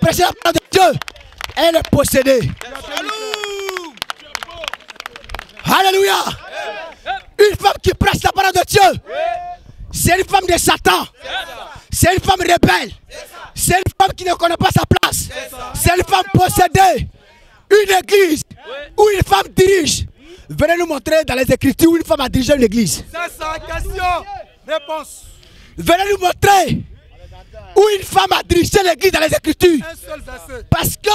prêcher la parole de Dieu, elle est possédée. Alléluia. Une femme qui prêche la parole de Dieu, c'est une femme de Satan. C'est une femme rebelle. C'est une femme qui ne connaît pas sa place. C'est une femme possédée. Une église où une femme dirige. Venez nous montrer dans les Écritures où une femme a dirigé une église. C'est sa question. Réponse. Venez nous montrer où une femme a dirigé l'église dans les Écritures. Un seul verset. Parce que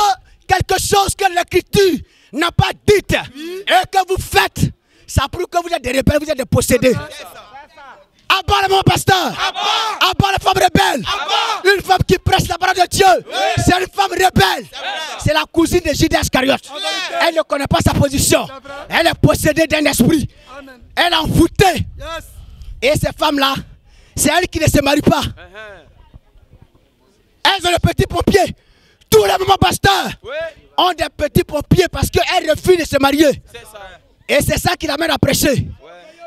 quelque chose que l'Écriture n'a pas dit et que vous faites, ça prouve que vous êtes des rebelles, vous êtes des possédés. Abat mon pasteur. Abat la femme rebelle. Une femme qui prêche la parole de Dieu. C'est une femme rebelle. C'est la cousine de Judas Iscariote. Elle ne connaît pas sa position. Elle est possédée d'un esprit. Elle est envoûtée. Et ces femmes-là, c'est elles qui ne se marient pas. Elles ont le petit pompier. Tous les mamans pasteurs ont des petits pompiers parce qu'elles refusent de se marier. Et c'est ça qui l'amène à prêcher.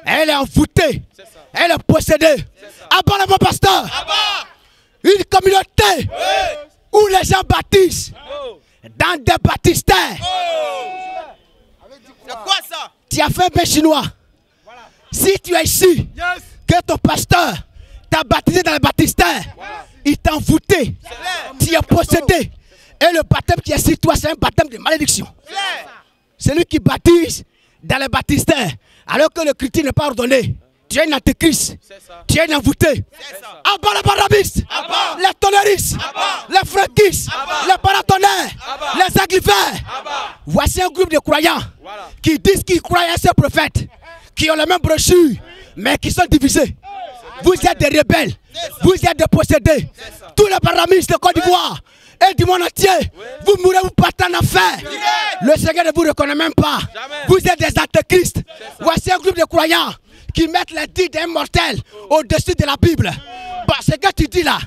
Elle est envoûtée. Elle est possédée. Abat le mon pasteur. Une communauté où les gens baptisent dans des baptistères. C'est quoi ça? Tu as fait un bain chinois. Si tu es ici, que ton pasteur t'a baptisé dans les baptistères, il t'a envoûté. Tu es possédé. Et le baptême qui est sur toi, c'est un baptême de malédiction. C'est lui qui baptise dans les baptistères, alors que le chrétien n'est pas ordonné. Tu es un antéchrist. Tu es un envoûté. Abat les barabistes, les tonneristes, les fréquistes, les paratonnerres, les agrifères. Voici un groupe de croyants qui disent qu'ils croient à ces prophètes, qui ont la même brochure, mais qui sont divisés. Vous êtes des rebelles. Vous êtes des possédés. Tous les barabistes de Côte d'Ivoire et du monde entier, vous mourrez, vous partez en enfer. Le Seigneur ne vous reconnaît même pas. Vous êtes des antéchrists. Voici un groupe de croyants qui mettent les dits d'un mortel au-dessus de la Bible. Bah, ce que tu dis là,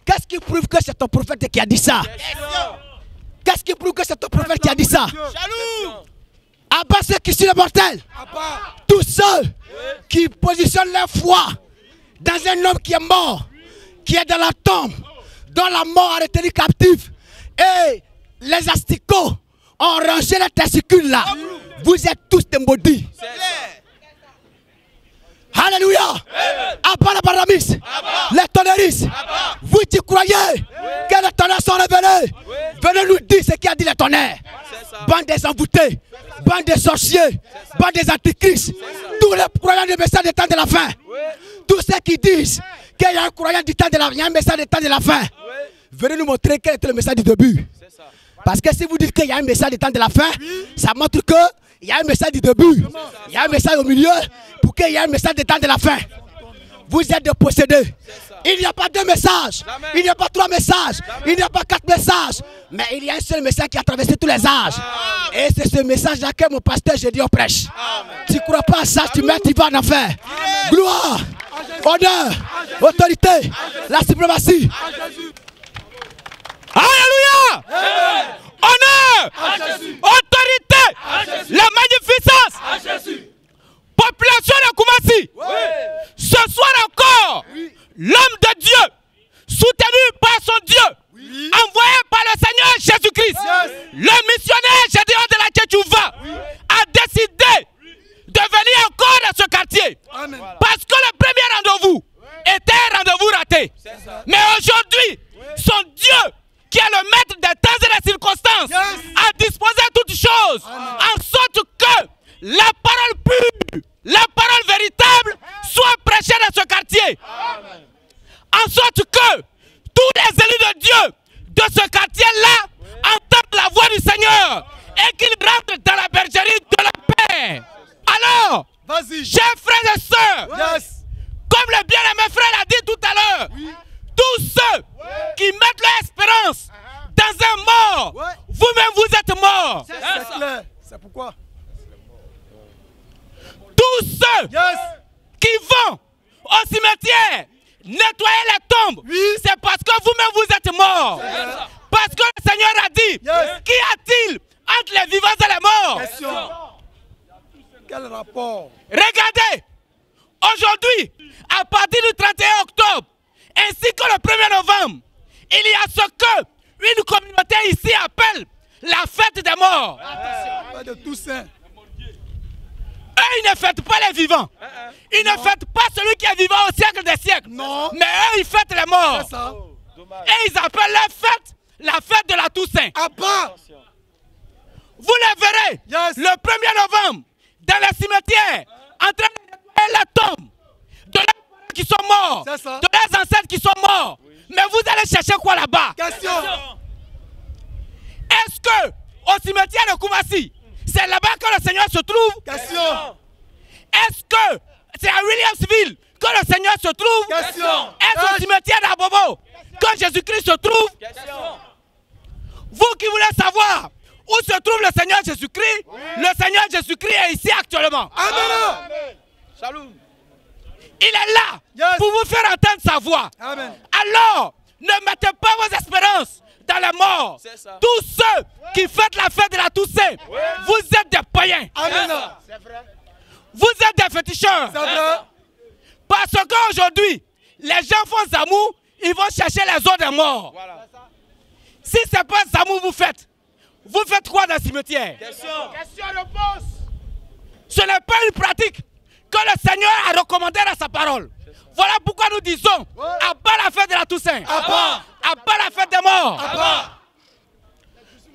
qu'est-ce qui prouve que c'est ton prophète qui a dit ça? Qu'est-ce qui prouve que c'est ton prophète qui a dit ça? Abat ceux qui sont les mortels. Tous ceux qui positionnent leur foi dans un homme qui est mort, qui est dans la tombe, dont la mort a retenu captif, et les asticots ont rangé les testicules là. Vous êtes tous des maudits. Alléluia. Abat les baramis, les tonneristes. Vous qui croyez que les tonnerres sont révélés, venez nous dire ce qu'a dit les tonnerres. Bande des envoûtés, bande des sorciers, bande des antichrists, tous les croyants du message du temps de la fin. Tous ceux qui disent qu'il y a un croyant du temps de la fin, il y a un message du temps de la fin. Venez nous montrer quel était le message du début. Parce que si vous dites qu'il y a un message du temps de la fin, ça montre qu'il y a un message du début, il y a un message au milieu, pour qu'il y ait un message du temps de la fin. Vous êtes des possédés. Il n'y a pas deux messages, il n'y a pas trois messages, il n'y a pas quatre messages, mais il y a un seul message qui a traversé tous les âges. Et c'est ce message-là que mon pasteur Gédéon prêche. Tu ne crois pas à ça, tu vas en enfer. Gloire, honneur, autorité, la suprématie. Alléluia! Honneur, autorité, la magnificence. Population de Koumassi, ce soir encore, l'homme de Dieu, soutenu par son Dieu, envoyé par le Seigneur Jésus-Christ, le missionnaire Gédéon de la Tchétchouva, a décidé de venir encore dans ce quartier. Parce que le premier rendez-vous était un rendez-vous raté. Mais aujourd'hui, son Dieu, qui est le maître des temps et des circonstances, a disposé toutes choses, en sorte que la parole pure, la parole véritable soit prêchée dans ce quartier. En sorte que tous les élus de Dieu de ce quartier-là entendent la voix du Seigneur et qu'ils rentrent dans la bergerie de la paix. Alors, chers frères et sœurs, comme le bien-aimé frère l'a dit tout à l'heure, tous ceux qui mettent leur espérance dans un mort, vous-même vous êtes morts. C'est clair. C'est pourquoi tous ceux qui vont au cimetière nettoyer les tombes, c'est parce que vous-même vous êtes morts. Parce que le Seigneur a dit, qu'y a-t-il entre les vivants et les morts? Quel rapport? Regardez, aujourd'hui, à partir du 31 octobre, ainsi que le 1er novembre, il y a ce que une communauté ici appelle la fête des morts. Fête de Toussaint. Eux, ils ne fêtent pas les vivants. Ils ne fêtent pas celui qui est vivant au siècle des siècles. Non. Mais eux, ils fêtent les morts. C'est ça. Et ils appellent leur fête la fête de la Toussaint. À part. Vous les verrez Yes. le 1er novembre dans les cimetières en train de nettoyer les tombes de leurs parents qui sont morts, C'est ça. de leurs ancêtres qui sont morts. Mais vous allez chercher quoi là-bas? Question. Est-ce que au cimetière de Koumassi, c'est là-bas que le Seigneur se trouve? Question. Est-ce que c'est à Williamsville que le Seigneur se trouve? Question. Est-ce au cimetière d'Abobo que Jésus-Christ se trouve? Vous qui voulez savoir où se trouve le Seigneur Jésus-Christ, le Seigneur Jésus-Christ est ici actuellement. Amen. Il est là Yes. pour vous faire entendre sa voix. Amen. Alors, ne mettez pas vos espérances dans la mort. Tous ceux qui fêtent la fête de la Toussaint, vous êtes des païens. Amen. Vous êtes des féticheurs. C'est vrai. Parce qu'aujourd'hui, les gens font Zamou, ils vont chercher les os des morts. Si ce n'est pas Zamou vous faites quoi dans le cimetière? Ce n'est pas une pratique que le Seigneur a recommandée dans sa parole. Voilà pourquoi nous disons, à bas la fête de la Toussaint, à bas la fête des morts.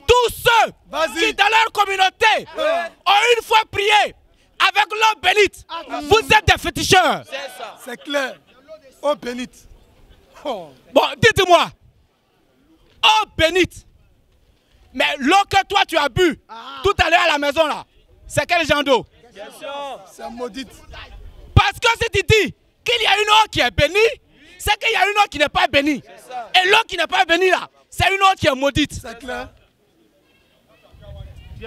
Tous ceux qui dans leur communauté ont une fois prié avec l'eau bénite, vous êtes des féticheurs. C'est clair. Oh bénite. Oh. Bon, dites-moi, eau bénite, mais l'eau que toi tu as bu tout à l'heure à la maison là, c'est quel genre d'eau? C'est maudite. Parce que si tu dis qu'il y a une eau qui est bénie, c'est qu'il y a une eau qui n'est pas bénie. Et l'eau qui n'est pas bénie là, c'est une eau qui est maudite. C'est clair. Si tu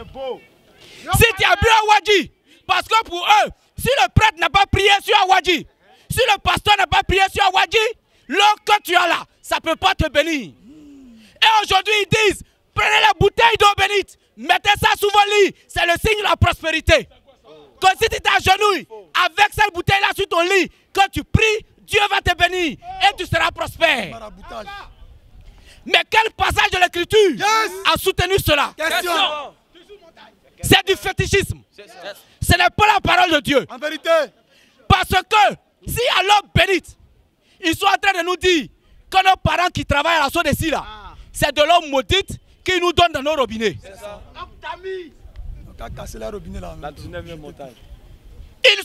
as bu un wadi, parce que pour eux, si le prêtre n'a pas prié sur un wadi, si le pasteur n'a pas prié sur un wadi, l'eau que tu as là, ça ne peut pas te bénir. Et aujourd'hui, ils disent, prenez la bouteille d'eau bénite, mettez ça sous vos lits, c'est le signe de la prospérité. Que si tu t'agenouilles avec cette bouteille-là sur ton lit, quand tu pries, Dieu va te bénir et tu seras prospère. Maraboutage. Mais quel passage de l'écriture a soutenu cela? Question. C'est du fétichisme. Ce n'est pas la parole de Dieu. En vérité. Parce que si à l'eau bénite, ils sont en train de nous dire que nos parents qui travaillent à la source ici, là, c'est de l'eau maudite qu'ils nous donnent dans nos robinets. On a cassé la robinet là. Ils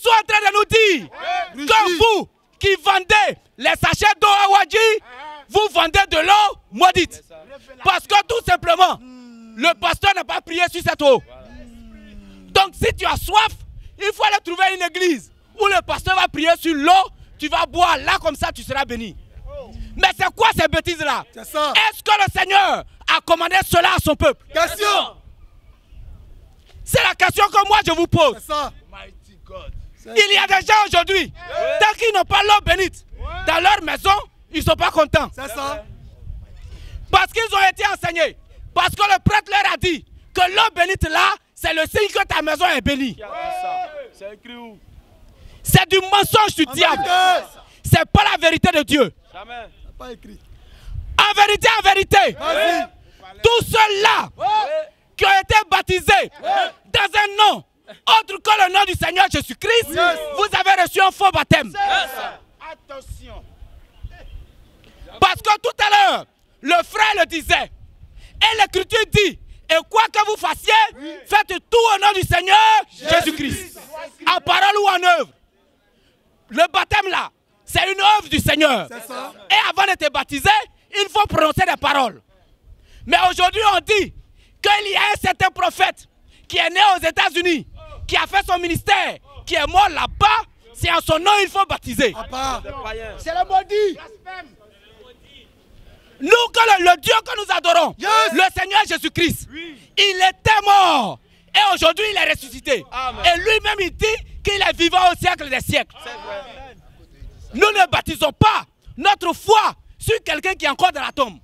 sont en train de nous dire que vous qui vendez les sachets d'eau à Wadji, vous vendez de l'eau maudite. Parce que tout simplement, le pasteur n'a pas prié sur cette eau. Donc si tu as soif, il faut aller trouver une église où le pasteur va prier sur l'eau, tu vas boire là comme ça tu seras béni. Mais c'est quoi ces bêtises-là? Est-ce que le Seigneur a commandé cela à son peuple? Question. C'est la question que moi je vous pose. Il y a des gens aujourd'hui, tant qu'ils n'ont pas l'eau bénite dans leur maison, ils ne sont pas contents. C'est ça. Parce qu'ils ont été enseignés. Parce que le prêtre leur a dit que l'eau bénite là, c'est le signe que ta maison est bénie. C'est écrit où? C'est du mensonge du diable. C'est pas la vérité de Dieu. Jamais. Pas écrit. En vérité, tous ceux-là qui ont été baptisés dans un nom autre que le nom du Seigneur Jésus-Christ, vous avez reçu un faux baptême. Attention. Parce que tout à l'heure, le frère le disait, et l'Écriture dit, et quoi que vous fassiez, faites tout au nom du Seigneur Jésus-Christ. En parole ou en œuvre. Le baptême là, c'est une œuvre du Seigneur. Et avant de te baptiser, il faut prononcer des paroles. Mais aujourd'hui, on dit qu'il y a un certain prophète qui est né aux États-Unis, qui a fait son ministère, qui est mort là-bas. C'est en son nom qu'il faut baptiser. C'est le maudit. Nous, que le Dieu que nous adorons, le Seigneur Jésus-Christ, il était mort. Et aujourd'hui, il est ressuscité. Et lui-même, il dit qu'il est vivant au siècle des siècles. Nous ne baptisons pas notre foi sur quelqu'un qui est encore dans la tombe.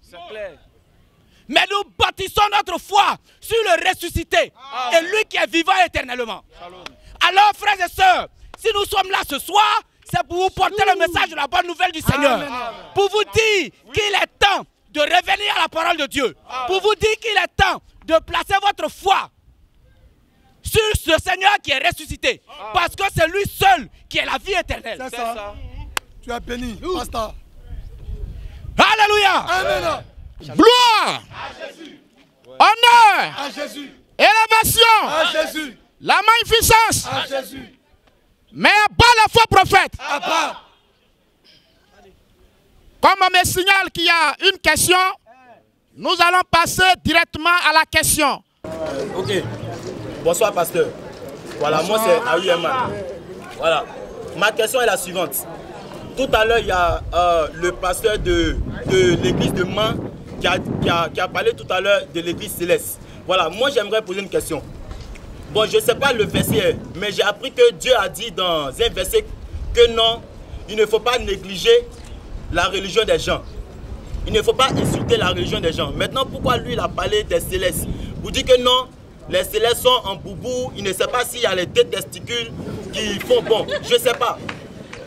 Mais nous bâtissons notre foi sur le ressuscité et lui qui est vivant éternellement. Alors, frères et sœurs, si nous sommes là ce soir, c'est pour vous porter le message de la bonne nouvelle du Seigneur. Pour vous dire qu'il est temps de revenir à la parole de Dieu. Pour vous dire qu'il est temps de placer votre foi sur ce Seigneur qui est ressuscité. Parce que c'est lui seul qui est la vie éternelle. C'est ça. Tu es béni, pasteur. Alléluia. Amen. Gloire. Honneur. À Jésus. Élévation. À Jésus. La magnificence. À Jésus. Mais pas les faux prophètes. À part. Comme on me signale qu'il y a une question, nous allons passer directement à la question. Ok. Bonsoir, pasteur. Voilà, moi c'est Aouyeman. Voilà. Ma question est la suivante. Tout à l'heure, il y a le pasteur de l'église de Mans qui a parlé tout à l'heure de l'église céleste. Voilà, moi j'aimerais poser une question. Bon, je ne sais pas le verset, mais j'ai appris que Dieu a dit dans un verset que non, il ne faut pas négliger la religion des gens. Il ne faut pas insulter la religion des gens. Maintenant, pourquoi lui, il a parlé des célestes? Vous dites que non, les célestes sont en boubou, il ne sait pas s'il y a les deux testicules qui font bon. Je ne sais pas.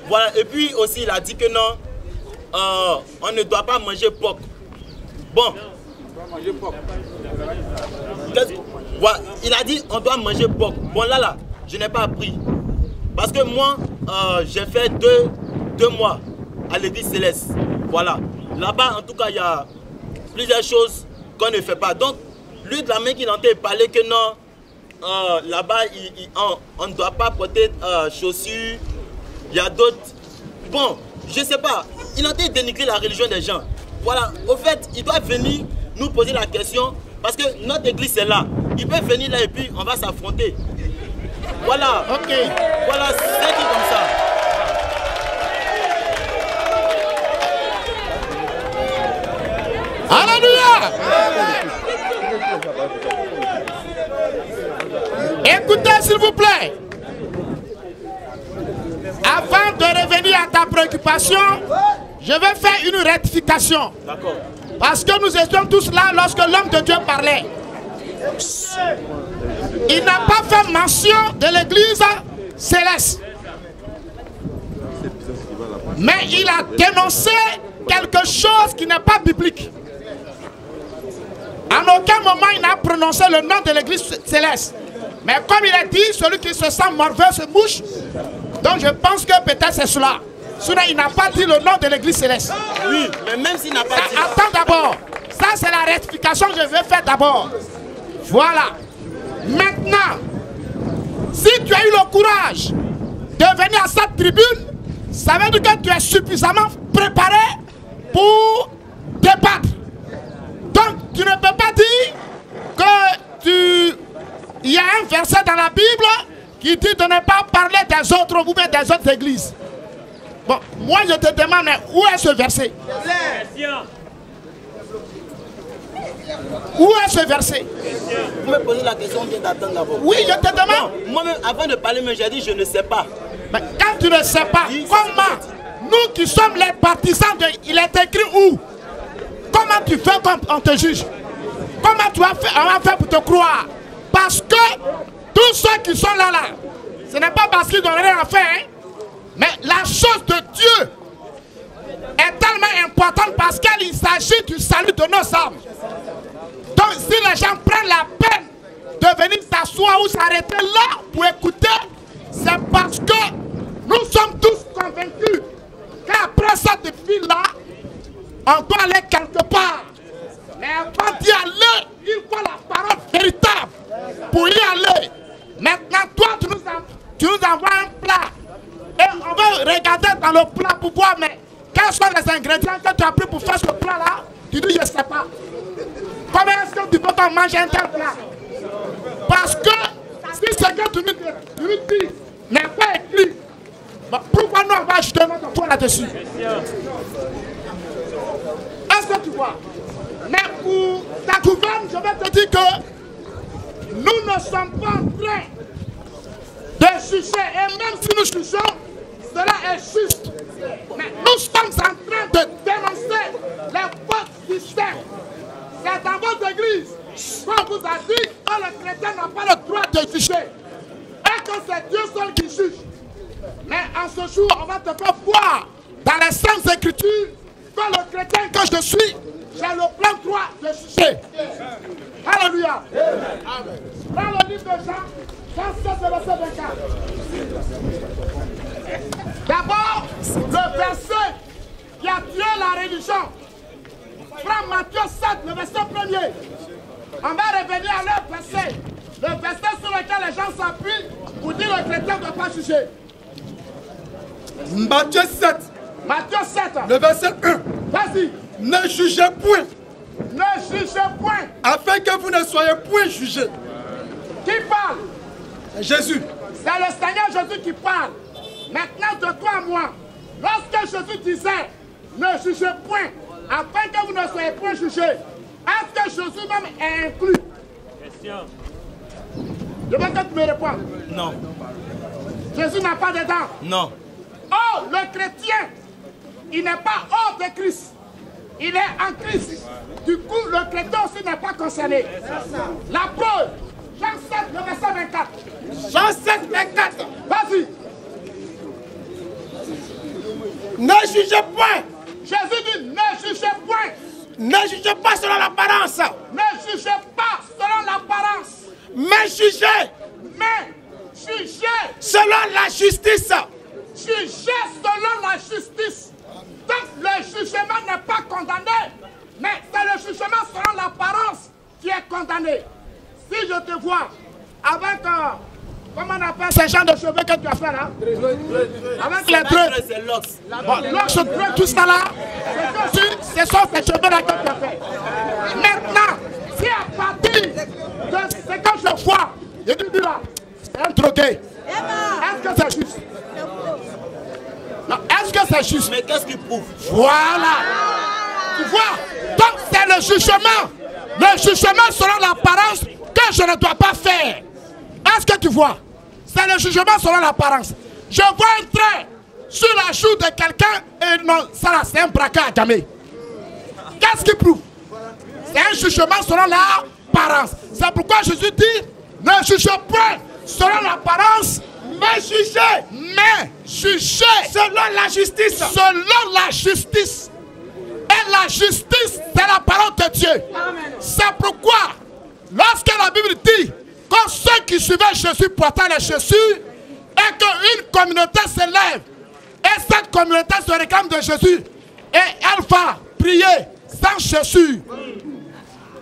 Voilà, et puis aussi, il a dit que non, on ne doit pas manger porc. Bon. Voilà, il a dit on doit manger porc. Bon, là, je n'ai pas appris. Parce que moi, j'ai fait deux mois à l'église céleste. Voilà. Là-bas, en tout cas, il y a plusieurs choses qu'on ne fait pas. Donc, lui, de la main qu'il entend parler que non, là-bas, on ne doit pas porter chaussures. Il y a d'autres. Bon, je ne sais pas. Il entend dénigrer la religion des gens. Voilà. Au fait, il doit venir nous poser la question. Parce que notre église est là. Il peut venir là et puis on va s'affronter. Voilà. Ok. Voilà, c'est dit comme ça. Alléluia. Écoutez s'il vous plaît. Avant de revenir à ta préoccupation, je vais faire une rectification. D'accord. Parce que nous étions tous là lorsque l'homme de Dieu parlait. Il n'a pas fait mention de l'église céleste. Mais il a dénoncé quelque chose qui n'est pas biblique. En aucun moment il n'a prononcé le nom de l'église céleste. Mais comme il a dit, celui qui se sent morveux se mouche. Donc je pense que peut-être c'est cela. Sinon il n'a pas dit le nom de l'église céleste. Oui, mais même s'il n'a pas dit... Attends d'abord. Ça c'est la rectification que je vais faire d'abord. Voilà. Maintenant, si tu as eu le courage de venir à cette tribune, ça veut dire que tu es suffisamment préparé pour débattre. Donc tu ne peux pas dire que il y a un verset dans la Bible qui dit de ne pas parler des autres ou bien des autres églises. Bon, moi je te demande, où est ce verset? Où est ce verset? Vous me posez la question, on vient d'attendre d'abord. Oui, je te demande. Moi-même, avant de parler, j'ai dit je ne sais pas. Mais quand tu ne sais pas, comment nous qui sommes les partisans de... Il est écrit où? Comment tu fais quand on te juge? Comment tu vas faire, on va faire pour te croire? Parce que tous ceux qui sont là, ce n'est pas parce qu'ils n'ont rien à faire, hein? Mais la chose de Dieu est tellement importante parce qu'il s'agit du salut de nos âmes. Donc si les gens prennent la peine de venir s'asseoir ou s'arrêter là pour écouter, c'est parce que nous sommes tous convaincus qu'après cette vie-là, on doit aller quelque part. Mais avant d'y aller, il faut la parole véritable pour y aller. Maintenant, toi, tu nous envoies un plat. Et on va regarder dans le plat pour voir, mais quels sont les ingrédients que tu as pris pour faire ce plat-là? Tu dis, je ne sais pas. Comment est-ce que tu peux pas manger un tel plat? Parce que si ce que tu nous dis n'est pas écrit, bon, pourquoi nous on va ajouter notre foi là-dessus? Est-ce que tu vois? Mais pour ta gouverne, je vais te dire que nous ne sommes pas en train de juger. Et même si nous jugeons, cela est juste. Mais nous sommes en train de dénoncer les faux systèmes. C'est dans votre église qu'on vous a dit que le chrétien n'a pas le droit de juger. Et que c'est Dieu seul qui juge. Mais en ce jour, on va te faire voir dans les Saintes Écritures que le chrétien que je suis, j'ai le Alléluia. Dans le livre de Jean, Jean 7, verset 24. D'abord, le verset qui a tué la religion. Prends Matthieu 7, le verset 1er. On va revenir à leur verset. Le verset sur lequel les gens s'appuient pour dire le chrétien ne doit pas juger. Matthieu 7. Matthieu 7. Le verset 1. Vas-y. Ne jugez point. Ne jugez point. Afin que vous ne soyez point jugés. Qui parle? Jésus. C'est le Seigneur Jésus qui parle. Maintenant de toi à moi. Lorsque Jésus disait ne jugez point, afin que vous ne soyez point jugés, est-ce que Jésus même est inclus? Question. Je veux que tu me répondes. Non. Jésus n'a pas dedans. Non. Oh, le chrétien, il n'est pas hors de Christ. Il est en Christ. Du coup, le chrétien aussi n'est pas concerné. La preuve, Jean 7, le verset 24. Jean 7, 24. Vas-y. Ne jugez point. Jésus dit ne jugez point. Ne jugez pas selon l'apparence. Ne jugez pas selon l'apparence. Mais jugez. Mais jugez. Selon la justice. Jugez selon la justice. Donc le jugement n'est pas condamné, mais c'est le jugement selon l'apparence qui est condamné. Si je te vois avec, comment on appelle ces gens de cheveux que tu as fait là? Avec les trucs. C'est l'ox. L'ox, tout ça là, ce sont ces cheveux là que tu as fait. Maintenant, si à partir de ce que je vois, je te dis là, c'est un drogué. Est-ce que c'est juste? Est-ce que c'est juste? Mais qu'est-ce qu'il prouve? Voilà. Tu vois? Donc c'est le jugement. Le jugement selon l'apparence que je ne dois pas faire. Est-ce que tu vois? C'est le jugement selon l'apparence. Je vois un trait sur la joue de quelqu'un et non, ça là c'est un braquage à jamais. Qu'est-ce qui prouve? C'est un jugement selon l'apparence. C'est pourquoi Jésus dit ne jugez point selon l'apparence. Mais jugez selon la justice. Selon la justice. Et la justice, c'est la parole de Dieu. C'est pourquoi, lorsque la Bible dit que ceux qui suivaient Jésus portaient les chaussures, et qu'une communauté s'élève, et cette communauté se réclame de Jésus, et elle va prier sans chaussures.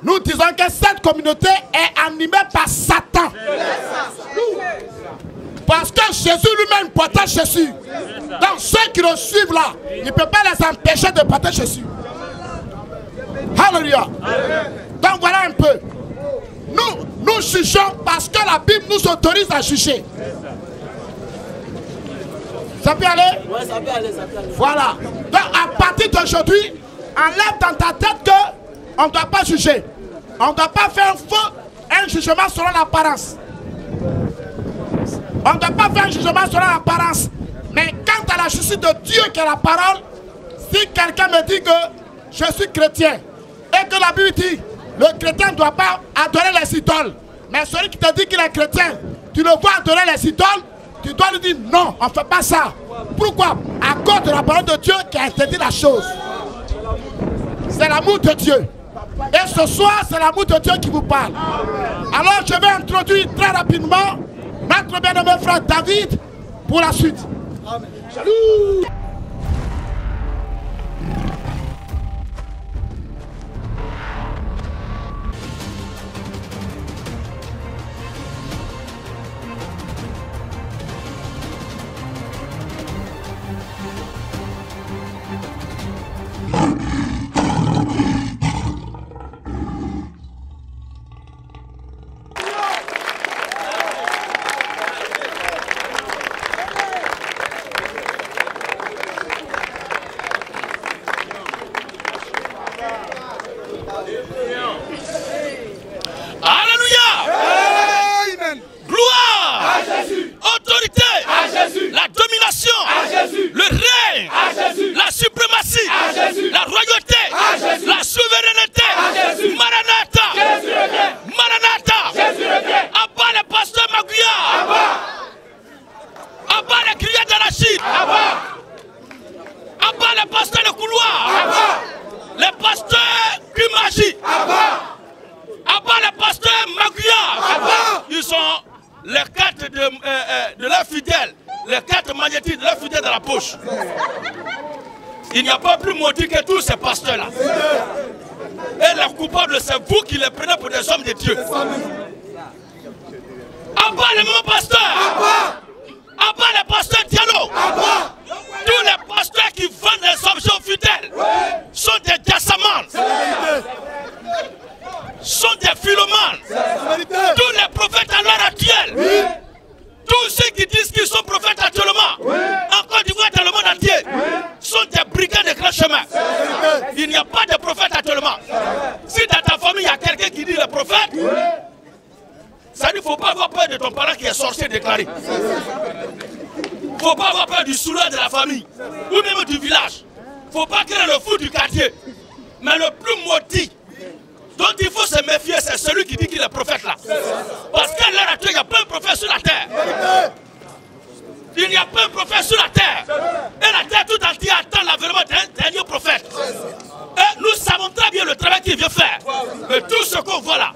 Nous disons que cette communauté est animée par Satan. Parce que Jésus lui-même portait Jésus. Donc ceux qui le suivent là, il ne peut pas les empêcher de porter Jésus. Alléluia. Donc voilà un peu. Nous jugeons parce que la Bible nous autorise à juger. Ça peut aller? Oui, ça peut aller, ça peut aller. Voilà. Donc à partir d'aujourd'hui, enlève dans ta tête qu'on ne doit pas juger. On ne doit pas faire un jugement selon l'apparence. On ne doit pas faire un jugement selon l'apparence. Mais quant à la justice de Dieu qui est la parole, si quelqu'un me dit que je suis chrétien et que la Bible dit le chrétien ne doit pas adorer les idoles, mais celui qui te dit qu'il est chrétien, tu le vois adorer les idoles, tu dois lui dire non, on ne fait pas ça. Pourquoi? À cause de la parole de Dieu qui a interdit la chose. C'est l'amour de Dieu. Et ce soir, c'est l'amour de Dieu qui vous parle. Alors je vais introduire très rapidement notre bien-aimé frère David pour la suite. Amen. Salut! Les pasteurs les cartes de leurs fidèles, les cartes magnétiques de leurs fidèles dans la poche. Il n'y a pas plus maudit que tous ces pasteurs-là. Et les coupables, c'est vous qui les prenez pour des hommes de Dieu. Abat les mêmes pasteurs. Abat les pasteurs Diallo. Tous les pasteurs qui vendent des objets aux fidèles sont des jassamans, sont des philomanes. Tous les prophètes à l'heure actuelle, tous ceux qui disent qu'ils sont prophètes actuellement, en Côte d'Ivoire dans le monde entier, sont des brigands de grand chemin. Il n'y a pas de prophète actuellement. Si dans ta famille il y a quelqu'un qui dit le prophète, ça ne faut pas avoir peur de ton parent qui est sorcier déclaré. Il ne faut pas avoir peur du souleur de la famille ou même du village. Il ne faut pas créer le fou du quartier. Mais le plus maudit dont il faut se méfier, c'est celui qui dit qu'il est prophète là. Parce qu'à l'heure actuelle, il n'y a pas un prophète sur la terre. Il n'y a pas un prophète sur la terre. Et la terre tout entière attend l'avènement d'un dernier prophète. Et nous savons très bien le travail qu'il vient faire. Mais tout ce qu'on voit là,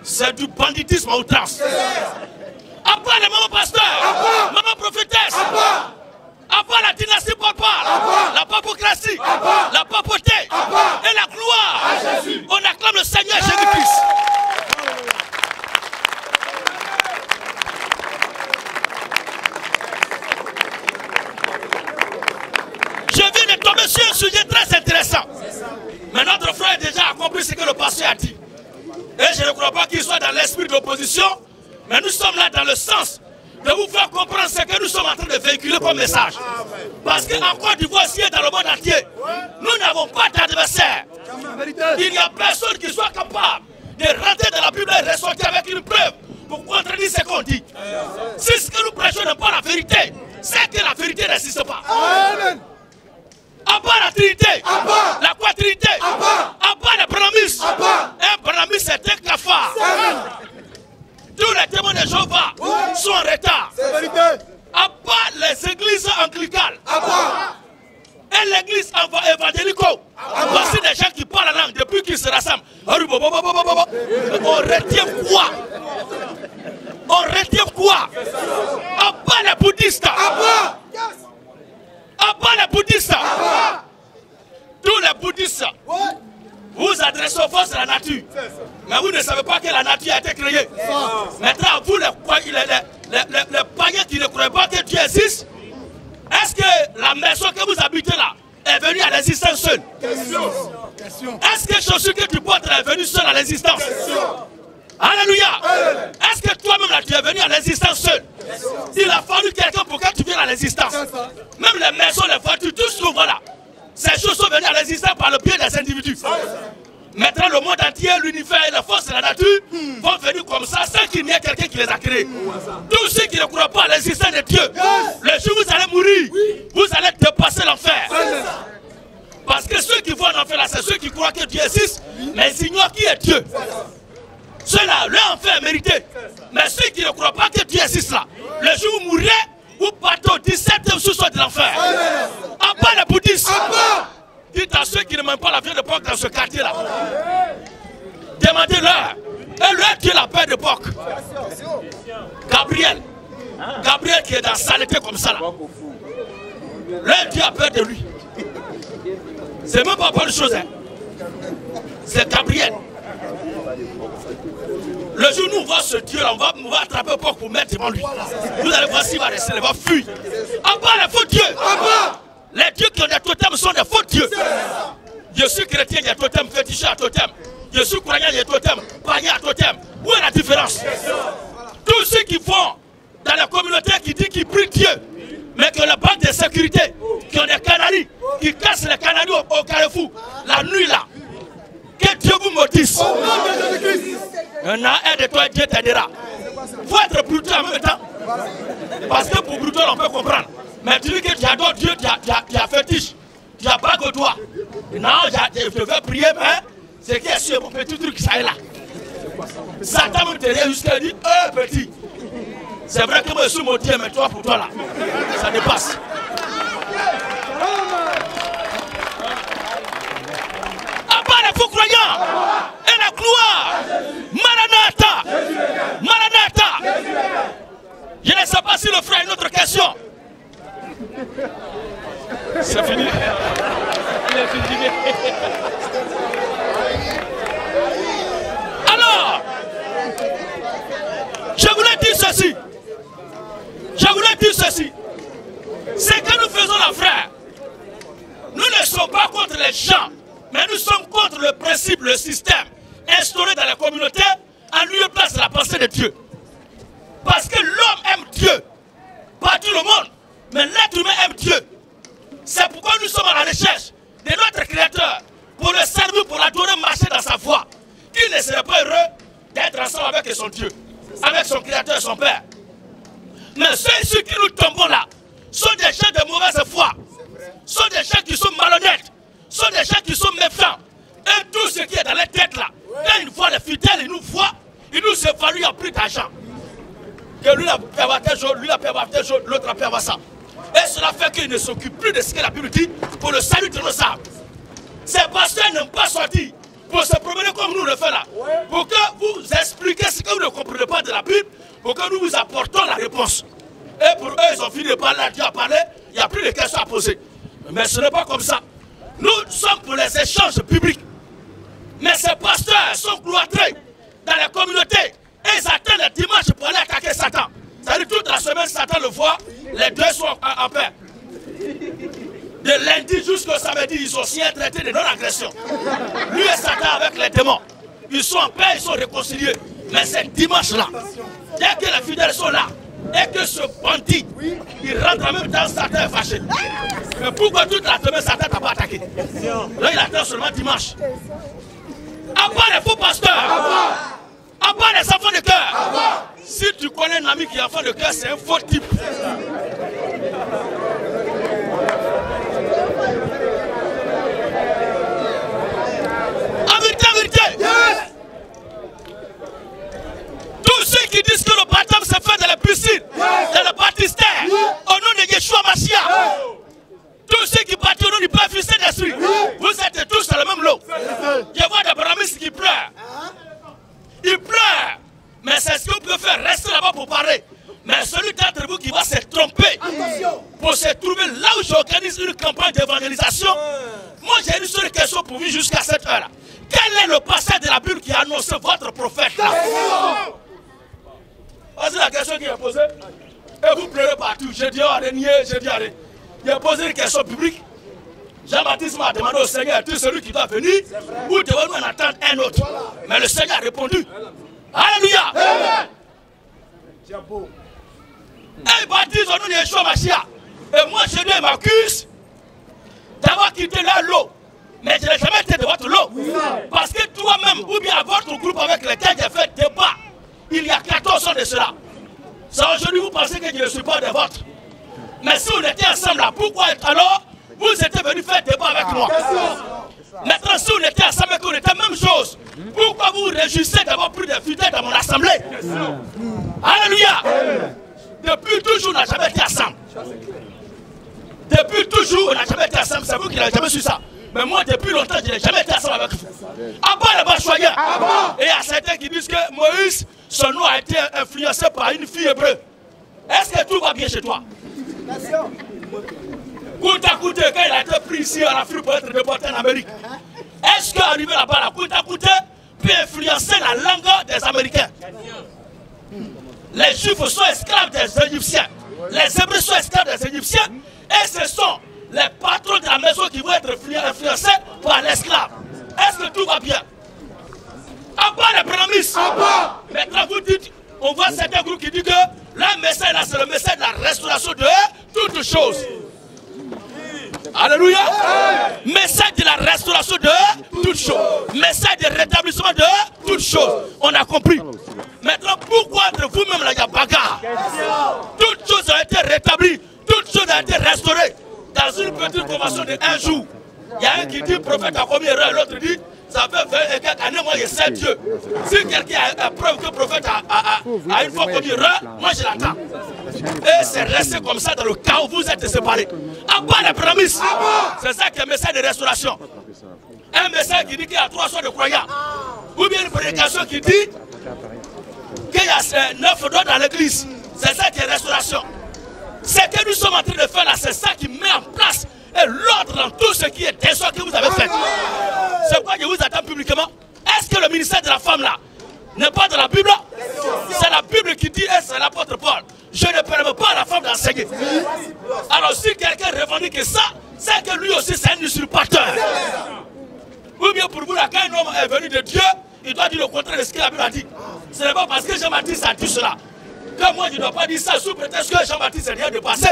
c'est du banditisme à outrance. Après les mamans pasteurs, maman prophétesse, après la dynastie papale, la papocratie, la papauté et la gloire, on acclame le Seigneur Jésus-Christ. Je viens de tomber sur un sujet très intéressant. Mais notre frère a déjà accompli ce que le pasteur a dit. Et je ne crois pas qu'il soit dans l'esprit d'opposition, mais nous sommes là dans le sens de vous faire comprendre ce que nous sommes en train de véhiculer comme message. Parce qu'en Côte d'Ivoire, si dans le monde entier, nous n'avons pas d'adversaire. Il n'y a personne qui soit capable de rentrer dans la Bible et ressortir avec une preuve pour contredire ce qu'on dit. Si ce que nous prêchons n'est pas la vérité, c'est que la vérité n'existe pas. Amen. À part la Trinité, la quatrinité, à part les brahmis, un brahmis c'est un cafard. Tous les témoins de Jéhovah sont en retard. À part les églises anglicales et l'église évangélico, voici des gens qui parlent la langue depuis qu'ils se rassemblent. On retient quoi? On retient quoi? À part les bouddhistes. À part les bouddhistes, tous les bouddhistes, vous adressez aux forces de la nature. Mais vous ne savez pas que la nature a été créée. Maintenant, vous, les païens qui ne croient pas que Dieu existe, est-ce que la maison que vous habitez là est venue à l'existence seule? Est-ce que chaussure que tu portes est venue seule à l'existence? Alléluia. Est-ce que toi-même là tu es venu à l'existence seul? Il a fallu quelqu'un pour que tu viennes à l'existence. Même les maisons, les voitures, tout ce qu'on voit là, ces choses sont venues à l'existence par le biais des individus. Maintenant le monde entier, l'univers et les forces de la nature vont venir comme ça sans qu'il n'y ait quelqu'un qui les a créés. Tous ceux qui ne croient pas à l'existence de Dieu, le jour où vous allez mourir, vous allez dépasser l'enfer. Parce que ceux qui vont en enfer là, c'est ceux qui croient que Dieu existe, mais ils ignorent qui est Dieu. Ceux-là, leur enfer est mérité. Mais ceux qui ne croient pas que Dieu existe là, le jour où vous mourrez, vous partez au 17e sous-sol de l'enfer. À part les bouddhistes, dites à ceux qui ne mangent pas la viande de porc dans ce quartier-là. Demandez-leur. Et leur Dieu la paix de porc. Gabriel qui est dans la saleté comme ça là. Leur Dieu a peur de lui. C'est même pas bonne chose. Hein. C'est Gabriel. Le jour où nous voit ce Dieu là, on va attraper le porc pour mettre devant lui. Vous allez voir s'il va rester, il va fuir. À part les faux dieux. Les dieux qui ont des totems sont des faux dieux. Je suis chrétien, il y a totem, féticheur à totem. Je suis croyant, il y a totem, païen à totem. Où est la différence? Tous ceux qui vont dans la communauté qui disent qu'ils prient Dieu, mais que la banque de sécurité, qui ont des canaris, qui cassent les canaris au carrefour, la nuit là. Que Dieu vous maudisse. Un de toi, Dieu t'aidera. Il faut être brutal en même temps. Parce que pour brutal, on peut comprendre. Mais tu dis que tu adores Dieu, tu as fétiche. Tu as bague au doigt. Non, je vais prier, mais c'est qui est sur mon petit truc, ça est là. Satan me tenait jusqu'à dire, petit. C'est vrai que moi je suis mon Dieu, mais toi pour toi là, ça dépasse. Les faux croyants et la gloire. Maranatha. Maranatha. ceci. Ce que nous faisons là, frère, nous ne sommes pas contre les gens, mais nous sommes contre le principe, le système instauré dans la communauté en lieu et place de la pensée de Dieu. Parce que l'homme aime Dieu, pas tout le monde, mais l'être humain aime Dieu. C'est pourquoi nous sommes à la recherche de notre Créateur pour le servir, pour l'adorer, marcher dans sa foi. Qui ne serait pas heureux d'être ensemble avec son Dieu, avec son Créateur, son Père. Mais ceux qui nous tombons là sont des gens de mauvaise foi, sont des gens qui sont malhonnêtes, sont des gens qui sont méfiants. Et tout ce qui est dans les têtes là, quand ils voient les fidèles, ils nous voient, ils nous évaluent en plus d'argent. Que lui a pu avoir telle chose, lui a pu avoir telle chose, l'autre a pu avoir ça. Et cela fait qu'il ne s'occupe plus de ce que la Bible dit pour le salut de nos âmes. Ces pasteurs n'ont pas sorti pour se promener comme nous le faisons là. Pour que vous expliquiez ce que vous ne comprenez pas de la Bible, pour que nous vous apportons la réponse. Et pour eux, ils ont fini de parler, Dieu a parlé, il n'y a plus de questions à poser. Mais ce n'est pas comme ça. Nous sommes pour les échanges publics. Mais ces pasteurs sont cloîtrés dans les communautés. Et ils attendent le dimanche pour aller attaquer Satan. C'est-à-dire toute la semaine, Satan le voit, les deux sont en paix. De lundi jusqu'au samedi, ils sont aussi traités de non-agression. Lui et Satan avec les démons. Ils sont en paix, ils sont réconciliés. Mais c'est dimanche-là, dès que les fidèles sont là, et que ce bandit, il rentre en même temps, Satan est fâché. Mais pourquoi toute la semaine, Satan t'a pas attaqué? Là, il attend seulement dimanche. À part les faux pasteurs, à part les enfants de cœur. Si tu connais un ami qui est enfant de cœur, c'est un faux type. En vérité, tous ceux qui disent que le baptême se fait dans la piscine, dans le baptistère, au nom de Yeshua Mashiach, tous ceux qui battent au nom du Père, Fils et d'Esprit, vous êtes tous dans le même lot. Je vois des brahmistes qui pleurent. Ils pleurent. Mais c'est ce que vous pouvez faire, rester là-bas pour parler. Mais celui d'entre vous qui va se tromper pour se trouver là où j'organise une campagne d'évangélisation, moi j'ai une seule question pour vous jusqu'à cette heure-là. Quel est le passage de la Bible qui annonce votre prophète là? C'est la question qui est posée. Et vous pleurez partout. J'ai dit allez, j'ai dit allez. Il a posé une question publique. Jean-Baptiste m'a demandé au Seigneur, tu es celui qui doit venir, ou devons-nous en attendre un autre? Mais le Seigneur a répondu. Alléluia! Et ils baptisent au nom de Yeshua Mashiach. Et moi, je lui m'accuse d'avoir quitté leur lot. Mais je n'ai jamais été de votre lot. Parce que toi-même, ou bien votre groupe avec lequel j'ai fait débat, il y a 14 ans de cela. Ça, aujourd'hui, vous pensez que je ne suis pas de votre. Mais si on était ensemble là, pourquoi alors vous étiez venus faire débat avec moi? Maintenant, si on était ensemble et qu'on était la même chose, pourquoi vous réjouissez d'avoir pris des fidèles dans mon assemblée? Alléluia! Depuis toujours, on n'a jamais été ensemble. Depuis toujours, on n'a jamais été ensemble. C'est vous qui n'avez jamais su ça. Mais moi, depuis longtemps, je n'ai jamais été ensemble avec vous. À part les Bachoyens. Et il y a certains qui disent que Moïse, son nom a été influencé par une fille hébreu. Est-ce que tout va bien chez toi? Kunta Kute, quand il a été pris ici en Afrique pour être déporté en Amérique, est-ce qu'arrivé là-bas, la Kunta Kute peut influencer la langue des Américains? Les Juifs sont esclaves des Égyptiens. Les Hébreux sont esclaves des Égyptiens. Et ce sont les patrons de la maison qui vont être influencés par l'esclave. Est-ce que tout va bien? À part les prémices. Maintenant vous dites, on voit certains groupes qui disent que le message là, c'est le message de la restauration de toutes choses. Alléluia. Message de la restauration de toutes choses. Message de rétablissement de toutes choses. On a compris. Maintenant, pourquoi entre vous-même là, il y a bagarre? Toutes choses ont été rétablies. Toutes choses ont été restaurées. Dans une petite convention de un jour, il y a un qui dit, prophète a commis erreur, l'autre dit, ça fait 20 et quelques années, moi je sais Dieu. Si quelqu'un a preuve que le prophète a une fois commis erreur, moi je l'attends. Et c'est resté comme ça dans le cas où vous êtes séparés. À part les prémices, c'est ça qui est un message de restauration. Un message qui dit qu'il y a 3 sortes de croyants. Ou bien une prédication qui dit qu'il y a 9 dons dans l'église. C'est ça qui est restauration. Ce que nous sommes en train de faire là, c'est ça qui met en place l'ordre dans tout ce qui est désordre que vous avez fait. C'est pourquoi je vous attends publiquement. Est-ce que le ministère de la femme là, n'est pas dans la Bible. C'est la Bible qui dit, et c'est l'apôtre Paul. Je ne permets pas à la femme d'enseigner. Alors si quelqu'un revendique ça, c'est que lui aussi c'est un usurpateur. Ou bien pour vous, là, quand un homme est venu de Dieu, il doit dire le contraire de ce que la Bible a dit. Ce n'est pas parce que Jean-Baptiste a dit cela que moi je ne dois pas dire ça sous prétexte que Jean-Baptiste n'est rien de passé.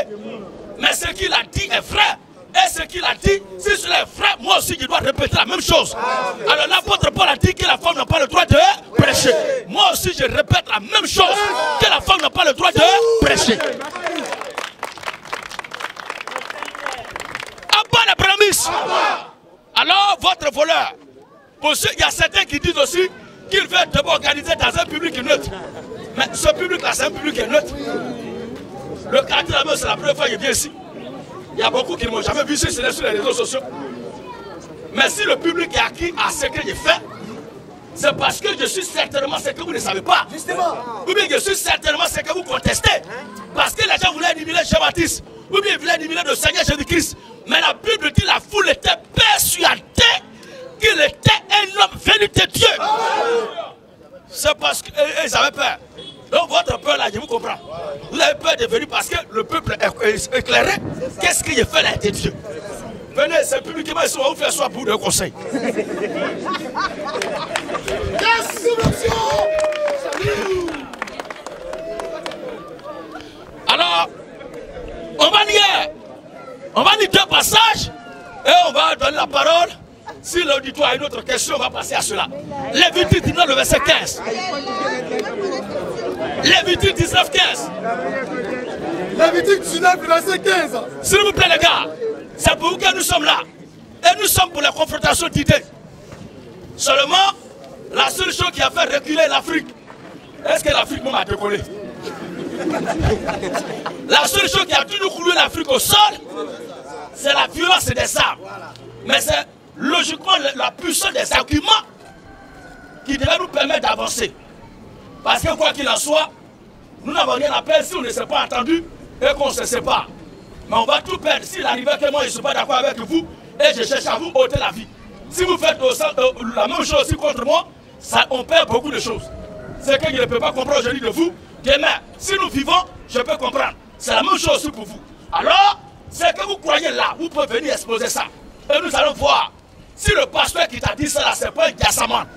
Mais ce qu'il a dit est vrai. Et ce qu'il a dit, si cela est vrai, moi aussi je dois répéter la même chose. Alors l'apôtre Paul a dit que la femme n'a pas le droit de prêcher. Moi aussi je répète la même chose, que la femme n'a pas le droit de prêcher. À bas la prémisse. Alors votre voleur, il y a certains qui disent aussi qu'il veut d'abord organiser dans un public neutre. Mais ce public-là, c'est un public neutre. Le quartier là-bas, c'est la première fois qu'il vient ici. Il y a beaucoup qui ne m'ont jamais vu sur les réseaux sociaux. Mais si le public est acquis à ce que j'ai fait, c'est parce que je suis certainement ce que vous ne savez pas. Justement. Ou bien je suis certainement ce que vous contestez. Parce que les gens voulaient éliminer Jean-Baptiste. Ou bien ils voulaient éliminer le Seigneur Jésus-Christ. Mais la Bible dit que la foule était persuadée qu'il était un homme venu de Dieu. C'est parce qu'ils avaient peur. Donc votre peur là, je vous comprends. Vous avez peur de venir parce que le peuple est éclairé. Qu'est-ce qu'il fait là de Dieu? Venez, c'est publiquement, ils vont vous faire soit pour de conseil. Alors, on va lire deux passages et on va donner la parole. Si l'auditoire a une autre question, on va passer à cela. Lévitique 19, le verset 15. Lévitique 19, 15. Lévitique 19, le verset 15. S'il vous plaît les gars, c'est pour vous que nous sommes là. Et nous sommes pour la confrontation d'idées. Seulement, la seule chose qui a fait reculer l'Afrique, est-ce que l'Afrique même a décollé? La seule chose qui a toujours coulé l'Afrique au sol, c'est la violence des armes. Mais c'est logiquement la puissance des arguments qui devait nous permettre d'avancer. Parce que quoi qu'il en soit, nous n'avons rien à perdre si on ne s'est pas entendu et qu'on se sépare. Mais on va tout perdre s'il arrivait que moi je ne suis pas d'accord avec vous et je cherche à vous ôter la vie. Si vous faites la même chose aussi contre moi, on perd beaucoup de choses. C'est que je ne peux pas comprendre aujourd'hui de vous. Demain, si nous vivons, je peux comprendre. C'est la même chose aussi pour vous. Alors, ce que vous croyez là, vous pouvez venir exposer ça. Et nous allons voir si le pasteur qui t'a dit ça là, c'est pas un gassaman.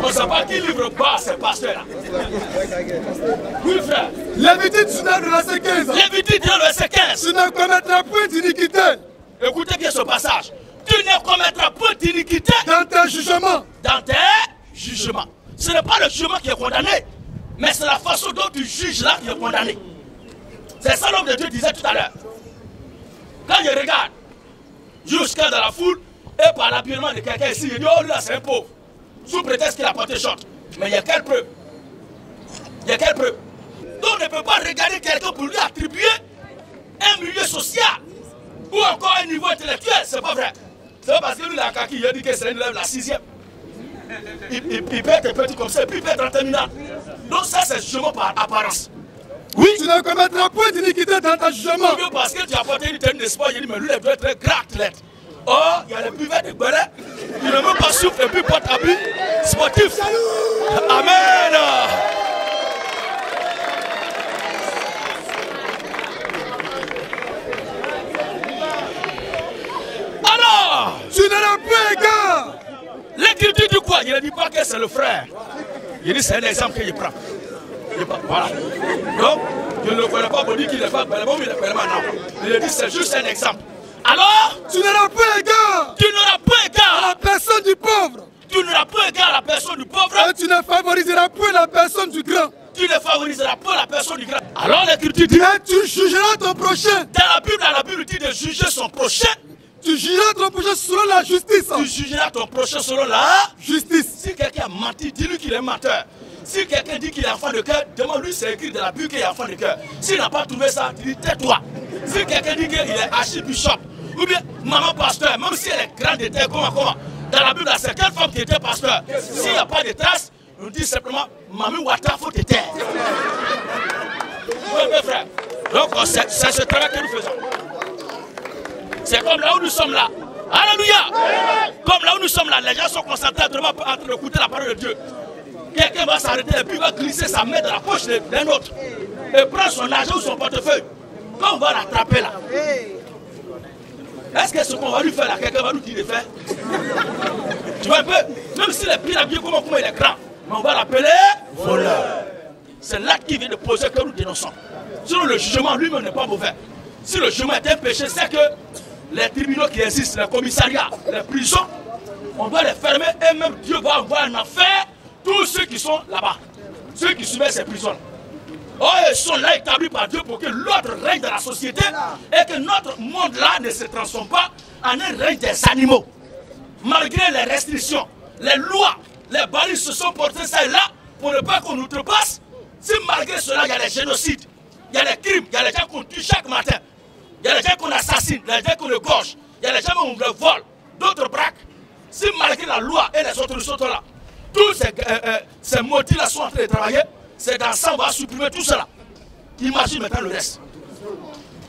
On ne sait pas qui livre bas ces pasteurs-là. Oui, frère. Lévitique 19, le verset 15. Lévitique 19, le verset 15. Tu ne commettras point d'iniquité. Écoutez bien ce passage. Tu ne commettras point d'iniquité dans tes jugements. Dans tes jugements. Ce n'est pas le jugement qui est condamné, mais c'est la façon dont tu juges là qui est condamné. C'est ça l'homme de Dieu disait tout à l'heure. Quand je regarde jusqu'à dans la foule et par l'habillement de quelqu'un ici, il dit oh là c'est un pauvre. Sous prétexte qu'il a porté short. Mais il y a quelle preuve? Il y a quelle preuve? Donc on ne peut pas regarder quelqu'un pour lui attribuer un milieu social ou encore un niveau intellectuel. C'est pas vrai. C'est pas parce que lui, la kaki, il a dit que c'est une élève la 6e. Il peut être petit comme ça, puis il peut être en terminale. Donc ça, c'est jugement par apparence. Oui. Tu ne commettras point d'iniquité dans ta jugement. Oui, parce que tu as porté une tenue de sport, il dit, mais lui, il doit être un grand athlète. Oh, il y a les buvets de Belay, il ne veut pas souffle et puis porte habit sportif. Amen. Alors, tu n'auras pas égard. L'écriture dit quoi? Il ne dit pas que c'est le frère. Il dit c'est un exemple qu'il prend. Voilà. Donc, je ne le connais pas pour dire qu'il n'est pas Belay, mais il est Belay maintenant. Il dit c'est juste un exemple. Alors, tu n'auras pas égard. Tu n'auras pas égard à la personne du pauvre. Tu n'auras pas égard à la personne du pauvre. Et tu ne favoriseras pas la personne du grand. Tu ne favoriseras pas la personne du grand. Alors l'écriture dit. Mais tu jugeras ton prochain. Dans la Bible dit de juger son prochain. Tu jugeras ton prochain selon la justice. Tu jugeras ton prochain selon la justice. Si quelqu'un a menti, dis-lui qu'il est menteur. Si quelqu'un dit qu'il est enfant de cœur, demande-lui c'est écrit dans la Bible qu'il est enfant de cœur. S'il n'a pas trouvé ça, dis tais-toi. Si quelqu'un dit qu'il est archibishop, ou bien maman pasteur, même si elle est grande de terre, comment? Dans la Bible, c'est quelle femme qui était pasteur? S'il n'y a pas de traces, on dit simplement Mami Wata, faut te taire. Oui, mes frères. Donc, c'est ce travail que nous faisons. C'est comme là où nous sommes là. Alléluia. Comme là où nous sommes là, les gens sont concentrés en train d'écouter la parole de Dieu. Quelqu'un va s'arrêter et puis va glisser sa main dans la poche d'un autre et prendre son argent ou son portefeuille. Quand on va l'attraper là, est-ce que ce qu'on va lui faire là, quelqu'un va nous dire de faire? Tu vois un peu? Même s'il est bien habillé, comment il est grand, mais on va l'appeler voleur. C'est l'acte qui vient de poser que nous dénonçons. Sinon le jugement lui-même n'est pas mauvais. Si le jugement est un péché, c'est que les tribunaux qui existent, les commissariats, les prisons, on doit les fermer et même Dieu va envoyer en enfer tous ceux qui sont là-bas, ceux qui subissent ces prisons. Oh, ils sont là établis par Dieu pour que l'ordre règne dans la société et que notre monde-là ne se transforme pas en un règne des animaux. Malgré les restrictions, les lois, les balises se sont portées ça et là pour ne pas qu'on outrepasse. Si malgré cela, il y a les génocides, il y a les crimes, il y a les gens qu'on tue chaque matin, il y a les gens qu'on assassine, il y a les gens qu'on égorge, il y a les gens qu'on vole, d'autres braquent. Si malgré la loi et les autres sont là, tous ces maudits-là sont en train de travailler, c'est dans ça on va supprimer tout cela. Imagine maintenant le reste.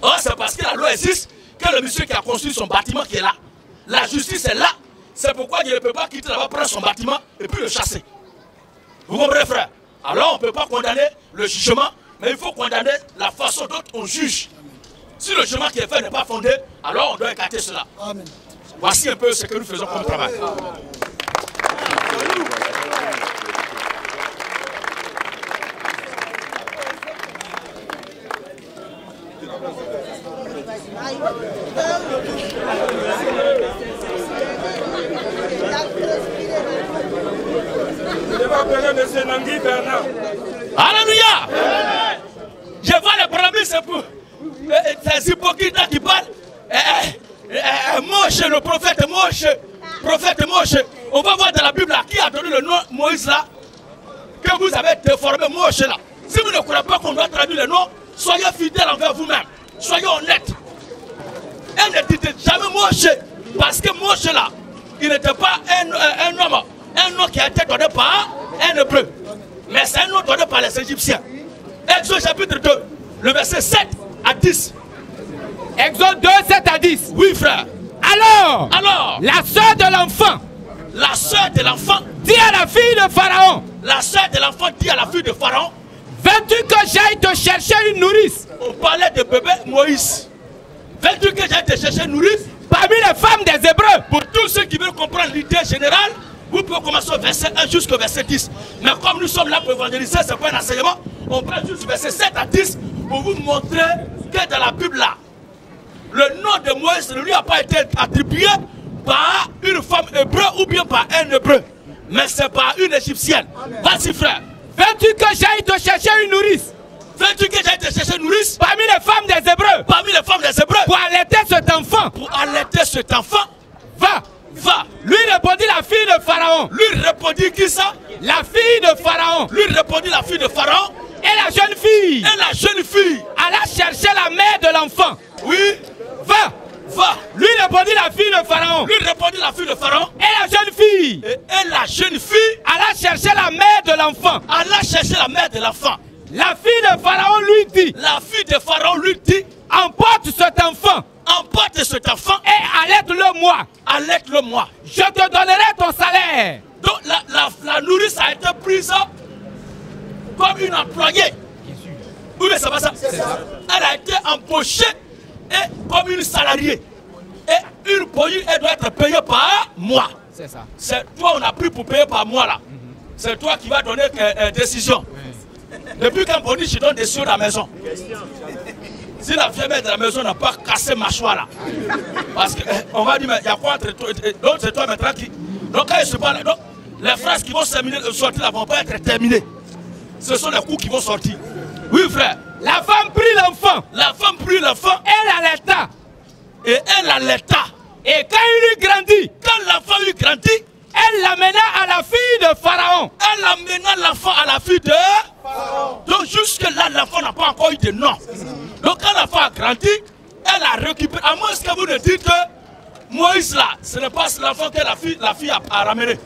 Oh, c'est parce que la loi existe que le monsieur qui a construit son bâtiment qui est là, la justice est là, c'est pourquoi il ne peut pas quitter là-bas, prendre son bâtiment et puis le chasser. Vous comprenez, frère? Alors on ne peut pas condamner le jugement, mais il faut condamner la façon dont on juge. Si le jugement qui est fait n'est pas fondé, alors on doit écarter cela. Amen. Voici un peu ce que nous faisons comme travail. Alléluia. Je vois les problèmes, c'est pour ces hypocrites qui parlent. Moche, le prophète Moche. On va voir dans la Bible là, qui a donné le nom Moïse là, que vous avez déformé Moche là. Si vous ne croyez pas qu'on doit traduire le nom, soyez fidèles envers vous-même. Soyez honnêtes. Et ne dites jamais Moche, parce que Moche là, il n'était pas un nom qui a été donné par un hébreu. Mais c'est un nom donné par les Égyptiens. Exode chapitre 2, le verset 7 à 10. Exode 2, 7 à 10. Oui, frère. Alors, la sœur de l'enfant dit à la fille de Pharaon. La sœur de l'enfant dit à la fille de Pharaon, veux-tu que j'aille te chercher une nourrice? On parlait de bébé Moïse. Veux-tu que j'aille te chercher une nourrice? Parmi les femmes des Hébreux. Pour tous ceux qui veulent comprendre l'idée générale, vous pouvez commencer au verset 1 jusqu'au verset 10. Mais comme nous sommes là pour évangéliser, ce n'est pas un enseignement. On prend juste le verset 7 à 10 pour vous montrer que dans la Bible là, le nom de Moïse ne lui a pas été attribué par une femme hébreu ou bien par un hébreu, mais c'est par une égyptienne. Vas-y, frère. Veux-tu que j'aille te chercher une nourrice? Veux-tu que j'aille te chercher une nourrice? Parmi les femmes des Hébreux. Parmi les femmes des Hébreux. Pour allaiter cet enfant. Pour allaiter cet enfant. Va. Va. Lui répondit la fille de Pharaon. Lui répondit qui ça? La fille de Pharaon. Lui répondit la fille de Pharaon. Et la jeune fille. Et la jeune fille. alla chercher la mère de l'enfant. Oui. Va. Va. Lui répondit la fille de Pharaon. Lui répondit la fille de Pharaon. Et la jeune fille. Et la jeune fille. alla chercher la mère de l'enfant. Alla chercher la mère de l'enfant. La fille de Pharaon lui dit. La fille de Pharaon lui dit. Emporte cet enfant. Emporte cet enfant. Et allaite-le moi. Allaite-le moi. Je te donnerai ton salaire. Donc la nourrice a été prise comme une employée. Oui, mais c'est pas ça. Elle a été embauchée et comme une salariée. Et une poignée, elle doit être payée par mois. C'est ça. C'est toi, on a pris pour payer par mois là. C'est toi qui vas donner décision. Depuis quand on dit je donne décision dans la maison. Si la vieille mère de la maison n'a pas cassé ma choix là. Parce qu'on va dire, mais il y a quoi entre toi? Donc c'est toi maintenant qui. Donc quand il se parle, donc, les phrases qui vont sortir là ne vont pas être terminées. Ce sont les coups qui vont sortir. Oui, frère. La femme prit l'enfant. La femme prit l'enfant. Elle allaita. Et elle allaita. Et quand il eut grandi, quand l'enfant eut grandi, elle l'amena à la fille de Pharaon. Elle amena l'enfant à la fille de Pharaon. Donc jusque-là, l'enfant n'a pas encore eu de nom. Donc quand l'enfant a grandi, elle a récupéré. À moins que vous ne dites que Moïse là, ce n'est pas l'enfant que la fille a ramené.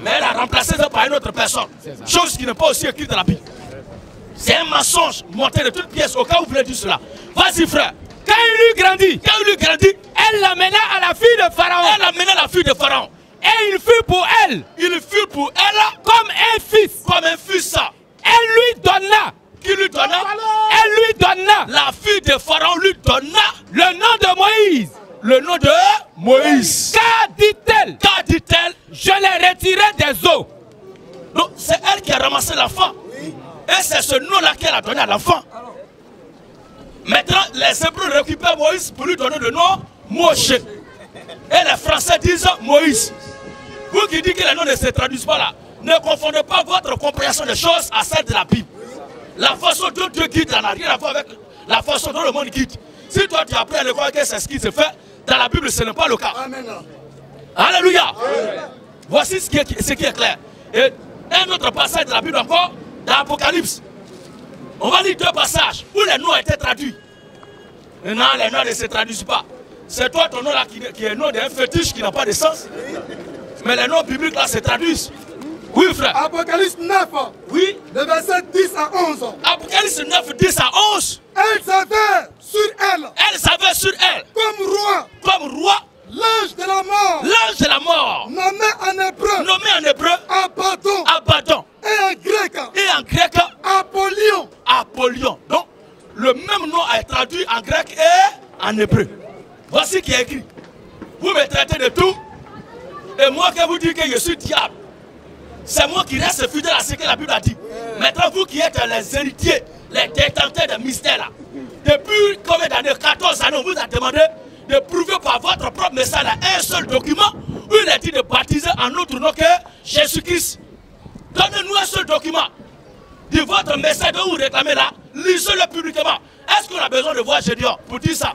Mais elle a remplacé ça par une autre personne. Chose qui n'est pas aussi écrite dans la Bible. C'est un mensonge monté de toutes pièces au cas où vous voulez dire cela. Vas-y frère, Quand il eut grandi, elle l'amena à la fille de Pharaon. Elle amena la fille de Pharaon. Et il fut pour elle comme un fils. Comme un fils. Elle lui donna. Qui lui donna? Elle lui donna. La fille de Pharaon lui donna le nom de Moïse. Le nom de Moïse. Car dit-elle? Car dit-elle? Je l'ai retiré des eaux. Donc c'est elle qui a ramassé l'enfant. Et c'est ce nom-là qu'elle a donné à l'enfant. Maintenant, les Hébreux récupèrent Moïse pour lui donner le nom Moshe. Et les Français disent Moïse. Vous qui dites que les noms ne se traduisent pas là, ne confondez pas votre compréhension des choses à celle de la Bible. La façon dont Dieu guide n'a rien à voir avec la façon dont le monde guide. Si toi tu apprends à l'école que c'est ce qui se fait, dans la Bible ce n'est pas le cas. Amen. Alléluia. Voici ce qui est clair. Et un autre passage de la Bible encore, dans l'Apocalypse. On va lire 2 passages où les noms étaient traduits. Et non, les noms ne se traduisent pas. C'est toi ton nom là qui est le nom d'un fétiche qui n'a pas de sens. Mais les noms bibliques là se traduisent. Oui frère. Apocalypse 9. Oui. Le verset 10 à 11. Apocalypse 9, 10 à 11. Elle s'avère sur elle. Elle s'avère sur elle. Comme roi. Comme roi. L'ange de la mort. L'ange de la mort. Nommé en hébreu. Nommé en hébreu. Abaddon. Abaddon. Et en grec. Et en grec. Apollyon. Apollyon. Donc, le même nom est traduit en grec et en hébreu. Voici qui est écrit. Vous me traitez de tout. Et moi qui vous dis que je suis diable. C'est moi qui reste fidèle à ce que la Bible a dit. Maintenant, vous qui êtes les héritiers, les détenteurs de mystères là. Depuis combien d'années? 14 années, on vous a demandé de prouver par votre propre message là, un seul document où il est dit de baptiser en autre nom que Jésus-Christ. Donnez-nous un seul document de votre message dont vous réclamez là, lisez-le publiquement. Est-ce qu'on a besoin de voir Gédéon pour dire ça?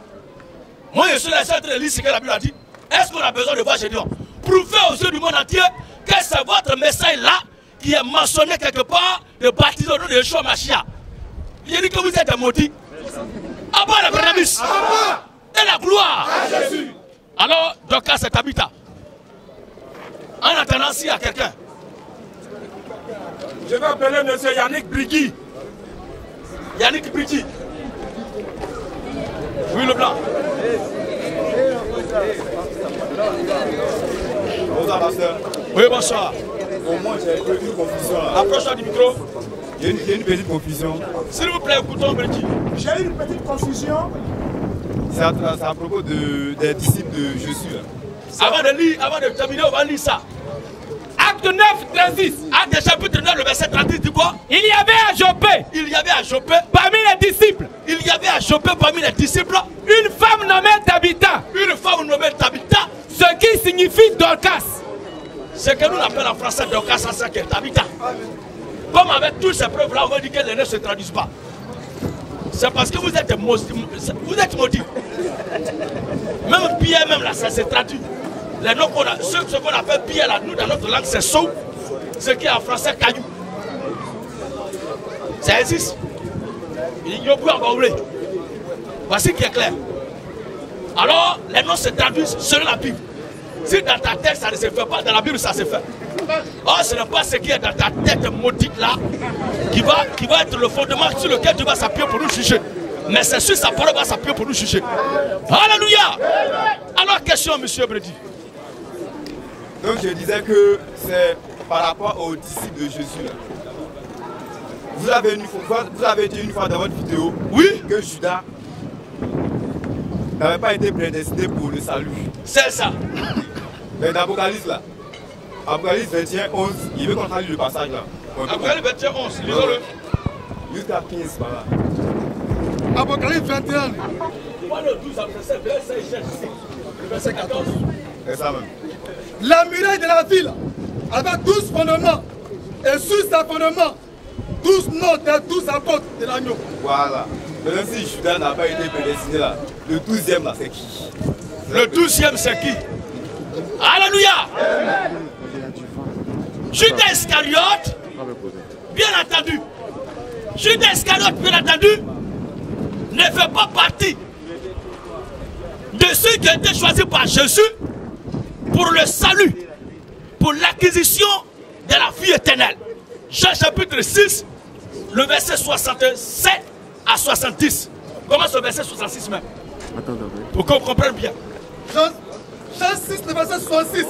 Moi je suis le seul de lire ce que la Bible a dit. Est-ce qu'on a besoin de voir Gédéon? Prouvez aux yeux du monde entier que c'est votre message là qui est mentionné quelque part de baptiser au nom de Yeshua Mashiach. Il dit que vous êtes maudits. Ah bon, la Bernamis et la gloire à Jésus. Alors, Dorcas c'est Tabitha. En attendant, s'il y a quelqu'un. Je vais appeler M. Yannick Brigui. Yannick Brigui. Oui, le blanc. Bonsoir, pasteur. Oui, bonsoir. Au moins, j'ai une confusion là. Approche-toi du micro. Il y a une petite confusion. S'il vous plaît, écoutons Brigui. J'ai une petite confusion. C'est à propos des disciples de Jésus là. Avant de terminer, on va lire ça. Acte 9, 36. Acte chapitre 9, le verset 36 dit quoi? Il y avait à Joppé. Il y avait à Joppé. Parmi les disciples. Il y avait à Joppé parmi les disciples. Une femme nommée Tabitha. Une femme nommée Tabitha. Ce qui signifie Dorcas. Ce que nous appelons en français Dorcas, c'est que Tabitha. Comme avec toutes ces preuves-là, on va dire que les ne se traduisent pas. C'est parce que vous êtes maudits. Vous êtes maudits. Même Pierre, même là, ça se traduit. Les noms qu'on a, ce qu'on appelle Pierre là, nous dans notre langue c'est Sou. Ce qui est en français caillou. Ça existe. Il y a beaucoup à voir. Voici qui est clair. Alors, les noms se traduisent selon la Bible. Si dans ta tête ça ne se fait pas, dans la Bible ça se fait. Or, ce n'est pas ce qui est dans ta tête maudite là qui va être le fondement sur lequel tu vas s'appuyer pour nous juger. Mais c'est sur sa parole va s'appuyer pour nous juger. Alléluia. Alors, question, monsieur Brady. Donc je disais que c'est par rapport aux disciples de Jésus là. Vous avez dit une fois dans votre vidéo oui, que Judas n'avait pas été prédestiné pour le salut. C'est ça. Mais dans l'Apocalypse là, Apocalypse 21, 11, il veut qu'on traduise le passage là. Apocalypse 21, 11, lisons-le. Jusqu'à 15 par là. Apocalypse 21. Le 12 verset 14. C'est ça même. La muraille de la ville avait 12 fondements. Et sous sa fondement, 12 noms des 12 apôtres de l'agneau. Voilà. Même si Judas n'a pas été prédestiné là, le 12e là, c'est qui? Le 12e, c'est qui? Alléluia. Judas Iscariote, bien entendu. Judas Iscariote, bien entendu, ne fait pas partie de ceux qui ont été choisis par Jésus pour le salut, pour l'acquisition de la vie éternelle. Jean chapitre 6, le verset 67 à 70. Commence au verset 66 même. Pour qu'on comprenne bien. Jean 6, le verset 66.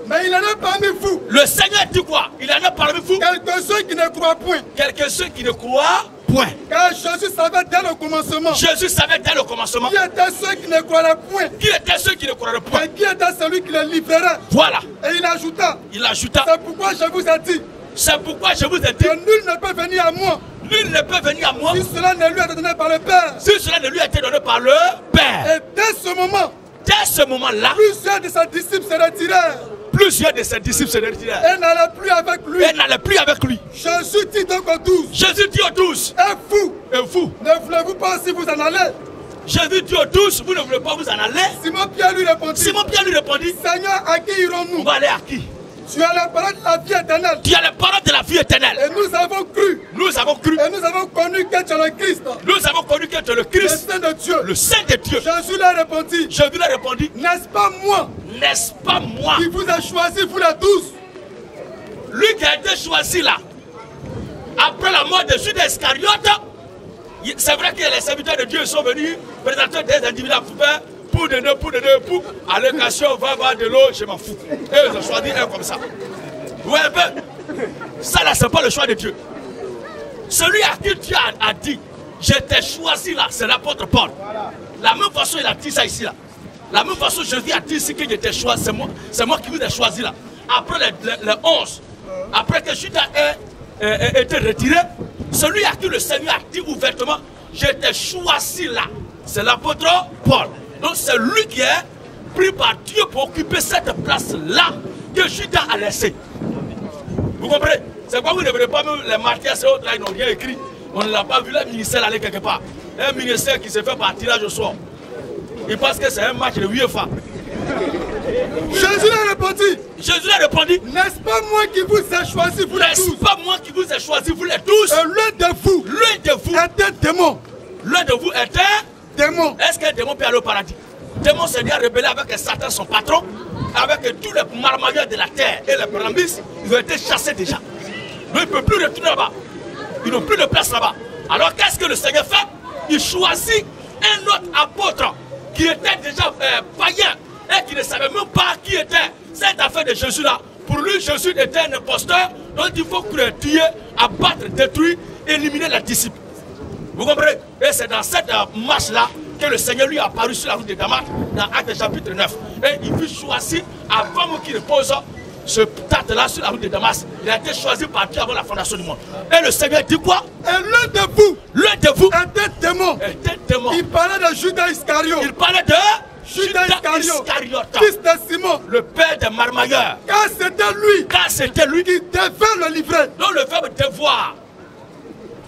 Mais il en a parmi vous. Le Seigneur dit quoi? Il en a parmi vous. Quelques-uns qui ne croient point. Quelques-uns qui ne croient point. Car Jésus savait dès le commencement. Jésus savait dès le commencement. Qui étaient ceux qui ne croiraient point. Qui étaient ceux qui ne croiraient point. Et qui était celui qui les livrerait. Voilà. Et il ajouta. C'est pourquoi je vous ai dit. C'est pourquoi je vous ai dit. Que nul ne peut venir à moi. Nul ne peut venir à moi. Si cela ne lui a été donné par le Père. Si cela ne lui a été donné par le Père. Et dès ce moment. Dès ce moment-là. Plusieurs de ses disciples se retirèrent. Plusieurs de ses disciples se retirèrent. Et n'allaient plus avec lui. Et n'allaient plus avec lui. Jésus dit donc aux 12. Jésus dit aux 12. Et vous. Ne voulez-vous pas aussi vous en aller? Jésus dit aux 12, vous ne voulez pas vous en aller? Simon Pierre lui répondit. Seigneur, à qui irons-nous? On va aller à qui? Tu as la parole de la vie éternelle. Tu as la parole de la vie éternelle. Et nous avons cru. Nous avons cru. Et nous avons connu que tu es le Christ. Nous avons connu que tu es le Christ. Le Saint de Dieu. Le Saint de Dieu. Jésus leur répondit. N'est-ce pas moi? N'est-ce pas moi? Qui vous a choisi, vous les 12. Lui qui a été choisi là. Après la mort de Judas Iscariote. C'est vrai que les serviteurs de Dieu sont venus présenter des individus pour donner, à l'éducation, va avoir de l'eau, je m'en fous. Et ils ont choisi un comme ça. Ouais, ben, ça là, c'est pas le choix de Dieu. Celui à qui Dieu a dit, je t'ai choisi là, c'est l'apôtre Paul. La même façon, il a dit ça ici là. La même façon, Jésus a dit ici que je t'ai choisi, c'est moi qui vous ai choisi là. Après les 11, après que Judas ait été retiré, celui à qui le Seigneur a dit ouvertement, je t'ai choisi là, c'est l'apôtre Paul. Donc c'est lui qui est pris par Dieu pour occuper cette place-là que Judas a laissée. Vous comprenez? C'est quoi vous ne verrez pas même les martyrs, ces autres là, ils n'ont rien écrit. On ne l'a pas vu, le ministère aller quelque part. Un ministère qui se fait par tirage au sort. Il pense que c'est un match de UEFA. Jésus a répondu. N'est-ce pas moi qui vous ai choisi, vous les 12? N'est-ce pas moi qui vous ai choisi, vous les 12? Et l'un de vous était démon. L'un de vous était démon. Est-ce qu'un démon peut aller au paradis? Démon s'est déjà rebellé avec Satan, son patron, avec tous les marmailleurs de la terre et les brambis. Ils ont été chassés déjà. Donc ils ne peuvent plus retourner là-bas. Ils n'ont plus de place là-bas. Alors qu'est-ce que le Seigneur fait? Il choisit un autre apôtre qui était déjà païen et qui ne savait même pas qui était cette affaire de Jésus là. Pour lui, Jésus était un imposteur, donc il faut tuer, abattre, détruire, éliminer les disciples. Vous comprenez? Et c'est dans cette marche-là que le Seigneur lui a apparu sur la route de Damas, dans Actes chapitre 9. Et il fut choisi avant qu'il repose ce tâte-là sur la route de Damas. Il a été choisi par Dieu avant la fondation du monde. Et le Seigneur dit quoi? Et l'un de vous était démon. Il parlait de Judas Iscariote. Il parlait de Judas Iscariote, fils de Simon, le père des marmailleurs. Car c'était lui qui devait le livrer. Donc le verbe devoir,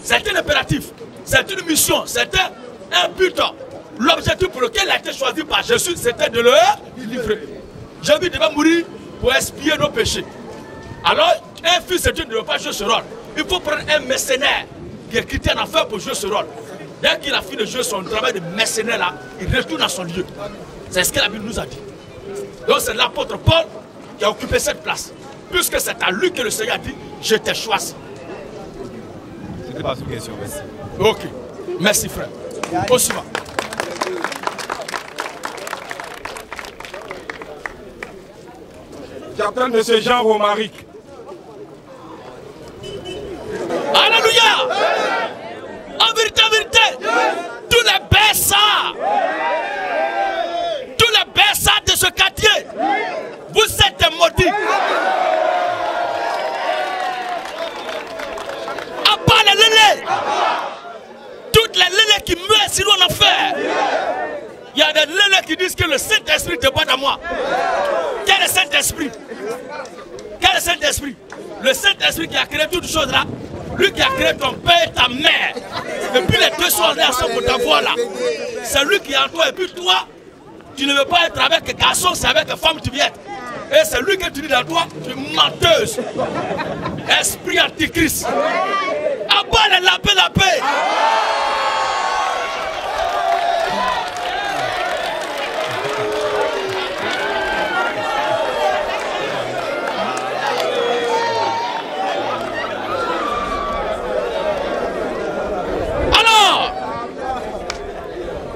c'est un impératif, c'est une mission, c'était un but. L'objectif pour lequel il a été choisi par Jésus, c'était de le livrer. Jésus devait mourir pour expier nos péchés. Alors, un fils de Dieu ne veut pas jouer ce rôle. Il faut prendre un mercenaire qui est quitté en enfer pour jouer ce rôle. Dès qu'il a fini de jouer son travail de mercenaire là, il retourne à son lieu. C'est ce que la Bible nous a dit. Donc c'est l'apôtre Paul qui a occupé cette place. Puisque c'est à lui que le Seigneur a dit, je t'ai choisi. C'était pas une question, merci. Ok, merci frère. Au suivant. Capitaine de ce Jean Romaric. Alléluia! En vérité, tous les berçards de ce quartier, vous êtes maudits. À part les lélés, toutes les lélés qui meurent sinon en enfer. Il y a des lélés qui disent que le Saint-Esprit dépend de moi. Quel est le Saint-Esprit? Quel est le Saint-Esprit? Le Saint-Esprit qui a créé toutes choses là. Lui qui a créé ton père et ta mère. Et puis les deux sont là ensemble pour t'avoir là. C'est lui qui est en toi. Et puis toi, tu ne veux pas être avec un garçon, c'est avec une femme que tu viens. Et c'est lui que tu dis dans toi, tu es menteuse. Esprit antichrist. Abat les lapins.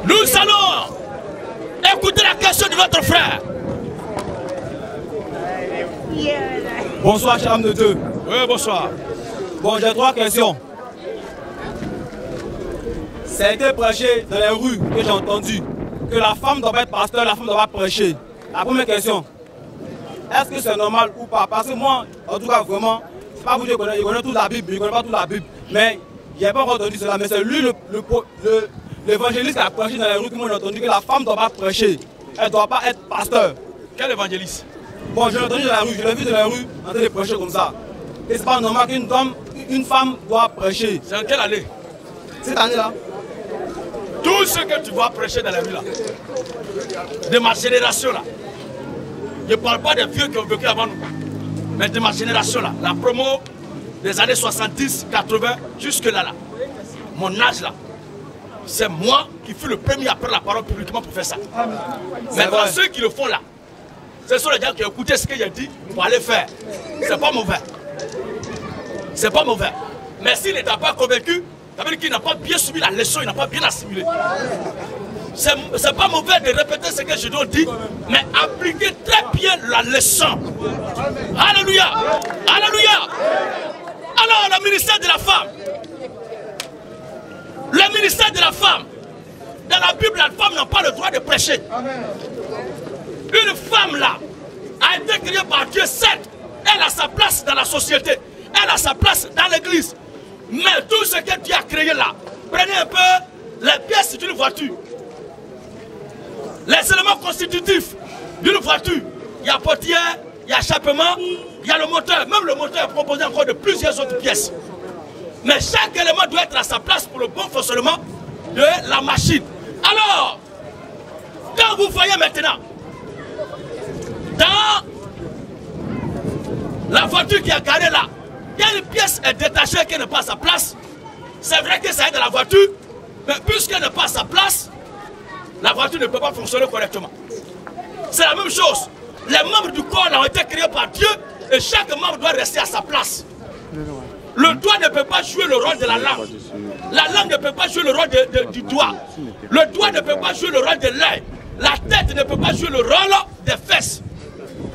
Nous allons notre frère. Bonsoir, cher homme de Dieu. Oui, bonsoir. Bon, j'ai 3 questions. Ça a été prêché dans les rues que j'ai entendu que la femme doit pas être pasteur, la femme doit pas prêcher. La première question, est-ce que c'est normal ou pas? Parce que moi, en tout cas, vraiment, c'est pas vous dire que je connais toute la Bible, je connais pas toute la Bible, mais il n'a pas encore entendu cela. Mais c'est lui, l'évangéliste qui a prêché dans les rues que moi j'ai entendu que la femme ne doit pas prêcher, elle ne doit pas être pasteur. Quel évangéliste? Bon, je l'ai entendu dans la rue, je l'ai vu dans la rue en train de prêcher comme ça. Et c'est pas normal qu'une femme doit prêcher. C'est en quelle année? Cette année-là. Tout ce que tu vois prêcher dans la rue là, de ma génération là, je ne parle pas des vieux qui ont vécu avant nous, mais de ma génération là, la promo des années 70, 80, jusque là, mon âge là, c'est moi qui fus le premier à prendre la parole publiquement pour faire ça. Maintenant, ceux qui le font là, ce sont les gens qui ont écouté ce que j'ai dit pour aller faire. C'est pas mauvais. C'est pas mauvais. Mais s'il n'était pas convaincu, ça veut dire qu'il n'a pas bien suivi la leçon, il n'a pas bien assimilé. C'est pas mauvais de répéter ce que je dois dire, mais appliquer très bien la leçon. Alléluia. Alléluia. Alors, le ministère de la femme. Le ministère de la femme. Dans la Bible, la femme n'a pas le droit de prêcher. Une femme là a été créée par Dieu, certes. Elle a sa place dans la société. Elle a sa place dans l'église. Mais tout ce que Dieu a créé là, prenez un peu les pièces d'une voiture. Les éléments constitutifs d'une voiture. Il y a portière, il y a échappement, il y a le moteur. Même le moteur est composé encore de plusieurs autres pièces. Mais chaque élément doit être à sa place pour le bon fonctionnement de la machine. Alors, quand vous voyez maintenant, dans la voiture qui est garée là, une pièce est détachée qui n'est pas à sa place, c'est vrai que ça est dans la voiture, mais puisqu'elle n'est pas à sa place, la voiture ne peut pas fonctionner correctement. C'est la même chose. Les membres du corps ont été créés par Dieu et chaque membre doit rester à sa place. Le doigt ne peut pas jouer le rôle de la langue. La langue ne peut pas jouer le rôle du doigt. Le doigt ne peut pas jouer le rôle de l'œil. La tête ne peut pas jouer le rôle des fesses.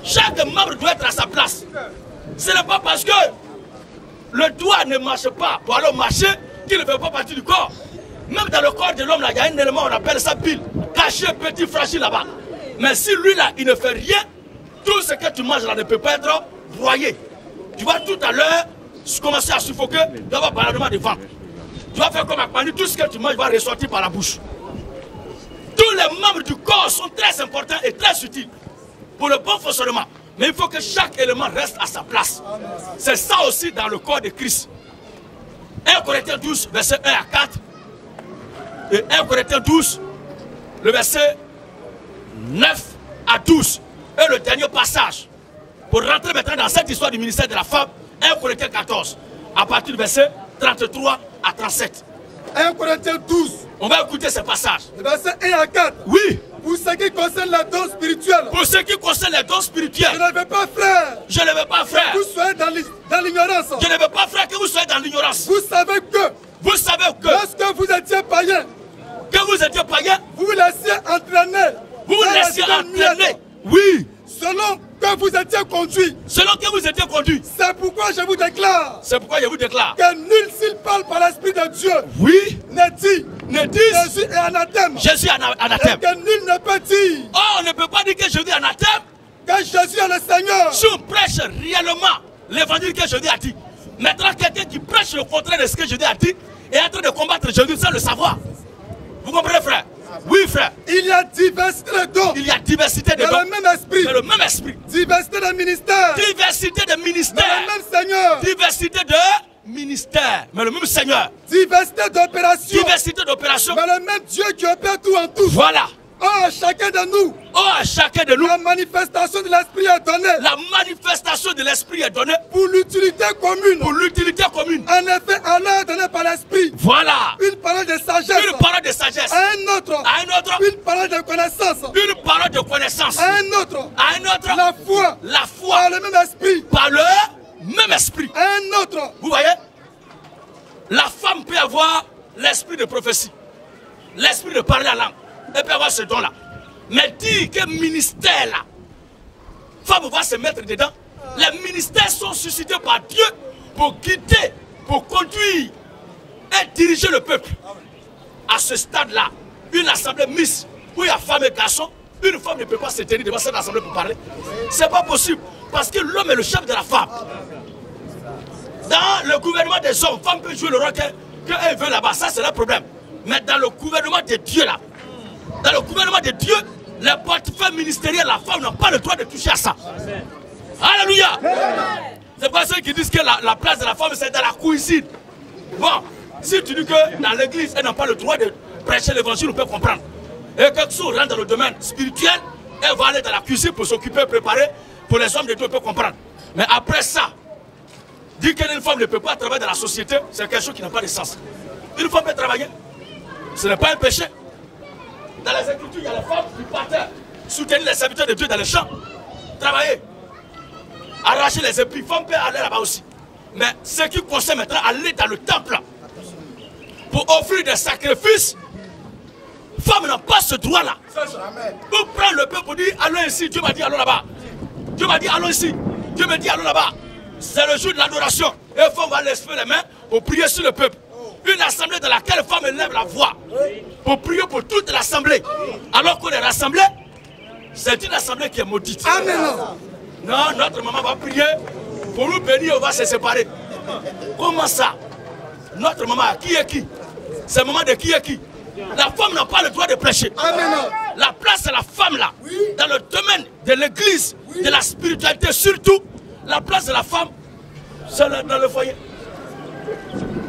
Chaque membre doit être à sa place. Ce n'est pas parce que le doigt ne marche pas pour aller marcher qu'il ne fait pas partie du corps. Même dans le corps de l'homme, il y a un élément, on appelle ça bile, caché, petit, fragile là-bas. Mais si lui là, il ne fait rien, tout ce que tu manges là ne peut pas être broyé. Tu vas tout à l'heure commencer à suffoquer, tu vas avoir baladement de ventre. Tu vas faire comme Akmani, tout ce que tu manges va ressortir par la bouche. Tous les membres du corps sont très importants et très utiles pour le bon fonctionnement. Mais il faut que chaque élément reste à sa place. C'est ça aussi dans le corps de Christ. 1 Corinthiens 12, verset 1 à 4. Et 1 Corinthiens 12, le verset 9 à 12. Et le dernier passage. Pour rentrer maintenant dans cette histoire du ministère de la femme, 1 Corinthiens 14, à partir du verset 33 à 37. 1 Corinthiens 12. On va écouter ce passage. Le verset 1 à 4. Oui. Pour ce qui concerne les dons spirituels. Pour ce qui concerne les dons spirituels. Je ne veux pas, frère. Je ne veux pas, frère. Que vous soyez dans l'ignorance. Je ne veux pas, frère, que vous soyez dans l'ignorance. Vous savez que. Vous savez que. Lorsque vous étiez païen. Que vous étiez païen. Vous vous laissiez entraîner. Vous vous laissiez entraîner. Oui. Selon que vous étiez conduit. Selon que vous étiez conduit. C'est pourquoi je vous déclare. C'est pourquoi je vous déclare. Que nul s'il parle par l'Esprit de Dieu. Oui. Ne dit. Jésus est anathème. Jésus est anathème. Et que nul ne peut dire. Oh, on ne peut pas dire que Jésus est anathème. Que Jésus est le Seigneur. Si on prêche réellement l'évangile que Jésus a dit. Maintenant, quelqu'un qui prêche le contraire de ce que Jésus a dit est en train de combattre Jésus sans le savoir. Vous comprenez, frère? Oui, frère. Il y a diversité de dons. Il y a diversité de dons. Dans le même esprit. Dans le même esprit. Diversité de ministères. Diversité de ministères. Dans le même Seigneur. Diversité de ministères. Mais le même Seigneur. Diversité d'opérations. Diversité d'opérations. Mais le même Dieu qui opère tout en tout. Voilà. Oh, à chacun de nous. Oh, à chacun de nous. La manifestation de l'esprit est donnée. La manifestation de l'esprit est donnée. Pour l'utilité commune. Pour l'utilité commune. En effet, alors donnée par l'esprit. Voilà. Une parole de sagesse. Une parole de sagesse. À un autre. À un autre. Une parole de connaissance. Une parole de connaissance. À un autre. À un autre. La foi. La foi. Par le même esprit. Par le même esprit. À un autre. Vous voyez? La femme peut avoir l'esprit de prophétie. L'esprit de parler la langue. Elle peut avoir ce don-là. Mais dire que ministère là, femme va se mettre dedans. Les ministères sont suscités par Dieu pour guider, pour conduire et diriger le peuple. À ce stade-là, une assemblée mixte où il y a femmes et garçons, une femme ne peut pas se tenir devant cette assemblée pour parler. C'est pas possible. Parce que l'homme est le chef de la femme. Dans le gouvernement des hommes, femme peut jouer le rôle qu'elle veut là-bas. Ça, c'est le problème. Mais dans le gouvernement de Dieu, là, dans le gouvernement de Dieu, les portefeuilles ministériels, la femme n'a pas le droit de toucher à ça. Alléluia. C'est pas ceux qui disent que la place de la femme, c'est dans la cuisine. Bon, si tu dis que dans l'église, elle n'a pas le droit de prêcher l'évangile, on peut comprendre. Et quelque chose rentre dans le domaine spirituel, elle va aller dans la cuisine pour s'occuper, préparer. Pour les hommes de Dieu, on peut comprendre. Mais après ça, dire qu'une femme ne peut pas travailler dans la société, c'est quelque chose qui n'a pas de sens. Une femme peut travailler. Ce n'est pas un péché. Dans les Écritures, il y a les femmes qui partent soutenir les serviteurs de Dieu dans les champs. Travailler. Arracher les épis. Femme peut aller là-bas aussi. Mais ce qui concerne maintenant, aller dans le temple pour offrir des sacrifices, femme n'a pas ce droit-là. Pour prendre le peuple pour dire allons ici, Dieu m'a dit allons là-bas. Dieu m'a dit allons ici. Dieu me dit allons là-bas. C'est le jour de l'adoration. Et la femme va lever les mains pour prier sur le peuple. Une assemblée dans laquelle la femme élève la voix pour prier pour toute l'assemblée. Alors qu'on est rassemblé, c'est une assemblée qui est maudite. Amen. Non, notre maman va prier pour nous bénir, on va se séparer. Comment ça? Notre maman, qui est qui? C'est maman de qui est qui? La femme n'a pas le droit de prêcher. Amen. La place de la femme là, dans le domaine de l'église, de la spiritualité surtout, la place de la femme, c'est dans le foyer.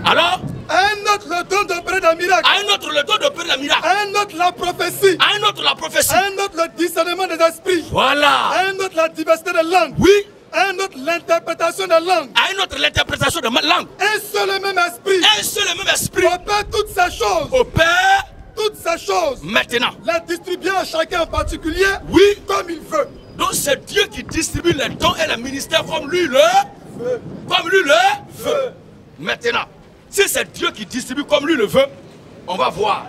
Alors, un autre le don d'opérer des miracles. Un autre le don d'opérer des miracles. Un autre la prophétie. Un autre la prophétie. Un autre le discernement des esprits. Voilà. Un autre la diversité des langues. Oui. Un autre l'interprétation des langues. Un autre l'interprétation des langues. Un seul et même esprit. Un seul et même esprit. Opère toutes ces choses. Opère toutes ces choses. Maintenant. Les distribuer à chacun en particulier. Oui. Comme il veut. Donc c'est Dieu qui distribue les dons et les ministères comme lui le veut. Comme lui le veut. Maintenant, si c'est Dieu qui distribue comme lui le veut, on va voir.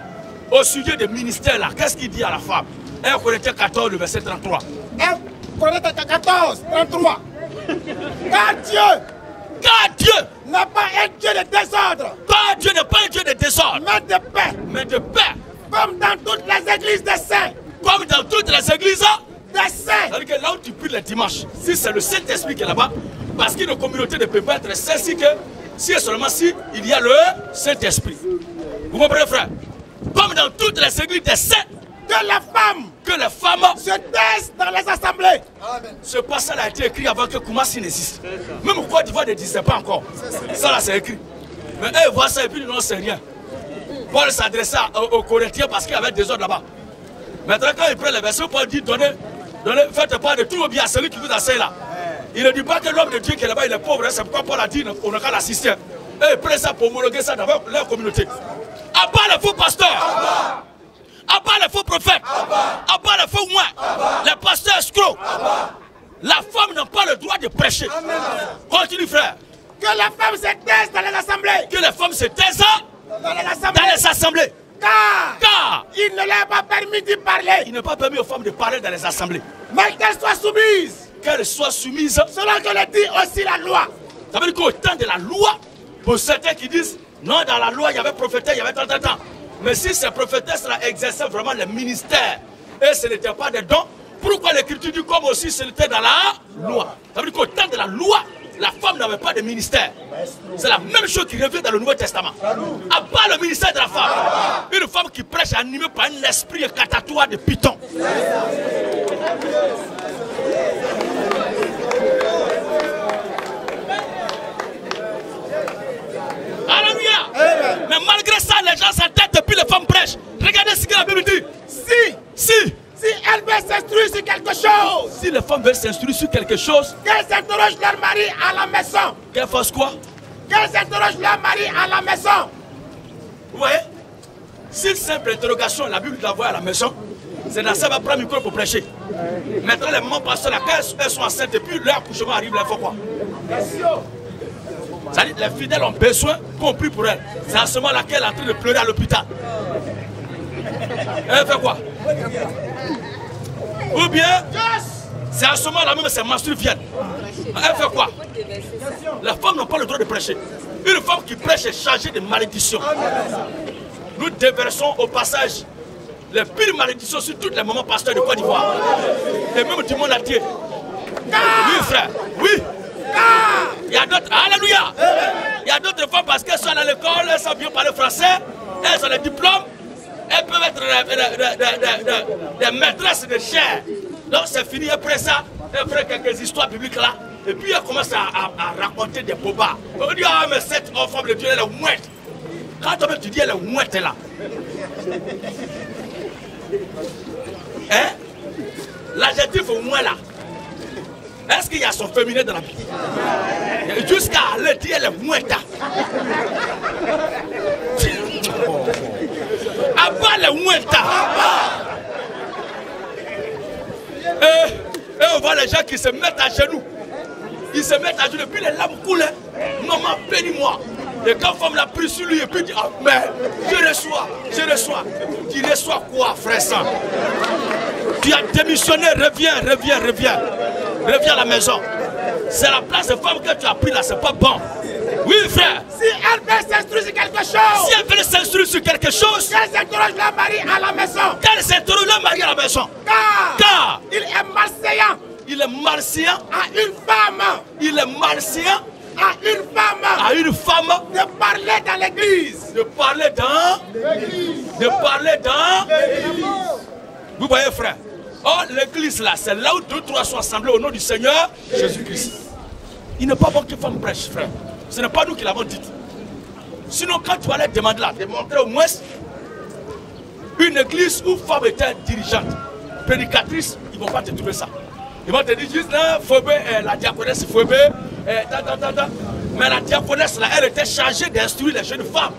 Au sujet des ministères là, qu'est-ce qu'il dit à la femme? 1 Corinthiens 14, le verset 33. 1 Corinthiens 14, 33. Car Dieu n'est pas un Dieu de désordre. Car Dieu n'est pas un Dieu de désordre. Mais de paix. Mais de paix. Comme dans toutes les églises des saints. Comme dans toutes les églises des saints. C'est-à-dire que là où tu pries le dimanche, si c'est le Saint-Esprit qui est là-bas, parce qu'une communauté ne peut pas être sainte si et seulement si il y a le Saint-Esprit. Vous comprenez, frère? Comme dans toutes les églises des saints, que les femmes se taisent dans les assemblées. Amen. Ce passage a été écrit avant que Koumassi n'existe. Même Côte d'Ivoire ne disait pas encore. Ça là c'est écrit. Mais eux voient ça et puis non c'est rien. Paul s'adressait aux Corinthiens parce qu'il y avait des ordres là-bas. Maintenant quand il prend les versets, Paul dit donnez, faites pas de tout bien à celui qui vous enseigne là. Il ne dit pas que l'homme de Dieu qui est là-bas il est pauvre, c'est pourquoi Paul a dit on n'a qu'à l'assister. Et il prend ça pour homologuer ça dans leur communauté. À part les faux pasteurs, à part les faux prophètes, à part les faux moines, les pasteurs escrocs, la femme n'a pas le droit de prêcher. Amen. Continue, frère. Que les femmes se taisent dans les assemblées. Que les femmes se taisent dans les assemblées. Car il ne leur est pas permis d'y parler. Il n'est pas permis aux femmes de parler dans les assemblées. Mais qu'elles soient soumises. Qu'elles soient soumises. Selon que le dit aussi la loi. Ça veut dire qu'au temps de la loi, pour certains qui disent, non, dans la loi, il y avait prophétesse, il y avait tant. Mais si ces prophétesses-là exerçaient vraiment le ministère et ce n'était pas des dons, pourquoi l'Écriture dit comme aussi ce n'était dans la loi? Ça veut dire qu'au temps de la loi, la femme n'avait pas de ministère. C'est la même chose qui revient dans le Nouveau Testament. À part le ministère de la femme, une femme qui prêche animée par un esprit catatoire de python. Alléluia. Mais malgré ça, les gens s'entêtent et puis les femmes prêchent. Regardez ce que la Bible dit. Si elles veulent s'instruire sur quelque chose. Si les femmes veulent s'instruire sur quelque chose, qu'elles s'interrogent leur mari à la maison. Qu'elles fassent quoi? Qu'elles s'interrogent leur mari à la maison. Vous voyez? Si simple interrogation, la Bible l'envoie à la maison, c'est dans ça va prendre le micro pour prêcher. Maintenant, les mamans passent là, quand elles sont enceintes et puis leur accouchement arrive, là, il faut quoi? C'est-à-dire les fidèles ont besoin qu'on prie pour elles. C'est à ce moment-là qu'elle est en train de pleurer à l'hôpital. Elle fait quoi? Ou bien, c'est à ce moment-là même, ces menstrues viennent. Elle fait quoi? La femme n'a pas le droit de prêcher. Une femme qui prêche est chargée de malédiction. Nous déversons au passage les pires malédictions sur toutes les mamans pasteurs de Côte d'Ivoire. Et même du monde entier. Oui, frère, oui. Il y a d'autres, alléluia. Il y a d'autres femmes parce qu'elles sont à l'école, elles savent bien parler français, elles ont les diplômes, elles peuvent être des maîtresses de chair. Donc c'est fini, après ça, elles font quelques histoires bibliques là, et puis elles commencent à raconter des bobards. On dit, ah mais cette femme de Dieu, elle est mouette. Quand toi-même tu dis, elle est mouette là. Hein? L'adjectif moins là. Est-ce qu'il y a son féminin dans la Bible? Jusqu'à aller dire elle est mouette. Abba les mouettes. Et on voit les gens qui se mettent à genoux. Ils se mettent à genoux, puis les larmes coulent. Maman, bénis-moi. Et quand femme l'a pris sur lui, et puis dit, ah, mais je reçois. Tu reçois quoi, frère sang? Tu as démissionné, reviens à la maison. C'est la place de femme que tu as pris là, c'est pas bon. Oui, frère. Si elle veut s'instruire sur quelque chose. Si elle veut s'instruire sur quelque chose. Qu'elle s'interroge le mari à la maison. Qu'elle s'interroge le mari à la maison. Car il est malséant. Il est malséant à une femme. Il est malséant à une femme. À une femme. De parler dans l'église. De parler dans l'église. De parler dans l'église. Vous voyez, frère. Oh, l'église là, c'est là où 2 ou 3 sont assemblés au nom du Seigneur Jésus-Christ. Il n'est pas bon que femme prêche, frère. Ce n'est pas nous qui l'avons dit. Sinon, quand tu vas aller demander là, démontrer au moins une église où femme était dirigeante, prédicatrice, ils ne vont pas te trouver ça. Ils vont te dire juste là, Phobé, la diaconesse Phobé, mais la diaconesse là, elle était chargée d'instruire les jeunes femmes.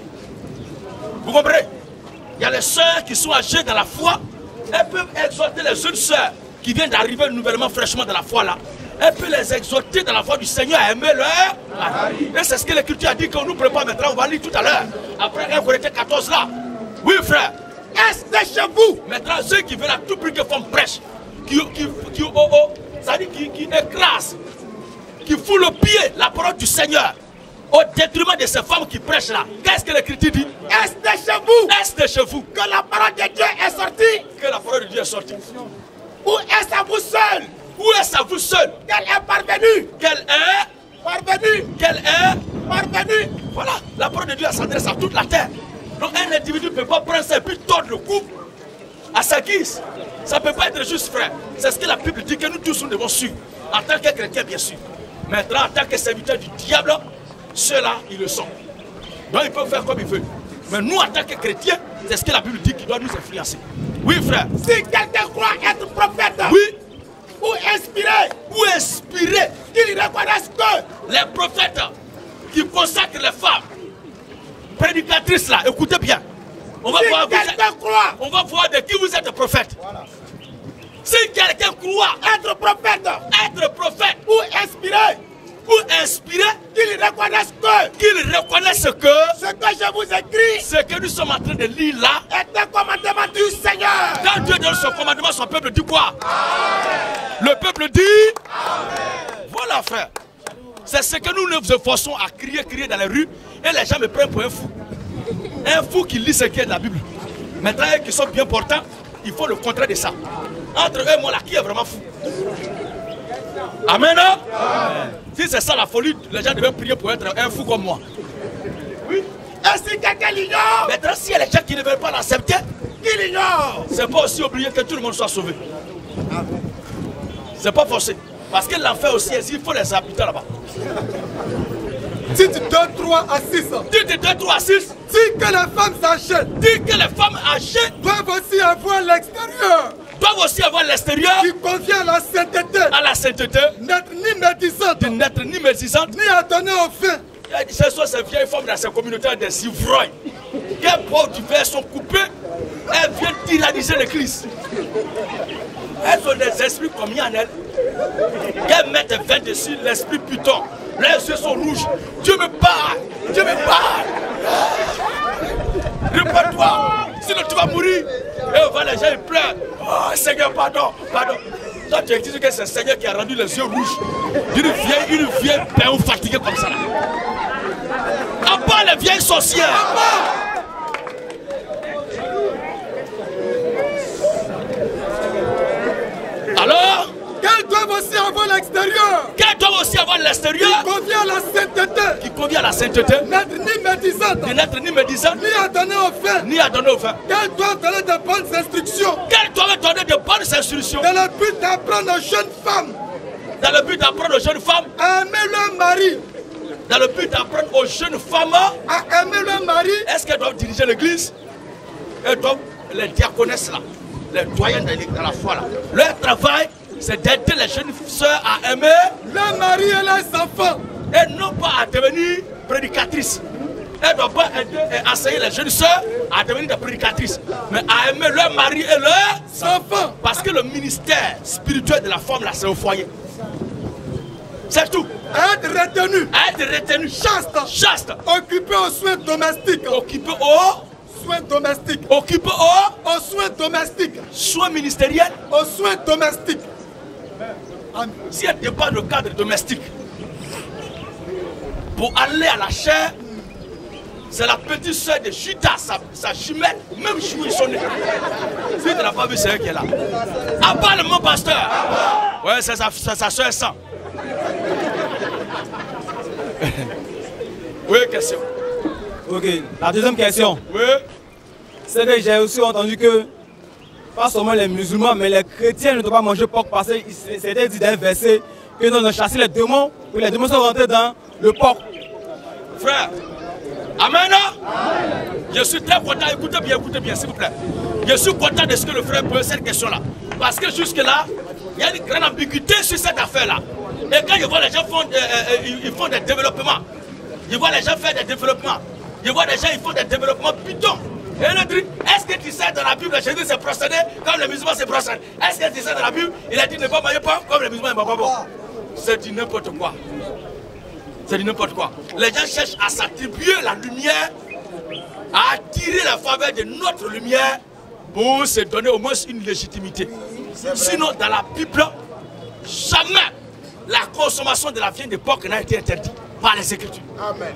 Vous comprenez? Il y a les sœurs qui sont âgées dans la foi. Elles peuvent exhorter les jeunes sœurs qui viennent d'arriver nouvellement, fraîchement dans la foi là. Elles peuvent les exhorter dans la foi du Seigneur à aimer leur mari. Et c'est ce que l'Écriture a dit qu'on nous prépare maintenant, on va lire tout à l'heure. Après 1 Corinthiens 14 là. Oui frère. Est-ce que chez vous? Maintenant ceux qui veulent à tout prix que femme prêche, qui écrasent, qui foulent au pied la parole du Seigneur, au détriment de ces femmes qui prêchent là. Qu'est-ce que l'Écriture dit? Est-ce de chez vous? Est-ce de chez vous? Que la parole de Dieu est sortie? Que la parole de Dieu est sortie. Où est-ce à vous seul? Où est-ce à vous seul? Qu'elle est parvenue? Qu'elle est parvenue? Qu'elle est parvenue? Voilà, la parole de Dieu s'adresse à toute la terre. Donc un individu ne peut pas prendre ça et puis tordre le cou à sa guise. Ça ne peut pas être juste, frère. C'est ce que la Bible dit que nous tous nous devons suivre. En tant que chrétiens, bien sûr. Maintenant, en tant que serviteurs du diable, ceux-là, ils le sont. Donc ils peuvent faire comme ils veulent. Mais nous, en tant que chrétiens, c'est ce que la Bible dit qui doit nous influencer. Oui, frère. Si quelqu'un croit être prophète, oui, ou inspiré, qu'il reconnaisse que les prophètes qui consacrent les femmes, prédicatrices là, écoutez bien. On va voir, on va voir de qui vous êtes prophète. Voilà. Si quelqu'un croit être prophète, ou inspiré, qu'il reconnaisse que ce que je vous écris, ce que nous sommes en train de lire là, est un commandement du Seigneur. Quand Dieu donne son commandement, son peuple dit quoi? Amen. Le peuple dit Amen. Voilà, frère. C'est ce que nous nous efforçons à crier dans les rues, et les gens me prennent pour un fou. Un fou qui lit ce qui est de la Bible. Maintenant, eux qui sont bien portants, il faut le contraire de ça. Entre eux et moi là, qui est vraiment fou? Amen, non? Amen. Si c'est ça la folie, les gens devaient prier pour être un fou comme moi. Oui. Et si quelqu'un l'ignore? Maintenant, s'il y a les gens qui ne veulent pas l'accepter, qui l'ignore? C'est pas aussi oublié que tout le monde soit sauvé. C'est pas forcé. Parce que l'enfer aussi, il faut les habiter là-bas. Tite 2, 3 à 6. Tite 2, 3 à 6. Dis que les femmes âgées. Dis que les femmes âgées doivent aussi avoir l'extérieur. Doivent aussi avoir l'extérieur qui convient à la sainteté. À la sainteté. N'être ni médisante. N'être ni médisante. Ni à donner au vin. Ce sont ces vieilles femmes dans ces communautés des ivrognes. Quelles portes du verre sont coupées, elles viennent tyranniser l'église. Elles ont des esprits combien en elles. Qu'elles mettent un vin dessus, l'esprit putain. Les yeux sont rouges. Dieu me parle. Dieu me parle. Réponds-toi. Sinon tu vas mourir. Et on voit les gens, ils pleurent. Oh Seigneur, pardon, pardon. Toi, tu dis que c'est le Seigneur qui a rendu les yeux rouges d'une vieille père fatiguée comme ça. À part les vieilles sorcières. Alors, qu'elles doivent aussi avoir l'extérieur. Qu'elles doivent aussi avoir l'extérieur. Qui convient à la sainteté. Qui convient à la sainteté. N'être ni médisante. De n'être ni médisante. Ni à donner au vin. Ni à donner au vin. Qu'elles doivent donner de bonnes instructions. Qu'elles doivent donner de bonnes instructions. Dans le but d'apprendre aux jeunes femmes. Dans le but d'apprendre aux jeunes femmes. À aimer leur mari. Dans le but d'apprendre aux jeunes femmes. À aimer leur mari. Est-ce qu'elles doivent diriger l'église? Elles doivent, les diaconesses là, les doyens de la foi là. Leur travail, c'est d'aider les jeunes sœurs à aimer leur mari et leurs enfants. Et non pas à devenir prédicatrices. Elles ne doivent pas aider et enseigner les jeunes sœurs à devenir des prédicatrices, mais à aimer leur mari et leurs enfants. Parce que le ministère spirituel de la femme là, c'est au foyer. C'est tout. Être retenu. Être retenu. Chaste. Chaste. Occupé aux soins domestiques. Occupé aux soins domestiques. Occupé aux soins domestiques. Soins ministériels. Aux soins domestiques. Si elle dépend du cadre domestique, pour aller à la chair, c'est la petite soeur de Judas, sa jumelle, même jouer son nez. Si tu n'as pas vu, c'est elle qui est là. À part le mon pasteur. Ouais, c'est sa soeur sang. Oui, question. Ok, la deuxième question. Oui. C'est que j'ai aussi entendu que, pas seulement les musulmans, mais les chrétiens ne doivent pas manger porc parce que c'était dit dans un verset que nous avons chassé les démons, que les démons sont rentrés dans le porc. Frère, amen. Je suis très content, écoutez bien, s'il vous plaît. Je suis content de ce que le frère pose cette question-là. Parce que jusque-là, il y a une grande ambiguïté sur cette affaire-là. Et quand je vois les gens ils font des développements, je vois les gens faire des développements, je vois les gens ils font des développements pitons. Et le truc, est-ce que tu sais dans la Bible, Jésus s'est procédé comme les musulmans se procèdent? Est-ce que tu sais dans la Bible, il a dit ne pas manger pas comme les musulmans ne mangent pas? C'est du n'importe quoi. C'est du n'importe quoi. Les gens cherchent à s'attribuer la lumière, à attirer la faveur de notre lumière pour se donner au moins une légitimité. Sinon, dans la Bible, jamais la consommation de la viande de porc n'a été interdite par les Écritures. Amen.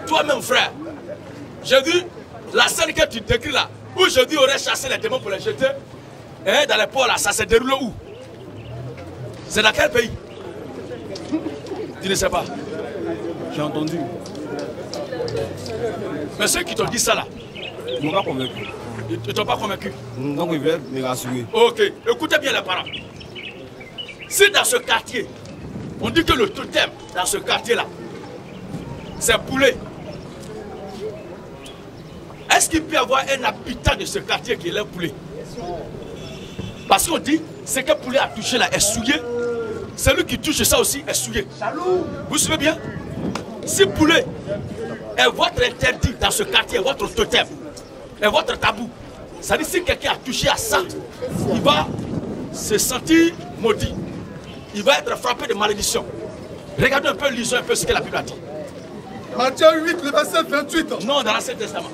Toi-même, frère, j'ai vu la scène que tu décris là, où Jésus aurait chassé les démons pour les jeter, hein, dans les ports là, ça s'est déroulé où? C'est dans quel pays? Tu ne sais pas. J'ai entendu. Mais ceux qui t'ont dit ça là, ils ne m'ont pas convaincu. Ils ne t'ont pas convaincu? Donc ils veulent me rassurer. Ok, écoutez bien les parents. Si dans ce quartier, on dit que le totem dans ce quartier là, c'est poulet. Est-ce qu'il peut y avoir un habitant de ce quartier qui est là poulet? Parce qu'on dit, ce que poulet a touché là est souillé. Celui qui touche ça aussi est souillé. Vous suivez bien? Si poulet est votre interdit dans ce quartier, votre totem, est votre tabou, ça dit si quelqu'un a touché à ça, il va se sentir maudit. Il va être frappé de malédiction. Regardez un peu, lisons un peu ce que la Bible a dit. Matthieu 8, le verset 28. Non, dans l'Ancien Testament.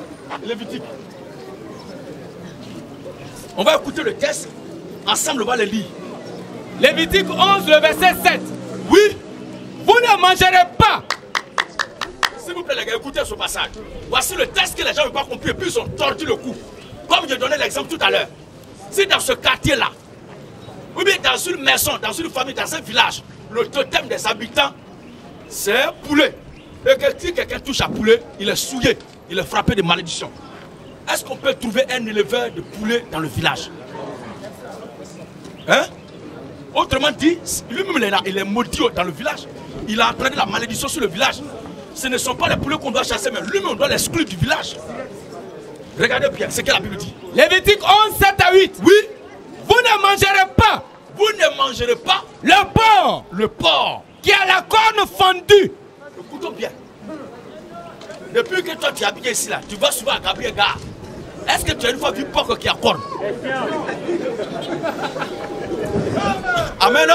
Lévitique. On va écouter le texte. Ensemble, on va le lire. Lévitique 11, le verset 7. Oui. Vous ne mangerez pas. S'il vous plaît, les gars, écoutez ce passage. Voici le texte que les gens n'ont pas compris et puis ils ont tordu le cou. Comme j'ai donné l'exemple tout à l'heure. Si dans ce quartier-là, ou bien dans une maison, dans une famille, dans un village, le totem des habitants, c'est poulet. Et que si quelqu'un touche à poulet, il est souillé, il est frappé de malédiction. Est-ce qu'on peut trouver un éleveur de poulet dans le village? Hein? Autrement dit, lui-même il est maudit dans le village. Il a entraîné la malédiction sur le village. Ce ne sont pas les poulets qu'on doit chasser, mais lui-même on doit l'exclure du village. Regardez bien ce que la Bible dit. Lévitique 11, 7 à 8. Oui. Vous ne mangerez pas. Vous ne mangerez pas le porc. Le porc. Qui a la corne fendue. Écoutons bien. Depuis que toi tu es habillé ici là, tu vas souvent à Gabriel Gare. Est-ce que tu as une fois vu porc qui a corne? Amen.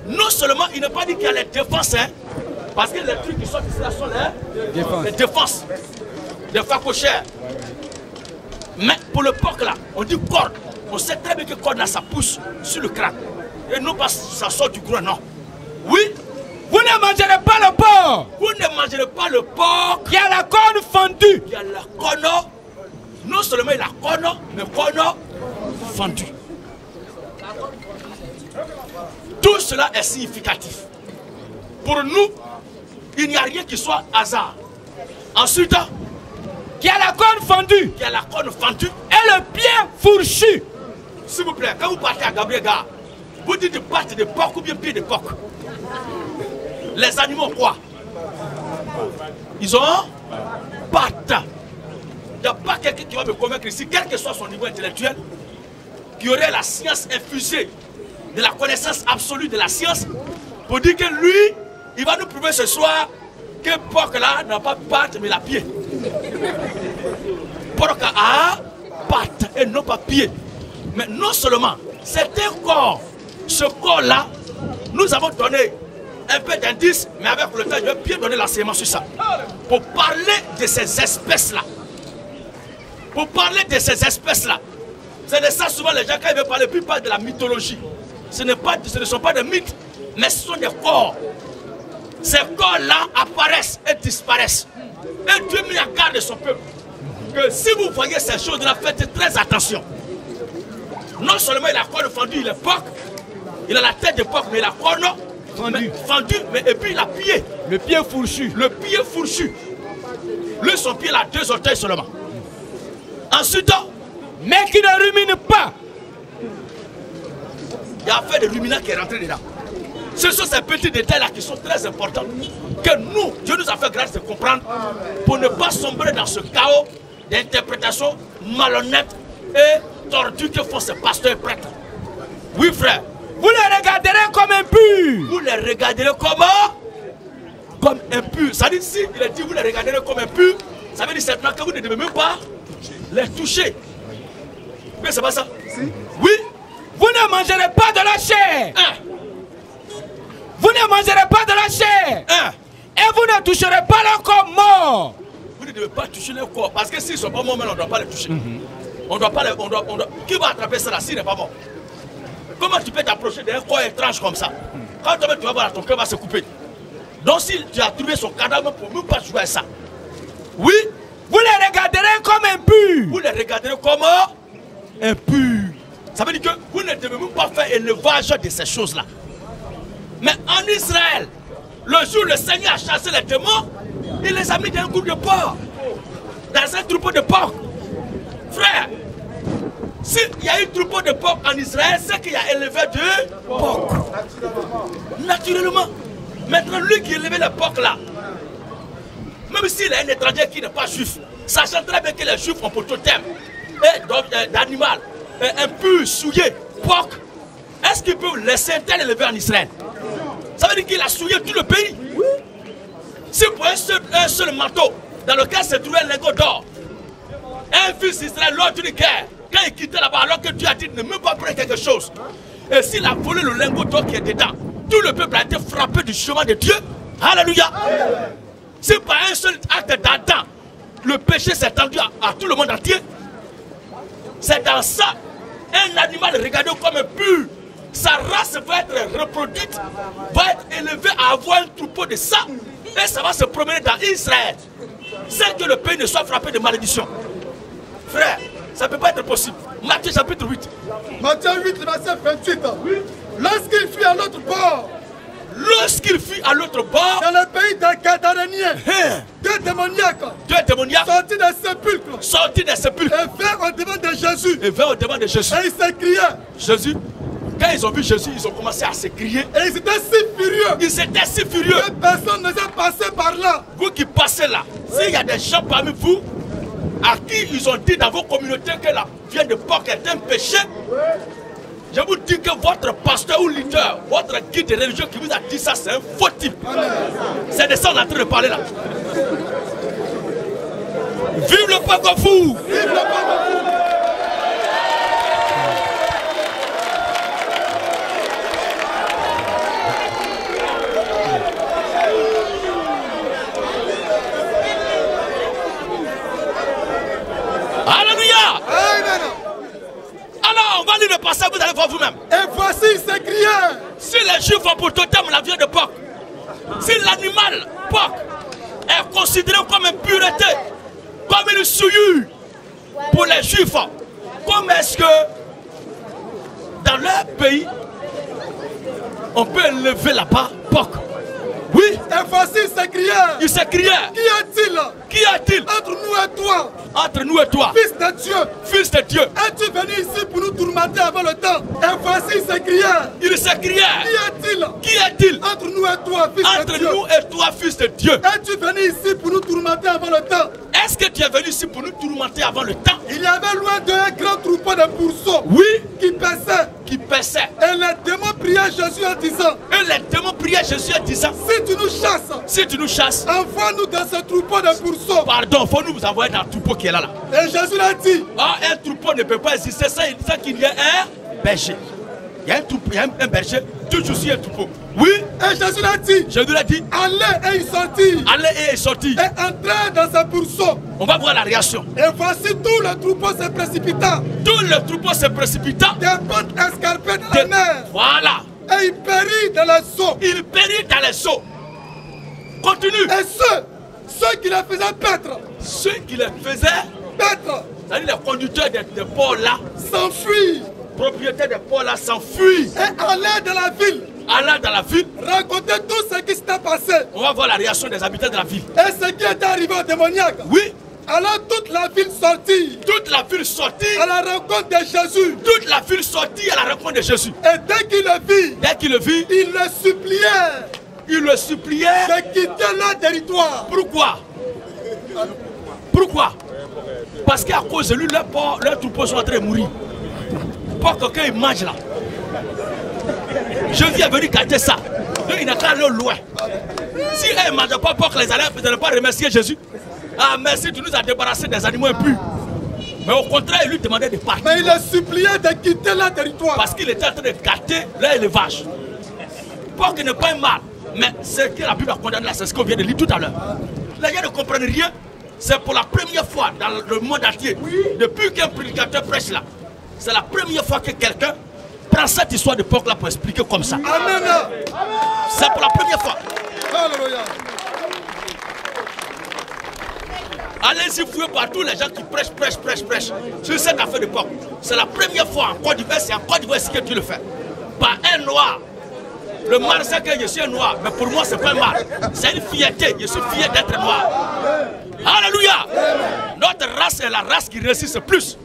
Non seulement il n'a pas dit qu'il y a les défenses, hein, parce que les trucs qui sont ici là sont les défenses. Des facochères. Mais pour le porc là, on dit corne. On sait très bien que corne là, ça pousse sur le crâne. Et non pas ça sort du groin, non. Oui. Vous ne mangerez pas le porc. Vous ne mangerez pas le porc. Qui a la corne fendue. Qui a la corne. Non seulement la corne, mais corne fendue. Tout cela est significatif. Pour nous, il n'y a rien qui soit hasard. Ensuite, qui a la corne fendue. Qui a la corne fendue. Et le pied fourchu. S'il vous plaît, quand vous partez à Gabriel Gare, vous dites de pattes de porc ou bien pied de porc. Les animaux quoi? Ils ont pattes. Il n'y a pas quelqu'un qui va me convaincre ici, quel que soit son niveau intellectuel, qui aurait la science infusée, de la connaissance absolue de la science, pour dire que lui, il va nous prouver ce soir que porc là n'a pas pattes mais la pied. Porc a pattes et non pas pied. Mais non seulement, c'est un corps. Ce corps-là, nous avons donné un peu d'indices, mais avec le temps, je vais bien donner l'enseignement sur ça. Pour parler de ces espèces-là. Pour parler de ces espèces-là. C'est de ça souvent les gens, quand ils veulent parler, plus parlent de la mythologie. Ce ne sont pas des mythes, mais ce sont des corps. Ces corps-là apparaissent et disparaissent. Et Dieu met en garde son peuple. Que si vous voyez ces choses-là, faites très attention. Non seulement il a la corne fendue, il est porc, il a la tête de porc, mais il a la corne fendue, mais et puis il a pied. Le pied fourchu. Le pied fourchu. Lui, son pied, il a 2 orteils seulement. Ensuite, mais qui ne rumine pas. Il y a affaire de ruminant qui est rentré dedans. Ce sont ces petits détails-là qui sont très importants. Que nous, Dieu nous a fait grâce de comprendre pour ne pas sombrer dans ce chaos d'interprétation malhonnête et tordue que font ces pasteurs et prêtres. Oui, frère. Vous les regarderez comme impurs. Vous les regarderez comme impurs. Ça veut dire, si il a dit vous les regarderez comme impurs, ça veut dire certainement que vous ne devez même pas les toucher. Mais c'est pas ça. Si. Oui. Vous ne mangerez pas de la chair. Vous ne mangerez pas de la chair. Et vous ne toucherez pas leur corps mort. Vous ne devez pas toucher leur corps. Parce que s'ils ne sont pas morts, on ne doit pas les toucher. On doit pas les, qui va attraper ça là s'il n'est pas mort? Comment tu peux t'approcher d'un corps étrange comme ça? Quand tu vas voir, ton cœur va se couper. Donc si tu as trouvé son cadavre pour ne même pas jouer à ça. Oui. Vous les regarderez comme impurs. Vous les regarderez comme impurs. Ça veut dire que vous ne devez même pas faire élevage de ces choses-là. Mais en Israël, le jour où le Seigneur a chassé les démons, il les a mis dans un groupe de porcs. Dans un troupeau de porcs. Frère, s'il y a un troupeau de porcs en Israël, c'est qu'il y a élevé de porcs. Naturellement. Maintenant, lui qui élevait les porcs là, même s'il est un étranger qui n'est pas juif, sachant très bien que les juifs ont pour totem d'animal impur, souillé, porc, est-ce qu'il peut laisser un tel élevé en Israël? Ça veut dire qu'il a souillé tout le pays. Oui. Si pour un seul manteau dans lequel se trouvait un lingot d'or, un fils d'Israël lors d'une guerre, quand il quittait là-bas, alors que Dieu a dit ne même pas prendre quelque chose, et s'il a volé le lingot d'or qui est dedans, tout le peuple a été frappé du chemin de Dieu. Alléluia. C'est par un seul acte d'Adam, le péché s'est étendu à tout le monde entier. C'est dans ça, un animal regardé comme pur, sa race va être reproduite, va être élevée à avoir un troupeau de ça, et ça va se promener dans Israël, sans que le pays ne soit frappé de malédiction. Frère, ça ne peut pas être possible. Matthieu chapitre 8. Matthieu 8, verset 28. Oui. Lorsqu'il fuit à l'autre bord. Lorsqu'il fuit à l'autre bord. Dans le pays des Gadaréniens. Deux démoniaques. Sortis des sépulcres. Et vinrent au-devant de Jésus. Et ils s'écriaient. Jésus. Quand ils ont vu Jésus, ils ont commencé à s'écrier. Et ils étaient si furieux. Que personne n'osait passer par là. Vous qui passez là, s'il y a des gens parmi vous à qui ils ont dit dans vos communautés que la viande de porc est un péché, je vous dis que votre pasteur ou leader, votre guide de religion qui vous a dit ça, c'est un faux type. C'est de ça qu'on est en train de parler là. Vive le peuple fou! Vive le peuple fou! Alléluia. passage, vous allez voir vous-même. Et voici, il s'écriait. Si les Juifs ont pour totem la viande de porc, si l'animal porc est considéré comme une pureté, comme une souillure pour les Juifs, comment est-ce que dans leur pays, on peut élever là-bas porc? Oui. Et voici, il s'écriait. Il s'écriait. Qui est-il? Qui est-il? Entre nous et toi. Entre nous et toi. Fils de Dieu. Fils de Dieu. Es-tu venu ici pour nous tourmenter avant le temps? Et voici, il s'écriait. Il s'écriait. Qui est-il? Qui est-il? Entre nous et toi, fils de Dieu. Entre nous et toi, fils de Dieu. Es-tu venu ici pour nous tourmenter avant le temps? Est-ce que tu es venu ici pour nous tourmenter avant le temps? Il y avait loin d'un grand troupeau de pourceaux. Oui. Qui paissait. Qui paissait. Et les démons priaient Jésus en disant. Et les démons priaient Jésus en disant. Si tu nous chasses. Si tu nous chasses. Envoie-nous dans ce troupeau de pourceaux. Pardon, faut nous envoyer dans le troupeau qui est là. Et Jésus l'a dit. Ah, un troupeau ne peut pas exister sans qu'il y ait un berger. Il y a un troupeau, il y a un berger, toujours sur un troupeau. Oui. Et Jésus l'a dit. Jésus l'a dit. Allez et il sortit. Allez et il sortit. Et entrez dans ce pourceau. On va voir la réaction. Et voici tout le troupeau se précipita. Tout le troupeau se précipita. Des pentes escarpées dans la mer. Voilà. Et il périt dans les eaux. Il périt dans les eaux. Continue. Et ceux qui les faisaient paître. Ceux qui les faisaient paître. C'est-à-dire les conducteurs des ports là. S'enfuient. Propriétaires des ports là s'enfuient. Et allaient dans la ville. Allaient dans la ville. Raconter tout ce qui s'était passé. On va voir la réaction des habitants de la ville. Et ce qui était arrivé au démoniaque. Oui. Alors toute la ville sortit. Toute la ville sortit. À la rencontre de Jésus. Toute la ville sortit à la rencontre de Jésus. Et dès qu'il le vit. Dès qu'il le vit. Il le suppliait. Il le suppliait de quitter leur territoire. Pourquoi? Pourquoi? Parce qu'à cause de lui, leurs troupeaux sont en train de mourir. Pour que quelqu'un mange là. Jésus est venu gâter ça. Donc il n'a qu'à aller loin. Si elle ne mange pas pour que les allèves ne pas remercier Jésus. Ah merci, tu nous as débarrassé des animaux impurs. Mais au contraire, il lui demandait de partir. Mais il le suppliait de quitter leur territoire. Parce qu'il était en train de gâter leur élevage. Pour qu'il ne paye mal. Mais ce que la Bible a condamné là, c'est ce qu'on vient de lire tout à l'heure. Les gens ne comprennent rien. C'est pour la première fois dans le monde entier, depuis qu'un prédicateur prêche là, c'est la première fois que quelqu'un prend cette histoire de porc là pour expliquer comme ça. Amen. C'est pour la première fois. Alléluia. Allez-y, fouillez partout les gens qui prêchent sur cette affaire de porc. C'est la première fois en Côte d'Ivoire, c'est en Côte d'Ivoire que Dieu le fait. Par un noir. Le mal, c'est que je suis un noir, mais pour moi, c'est pas un mal. C'est une fierté. Je suis fier d'être noir. Alléluia. Notre race est la race qui résiste le plus.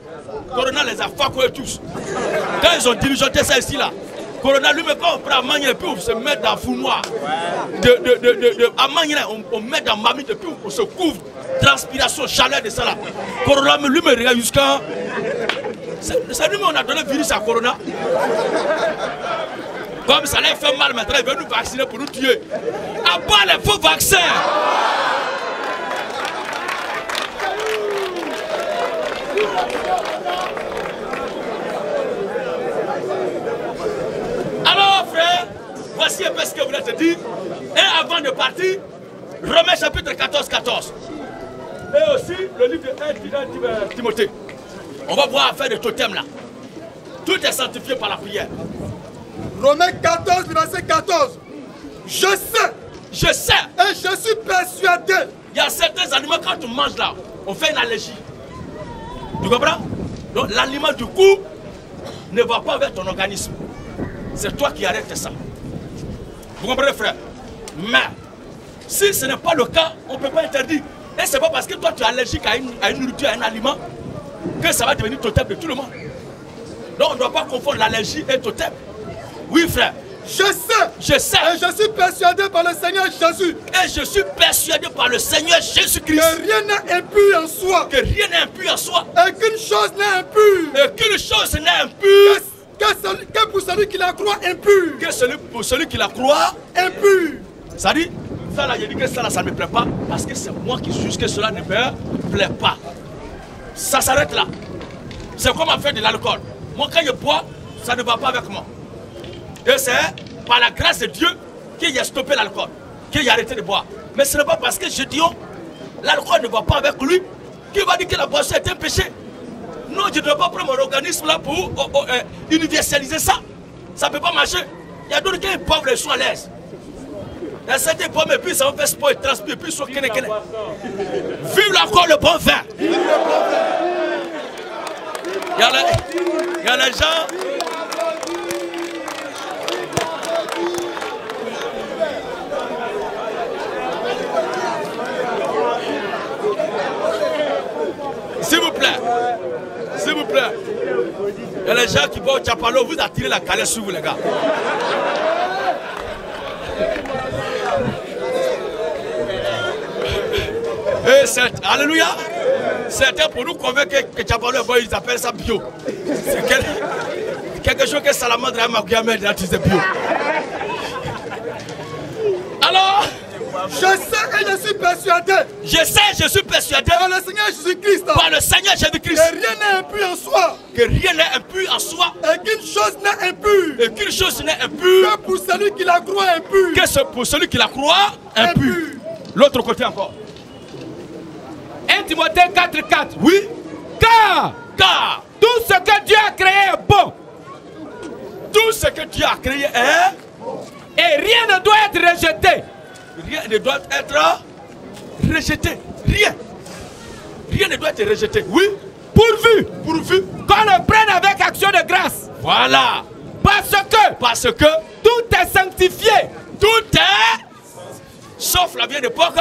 Corona les a fait tous. Quand ils ont diligenté ça ici, là, Corona lui-même, quand on prend à Magné, puis on se met dans le foumoir. À Magné, on met dans Mamite, puis on se couvre. Transpiration, chaleur de ça là. Corona, lui-même, regarde jusqu'à. C'est nous-mêmes, on a donné le virus à Corona. Comme ça leur fait mal maintenant, ils veulent nous vacciner pour nous tuer. À part les faux vaccins. Alors frère, voici un peu ce que vous voulez te dire. Et avant de partir, Romains chapitre 14, 14. Et aussi le livre de 1 Timothée. On va voir affaire de totem là. Tout est sanctifié par la prière. Romains 14, verset 14. Je sais. Et je suis persuadé. Il y a certains aliments, quand on mange là, on fait une allergie. Tu comprends? Donc l'aliment du coup ne va pas vers ton organisme. C'est toi qui arrêtes ça. Vous comprenez frère? Mais si ce n'est pas le cas, on ne peut pas interdire. Et c'est pas parce que toi tu es allergique à une nourriture, à un aliment, que ça va devenir totem de tout le monde. Donc on ne doit pas confondre l'allergie et totem. Oui frère. Je sais. Et je suis persuadé par le Seigneur Jésus. Et je suis persuadé par le Seigneur Jésus-Christ. Que rien n'est impur en soi. Que rien n'est impur en soi. Et qu'une chose n'est impure. Et qu'une chose n'est impure. Que pour celui qui la croit impure. Que pour celui qui la croit impure. Ça dit, ça là, je dis que ça là, ça ne me plaît pas. Parce que c'est moi qui juge que cela ne me plaît pas. Ça s'arrête là. C'est comme en fait de l'alcool. Moi quand je bois, ça ne va pas avec moi. Et c'est par la grâce de Dieu qu'il a stoppé l'alcool, qu'il a arrêté de boire. Mais ce n'est pas parce que je dis l'alcool ne va pas avec lui qu'il va dire que la boisson est un péché. Non, je ne dois pas prendre mon organisme là pour universaliser ça. Ça ne peut pas marcher. Il y a d'autres qui sont pauvres, ils sont à l'aise. Il y a certains pauvres, et puis ça va faire sport, ils transpirent, et puis ils sont kene. Vive encore le bon vin. Il y a les gens. S'il vous plaît. S'il vous plaît. Il y a les gens qui vont au Tchapalo, vous attirez la calèche sur vous, les gars. Et alléluia. Certains pour nous convaincre que Tchapalo, ils appellent ça bio. C'est quelque chose que Salamandre a Maguiamé de c'est bio. Alors, je sais et je suis persuadé. Je sais, je suis persuadé. Par le Seigneur Jésus-Christ. Par le Seigneur Jésus-Christ. Que rien n'est impur en soi. Que rien n'est impur en soi. Et qu'une chose n'est impure. Et qu'une chose n'est impure. Que pour celui qui la croit impure. Que c'est pour celui qui la croit impur. L'autre côté encore. 1 Timothée 4,4. Oui. Car tout ce que Dieu a créé est bon. Tout ce que Dieu a créé est. Et rien ne doit être rejeté. Rien ne doit être rejeté. Rien. Rien ne doit être rejeté. Oui. Pourvu qu'on le prenne avec action de grâce. Voilà. Parce que tout est sanctifié. Tout est, sauf la vieille époque,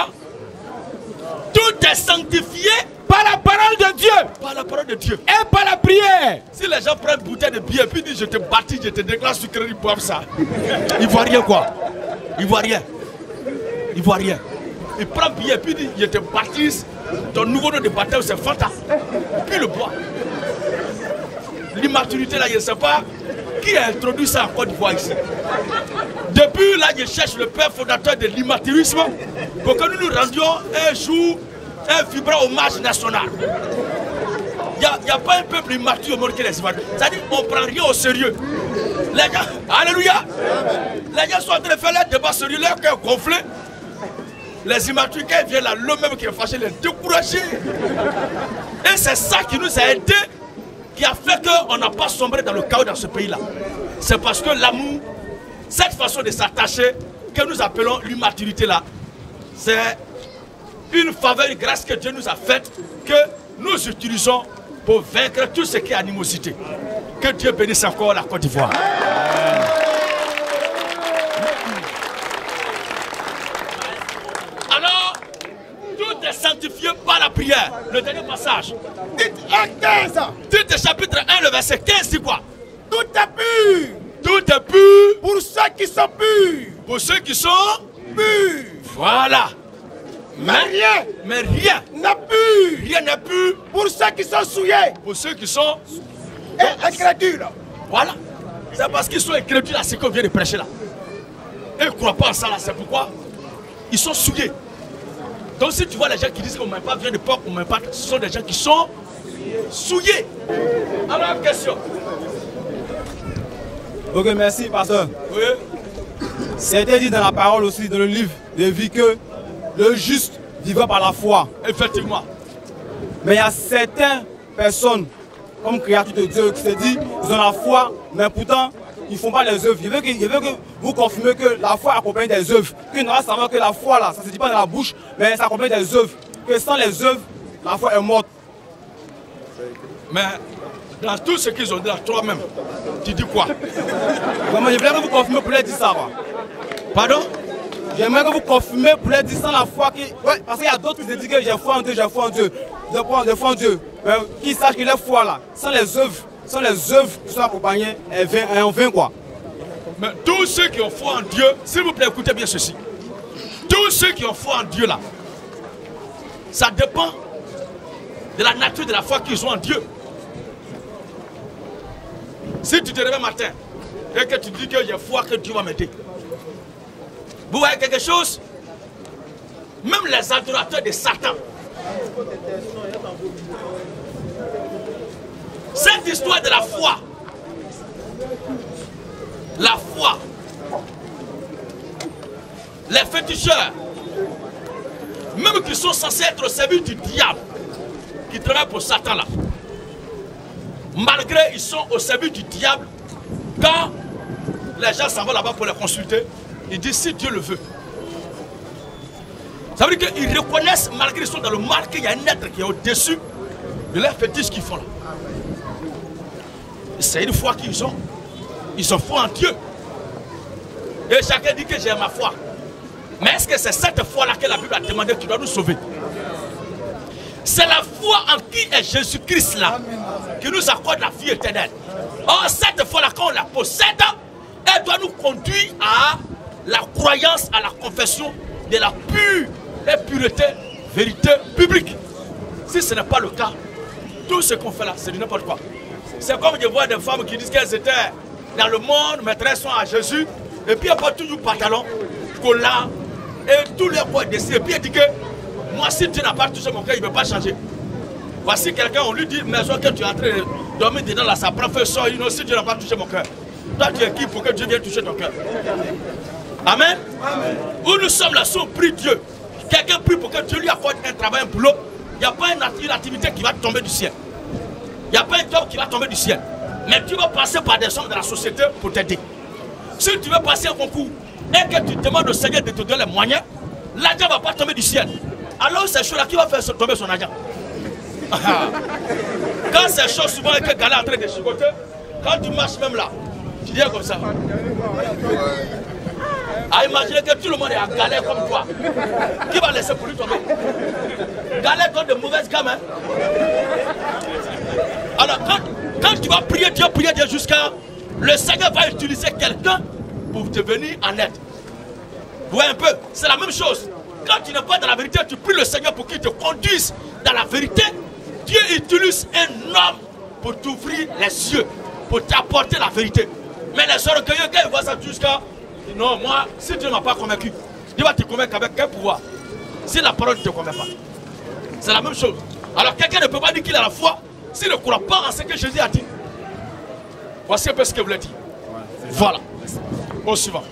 tout est sanctifié par la parole de Dieu. Par la parole de Dieu. Et par la prière. Si les gens prennent une bouteille de bière et puis disent je te baptise, je te déclare sur crédit, ils boivent ça. Ils ne voient rien quoi. Ils ne voient rien. Ils ne voient rien. Ils prennent bière et puis disent je te baptise, ton nouveau nom de baptême c'est Fanta. Puis le bois. L'immaturité là, je ne sais pas qui a introduit ça en Côte d'Ivoire ici. Depuis là, je cherche le père fondateur de l'immatourisme pour que nous nous rendions un jour un vibrant hommage national. Il n'y a pas un peuple immature au monde que les immatures. C'est-à-dire qu'on ne prend rien au sérieux. Les gens, alléluia. Les gens sont en train de faire leur débat sérieux, leur cœur gonflé. Les immatures, quand ils viennent là, l'homme même qui est fâché, les décourager. Et c'est ça qui nous a aidés, qui a fait qu'on n'a pas sombré dans le chaos dans ce pays-là. C'est parce que l'amour, cette façon de s'attacher, que nous appelons l'immaturité là, c'est une faveur, une grâce que Dieu nous a faite, que nous utilisons pour vaincre tout ce qui est animosité. Que Dieu bénisse encore la Côte d'Ivoire. Alors, tout est sanctifié par la prière. Le dernier passage. Dites 15. Dites chapitre 1, le verset 15, c'est quoi? Tout est pur. Tout est pur. Pour ceux qui sont purs. Pour ceux qui sont purs. Voilà. Mais rien n'est pur. Rien n'est pur. Pour ceux qui sont souillés. Pour ceux qui sont incrédules. Voilà. C'est parce qu'ils sont incrédules à ce qu'on vient de prêcher là. Et ils ne croient pas en ça là. C'est pourquoi ils sont souillés. Donc si tu vois les gens qui disent qu'on ne met pas viande de porc, on ne met pas, ce sont des gens qui sont souillés. Alors, question. Ok, merci, pasteur. Oui. C'était dit dans la parole aussi, dans le livre de vie, que le juste vivra par la foi. Effectivement. Mais il y a certaines personnes, comme créatures de Dieu, qui se disent ils ont la foi, mais pourtant, ils ne font pas les œuvres. Je veux que vous confirmez que la foi accompagne des œuvres. Qu'il ne va savoir que la foi, là, ça ne se dit pas dans la bouche, mais ça accompagne des œuvres. Que sans les œuvres, la foi est morte. Mais dans tout ce qu'ils ont dit là, toi-même, tu dis quoi? Vraiment, je voudrais que vous confirmez pour les dire ça. Quoi. Pardon? J'aimerais que vous confirmez pour les dire sans la foi. Ouais, parce qu'il y a d'autres qui se disent que j'ai foi en Dieu, j'ai foi en Dieu. J'ai foi en Dieu. Mais qu'ils sachent que leur foi là, sans les œuvres qui sont accompagnées, elles en vain quoi. Mais tous ceux qui ont foi en Dieu, s'il vous plaît, écoutez bien ceci. Tous ceux qui ont foi en Dieu là, ça dépend de la nature de la foi qu'ils ont en Dieu. Si tu te réveilles matin et que tu dis que j'ai foi que Dieu va m'aider, vous voyez quelque chose? Même les adorateurs de Satan, cette histoire de la foi, les féticheurs, même qui sont censés être au service du diable, qui travaillent pour Satan là, Malgré ils sont au service du diable, quand les gens s'en vont là-bas pour les consulter, ils disent si Dieu le veut. Ça veut dire qu'ils reconnaissent, malgré qu'ils sont dans le mal, qu'il y a un être qui est au-dessus de leur fétiche qu'ils font là. C'est une foi qu'ils ont. Ils ont foi en Dieu. Et chacun dit que j'ai ma foi. Mais est-ce que c'est cette foi-là que la Bible a demandé qui doit nous sauver? C'est la foi en qui est Jésus-Christ là qui nous accorde la vie éternelle. Or, cette foi-là, quand on la possède, elle doit nous conduire à la croyance, à la confession de la pure et pureté, vérité publique. Si ce n'est pas le cas, tout ce qu'on fait là, c'est n'importe quoi. C'est comme je vois des femmes qui disent qu'elles étaient dans le monde, mais elles sont à Jésus, et puis elles portent toujours pantalon, collant, et tous les corps dessus. Et puis elle dit que moi, si Dieu n'a pas touché mon cœur, il ne veut pas changer. Voici quelqu'un, on lui dit, maison que tu es en train de dormir dedans, là, ça prend feu, sort, il dit, si Dieu n'a pas touché mon cœur. Toi, tu es qui pour que Dieu vienne toucher ton cœur? Amen. Amen. Où nous sommes là, si on prie Dieu, quelqu'un prie pour que Dieu lui accorde un travail, un boulot, il n'y a pas une activité qui va tomber du ciel. Il n'y a pas un job qui va tomber du ciel. Mais tu vas passer par des hommes de la société pour t'aider. Si tu veux passer un concours et que tu demandes au Seigneur de te donner les moyens, l'argent ne va pas tomber du ciel. Alors c'est chaud là, qui va faire tomber son argent? Quand c'est chaud, souvent, et que Galé est en train de chicoter, quand tu marches même là, tu dis comme ça. À imaginer que tout le monde est à Galé comme toi. Qui va laisser pour lui tomber? Galé donne de mauvaises gammes. Hein? Alors quand tu vas prier Dieu jusqu'à... Le Seigneur va utiliser quelqu'un pour te venir en aide. Vous voyez un peu? C'est la même chose. Quand tu n'es pas dans la vérité, tu pries le Seigneur pour qu'il te conduise dans la vérité. Dieu utilise un homme pour t'ouvrir les yeux, pour t'apporter la vérité. Mais les orgueilleux, quand ils voient ça jusqu'à... Non, moi, si Dieu ne m'a pas convaincu, Dieu va te convaincre avec quel pouvoir? Si la parole ne te convainc pas. C'est la même chose. Alors quelqu'un ne peut pas dire qu'il a la foi s'il ne croit pas en ce que Jésus a dit. Voici un peu ce que vous voulez dire. Voilà. Au suivant.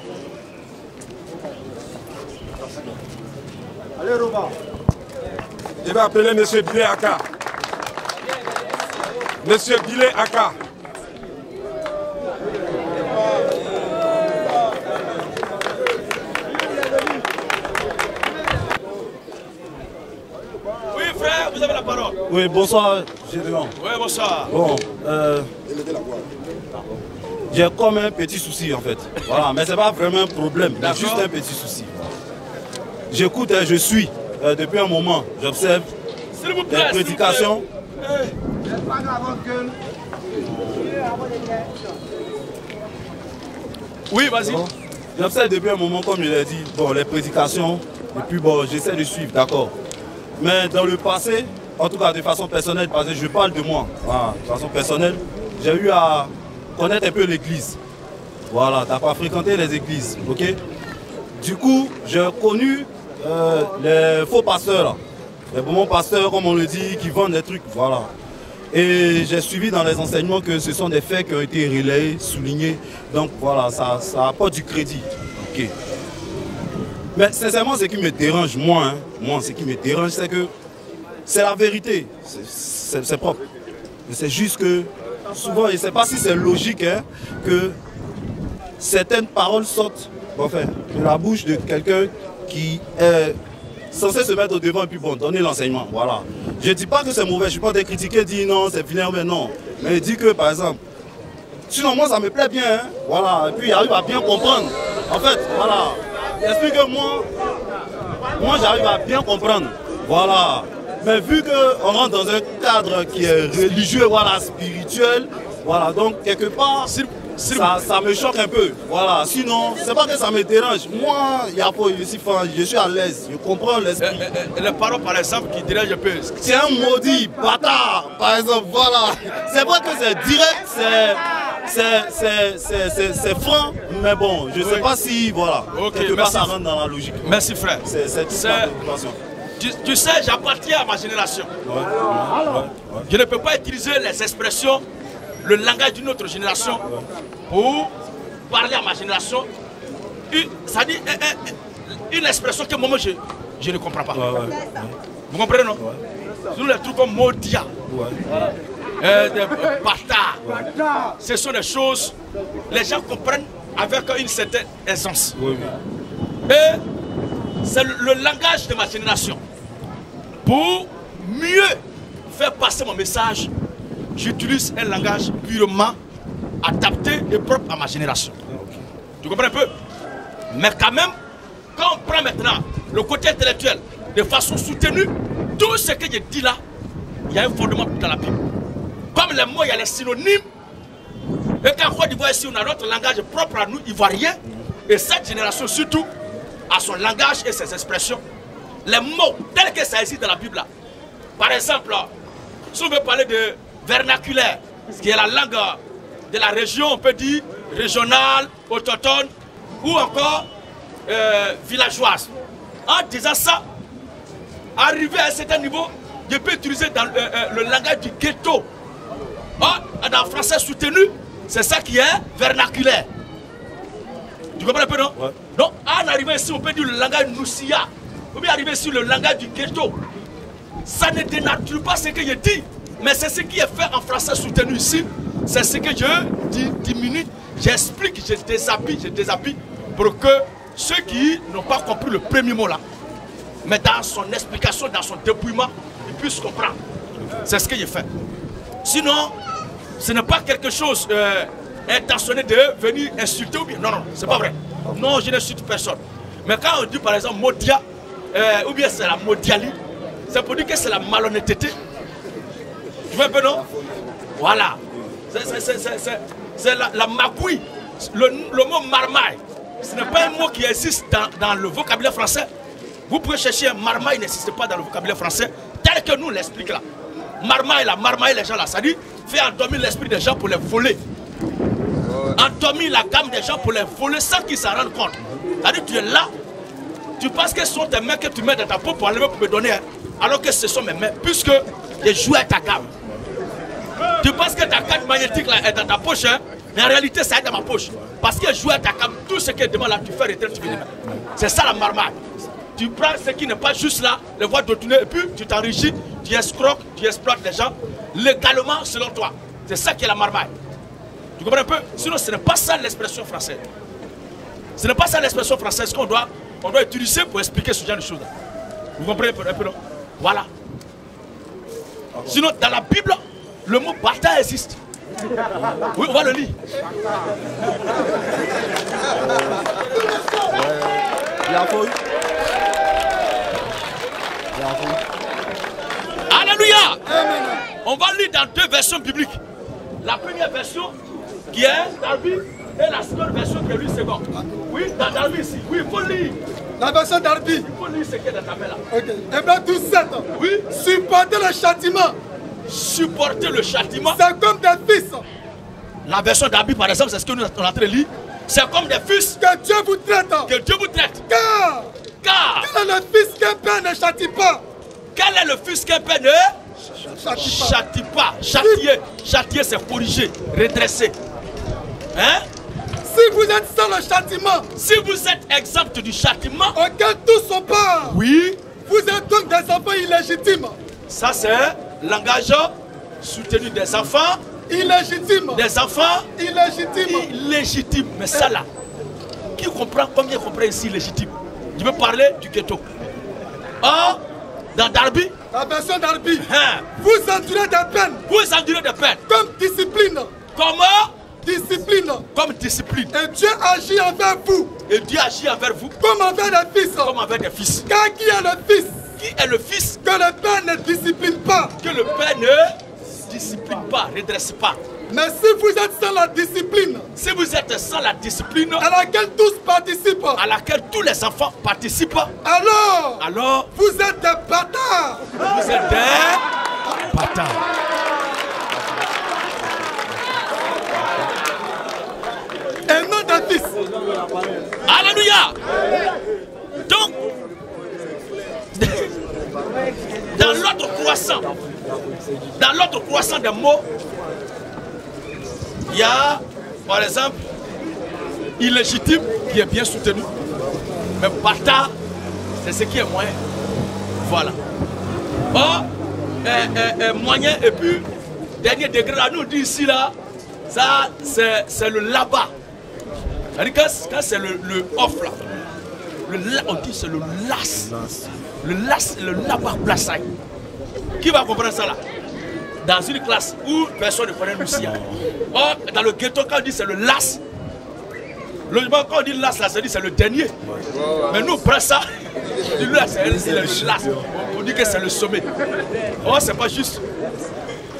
Allez, Roba. Je vais appeler M. Bilé Aka. M. Bilé Aka. Oui, frère, vous avez la parole. Oui, bonsoir, Gédéon. Oui, bonsoir. Bon, j'ai comme un petit souci en fait. Voilà, mais c'est pas vraiment un problème, mais juste un petit souci. J'écoute et je suis depuis un moment, j'observe des prédications. Oui, vas-y. Bon, j'observe depuis un moment, comme je l'ai dit, bon, les prédications, et puis bon, j'essaie de suivre, d'accord. Mais dans le passé, en tout cas de façon personnelle, parce que je parle de moi, voilà, de façon personnelle, j'ai eu à connaître un peu l'église. Voilà, t'as pas fréquenté les églises, ok? Du coup, j'ai connu les faux pasteurs, là. Les bons pasteurs, comme on le dit, qui vendent des trucs, voilà. Et j'ai suivi dans les enseignements que ce sont des faits qui ont été relayés, soulignés. Donc voilà, ça apporte du crédit. Ok. Mais sincèrement, ce qui me dérange, moi, ce qui me dérange, c'est que c'est la vérité. C'est propre. C'est juste que souvent, je ne sais pas si c'est logique que certaines paroles sortent de la bouche de quelqu'un qui est censé se mettre au devant et puis bon, donner l'enseignement. Voilà. Je ne dis pas que c'est mauvais, je ne suis pas de critiquer, dire non, c'est vilain, mais non. Mais je dis que par exemple, sinon moi ça me plaît bien, voilà, et puis il arrive à bien comprendre. En fait, voilà, j'explique que moi j'arrive à bien comprendre. Voilà. Mais vu qu'on rentre dans un cadre qui est religieux, voilà, spirituel, voilà, donc quelque part, ça me choque un peu. Voilà, sinon, c'est pas que ça me dérange. Moi, je suis à l'aise, je comprends l'esprit. Les paroles, par exemple, qui dérangent un peu. C'est un maudit, bâtard, par exemple, voilà. C'est vrai que c'est direct, c'est franc, mais bon, je sais pas si, voilà, quelque part ça rentre dans la logique. Merci frère. C'est tu sais, j'appartiens à ma génération. Je ne peux pas utiliser les expressions, le langage d'une autre génération pour parler à ma génération. Ça dit une expression que moi je ne comprends pas. Vous comprenez, non? Nous les trucs comme Modia. bâtard. Ce sont des choses, les gens comprennent avec une certaine aisance. Et c'est le langage de ma génération. Pour mieux faire passer mon message, j'utilise un langage purement adapté et propre à ma génération. Tu comprends un peu? Mais quand même, quand on prend maintenant le côté intellectuel de façon soutenue, tout ce que je dis là, il y a un fondement dans la Bible. Comme les mots, il y a les synonymes. Et qu'en Côte d'Ivoire, ici, on a notre langage propre à nous, Ivoiriens. Et cette génération, surtout, a son langage et ses expressions. Les mots, tels que ça existe dans la Bible là. Par exemple, si on veut parler de vernaculaire, ce qui est la langue de la région, on peut dire régionale, autochtone, ou encore villageoise. En disant ça, arrivé à un certain niveau, je peux utiliser dans le langage du ghetto. Dans le français soutenu, c'est ça qui est vernaculaire. Tu comprends un peu, non? Ouais. Donc, en arrivant ici, on peut dire le langage Noussia. On peut arriver sur le langage du ghetto. Ça ne dénature pas ce que je dis, mais c'est ce qui est fait en français soutenu ici. C'est ce que je diminue, j'explique, je déshabille pour que ceux qui n'ont pas compris le premier mot là, mais dans son explication, dans son dépouillement, ils puissent comprendre. C'est ce que je fais. Sinon, ce n'est pas quelque chose intentionné de venir insulter ou bien. Non, non, c'est pas vrai. Non, je n'insulte personne. Mais quand on dit par exemple Modia, ou bien c'est la Modiali, c'est pour dire que c'est la malhonnêteté. Tu vois un peu, non? Voilà. C'est la magouille. Le mot marmaille, ce n'est pas un mot qui existe dans le vocabulaire français. Vous pouvez chercher un marmaille, il n'existe pas dans le vocabulaire français, tel que nous l'expliquons là. Marmaille, les gens là, ça dit faire endormir l'esprit des gens pour les voler. Endormir la gamme des gens pour les voler sans qu'ils s'en rendent compte. C'est-à-dire tu es là, tu penses que ce sont tes mains que tu mets dans ta peau pour enlever pour me donner, hein, alors que ce sont mes mains, puisque j'ai joué à ta gamme. Tu penses que ta carte magnétique là est dans ta poche, hein, mais en réalité ça est dans ma poche. Parce que joué à ta gamme, tout ce qu'elle demande là, tu fais retraite, tu fais. C'est ça la marmaille. Tu prends ce qui n'est pas juste là, les voies de tourner, et puis tu t'enrichis, tu escroques, tu exploites les gens légalement selon toi. C'est ça qui est la marmaille. Tu comprends un peu? Sinon, ce n'est pas ça l'expression française. Ce n'est pas ça l'expression française qu'on doit utiliser pour expliquer ce genre de choses. Vous comprenez un peu, non? Voilà. Sinon, dans la Bible, le mot bâtard existe. Oui, on va le lire. Alléluia. On va lire dans deux versions bibliques. La première version qui est Darby et la seconde version qui est lui second. Oui, dans Darby ici. Oui, il faut lire. La version Darby. Il faut lire ce qui est dans ta main là. Ok. Hébreux 12:7. Oui. Supporter le châtiment. Supporter le châtiment. C'est comme des fils. La version Darby par exemple, c'est ce que nous sommes en train de lire. C'est comme des fils. Que Dieu vous traite. Que Dieu vous traite. Car. Quel est le fils qu'un père ne châtie pas? Quel est le fils qu'un père ne châtie pas? Châtier. Châtier, c'est corriger, redresser. Hein? Si vous êtes sans le châtiment, si vous êtes exempt du châtiment, auquel tous sont pas. Oui. Vous êtes donc des enfants illégitimes. Ça, c'est langage soutenu des enfants. Illégitimes. Des enfants illégitimes. Illégitimes. Mais ça là, qui comprend, combien comprend ici illégitime? Je veux parler du ghetto. Or, dans Darby, la version Darby, hein, vous endurez des peines. Vous endurez des peines. Comme discipline. Comment? Discipline. Comme discipline. Et Dieu agit envers vous. Et Dieu agit envers vous. Comme envers des fils. Comme envers des fils. Car qui est le fils? Qui est le fils? Que le père ne discipline pas. Que le père ne discipline pas, redresse pas. Mais si vous êtes sans la discipline, si vous êtes sans la discipline, à laquelle tous participent, à laquelle tous les enfants participent, alors vous êtes des bâtards. Vous êtes des bâtards. Et non des fils. Alléluia. Donc, dans l'autre croissant des mots, il y a, par exemple, illégitime qui est bien soutenu. Mais bâtard, c'est ce qui est moyen. Voilà. Or, moyen et puis dernier degré là, nous on dit ici là, ça c'est le là-bas. Quand c'est le off là, on dit c'est le las. Le las, le là-bas plaçaille. Qui va comprendre ça là? Dans une classe où personne ne connaît Lucie. Or, dans le ghetto, quand on dit c'est le las, logiquement, quand on dit las, là, ça dit c'est le dernier. Mais nous, on prend ça, on dit là, c'est le las. On dit que c'est le sommet. Or, c'est pas juste.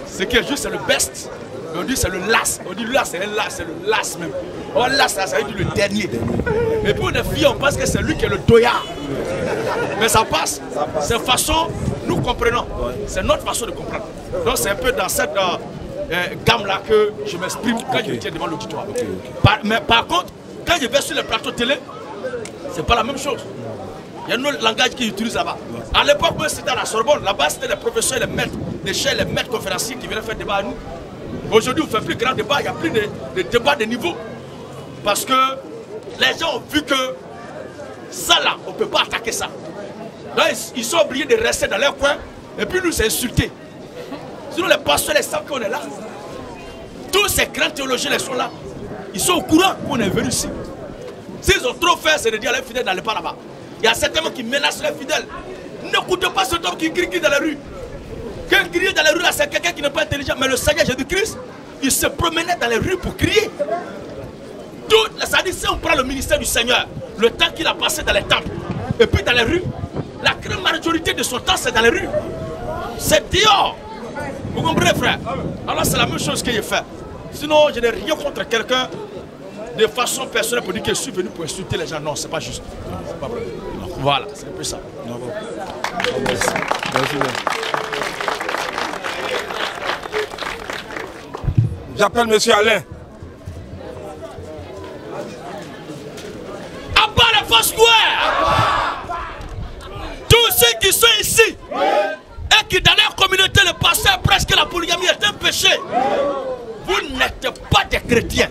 Ce qui est juste, c'est le best. Mais on dit c'est le las. On dit là, c'est le las même. Or, las, là, ça veut dire le dernier. Et pour les filles, on pense que c'est lui qui est le doyard. Mais ça passe. C'est façon, nous comprenons. C'est notre façon de comprendre. Donc c'est un peu dans cette gamme-là que je m'exprime quand je tiens devant l'auditoire. Mais par contre, quand je vais sur les plateaux télé, c'est pas la même chose. Il y a un autre langage qu'ils utilisent là-bas. À l'époque, moi, c'était à la Sorbonne. Là-bas, c'était les professeurs, les maîtres, les chefs, les maîtres conférenciers qui venaient faire débat à nous. Aujourd'hui, on ne fait plus grand débat. Il n'y a plus de débat de niveau. Parce que les gens ont vu que ça là, on ne peut pas attaquer ça. Donc, ils sont obligés de rester dans leur coin et puis nous s'insulter. Sinon, les pasteurs, les savent qu'on est là. Tous ces grands théologiens, ils sont là. Ils sont au courant qu'on est venu ici. S'ils ont trop fait, c'est de dire à leurs fidèles n'allez pas là-bas. Il y a certains qui menacent leurs fidèles. N'écoutez pas cet homme qui crie dans la rue. Quand crier dans la rue, là, c'est quelqu'un qui n'est pas intelligent. Mais le Seigneur Jésus-Christ, il se promenait dans les rues pour crier. Ça dit, si on prend le ministère du Seigneur, le temps qu'il a passé dans les temples, et puis dans les rues, la grande majorité de son temps, c'est dans les rues. C'est dehors. Vous comprenez, frère? Alors, c'est la même chose qu'il fait. Sinon, je n'ai rien contre quelqu'un de façon personnelle pour dire que je suis venu pour insulter les gens. Non, c'est pas juste. C'est pas vrai. Voilà, c'est un peu ça. Merci. J'appelle M. Alain. À part la force square, tous ceux qui sont ici et qui dans leur communauté le pasteur presque la polygamie est un péché, vous n'êtes pas des chrétiens.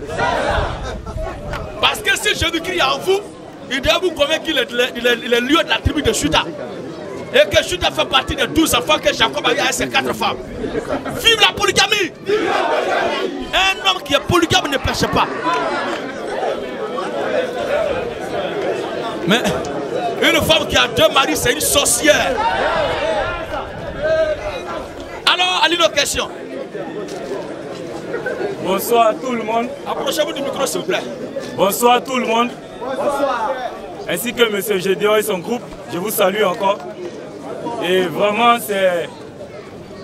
Parce que si Jésus-Christ est en vous, il doit vous convaincre qu'il est le lieu de la tribu de Juda. Et que Juda fait partie des 12 enfants que Jacob a eu avec ses 4 femmes. Vive la polygamie! Un homme qui est polygame ne pêche pas. Mais une femme qui a 2 maris, c'est une sorcière. Alors, allez nos questions. Bonsoir à tout le monde. Approchez-vous du micro, s'il vous plaît. Bonsoir à tout le monde. Bonsoir. Ainsi que M. Gédéon et son groupe, je vous salue encore. Et vraiment, c'est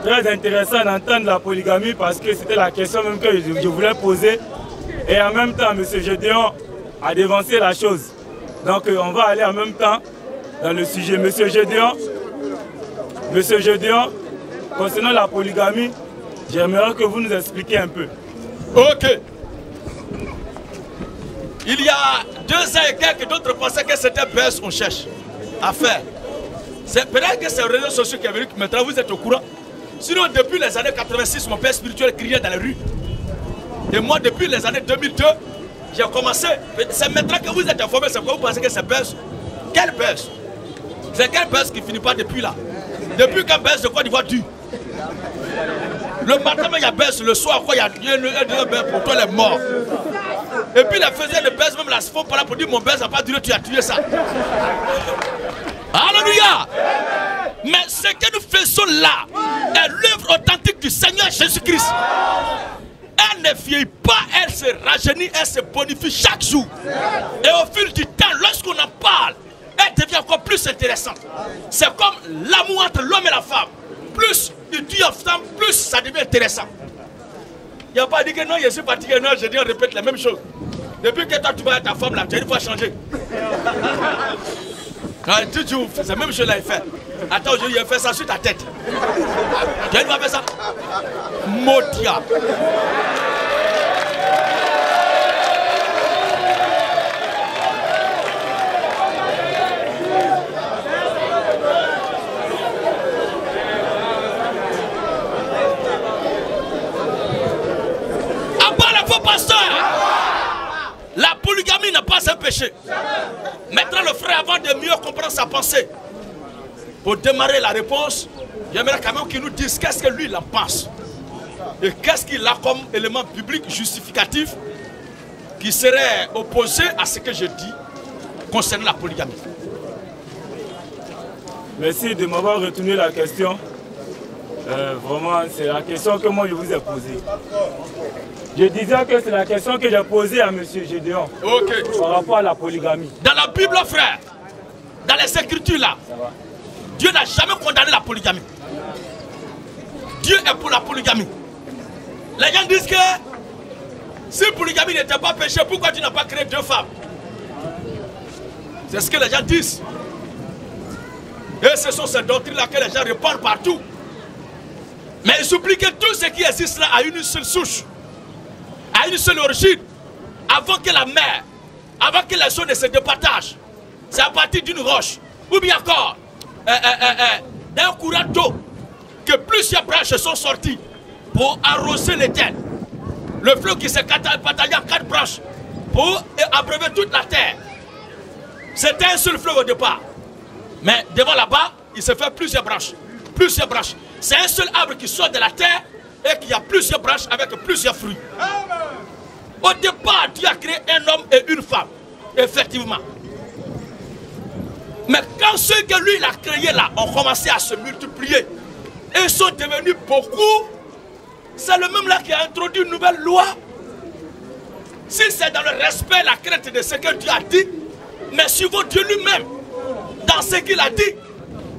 très intéressant d'entendre la polygamie parce que c'était la question même que je voulais poser. Et en même temps, M. Gédéon a dévancé la chose. Donc, on va aller en même temps dans le sujet. M. Gédéon, concernant la polygamie, j'aimerais que vous nous expliquiez un peu. Ok. Il y a 2 ans et quelques, d'autres pensaient que c'était buzz on cherche à faire. C'est peut-être que c'est les réseaux sociaux qui est venu, maintenant vous êtes au courant. Sinon, depuis les années 86, mon père spirituel criait dans les rues. Et moi, depuis les années 2002, j'ai commencé. C'est maintenant que vous êtes informés, c'est pourquoi vous pensez que c'est buzz. Quel buzz? C'est quel buzz qui ne finit pas depuis là? Depuis quand buzz de Côte d'Ivoire tue? Le matin, il y a buzz, le soir, il y a un buzz pour toi, les morts. Et puis, les faiseurs de buzz, même là, ils font pas là pour dire mon buzz n'a pas duré, tu as tué ça. Alléluia. Mais ce que nous faisons là est l'œuvre authentique du Seigneur Jésus-Christ. Elle ne vieillit pas, elle se rajeunit, elle se bonifie chaque jour. Et au fil du temps, lorsqu'on en parle, elle devient encore plus intéressante. C'est comme l'amour entre l'homme et la femme. Plus il tue en femme, plus ça devient intéressant. Il n'y a pas dit que non, je suis fatigué, non, je dis on répète la même chose. Depuis que toi tu vas être ta femme là, tu as une fois changé. C'est la même chose là, il fait. Attends, aujourd'hui, il fait ça sur ta tête. Tu as une fois fait ça? Motia. La polygamie n'est pas un péché. Maintenant, le frère, avant de mieux comprendre sa pensée, pour démarrer la réponse, j'aimerais quand même qu'il nous dise qu'est-ce que lui il en pense. Et qu'est-ce qu'il a comme élément biblique justificatif qui serait opposé à ce que je dis concernant la polygamie? Merci de m'avoir retenu la question. Vraiment, c'est la question que moi je vous ai posée. Je disais que c'est la question que j'ai posée à M. Gédéon par rapport à la polygamie. Dans la Bible, frère, dans les Écritures là, Dieu n'a jamais condamné la polygamie. Dieu est pour la polygamie. Les gens disent que si la polygamie n'était pas péché, pourquoi tu n'as pas créé 2 femmes? C'est ce que les gens disent. Et ce sont ces doctrines-là que les gens répandent partout. Mais il s'oublie que tout ce qui existe là a une seule souche, a une seule origine. Avant que la mer, avant que les eaux ne se départagent, c'est à partir d'une roche, ou bien encore d'un courant d'eau, que plusieurs branches sont sorties pour arroser les terres. Le fleuve qui s'est partagé en 4 branches pour abreuver toute la terre. C'était un seul fleuve au départ. Mais devant là-bas, il se fait plusieurs branches. Plusieurs branches. C'est un seul arbre qui sort de la terre et qui a plusieurs branches avec plusieurs fruits. Au départ, Dieu a créé un homme et une femme. Effectivement. Mais quand ceux que lui il a créés là ont commencé à se multiplier et sont devenus beaucoup, c'est le même là qui a introduit une nouvelle loi. Si c'est dans le respect, la crainte de ce que Dieu a dit, mais suivant Dieu lui-même, dans ce qu'il a dit,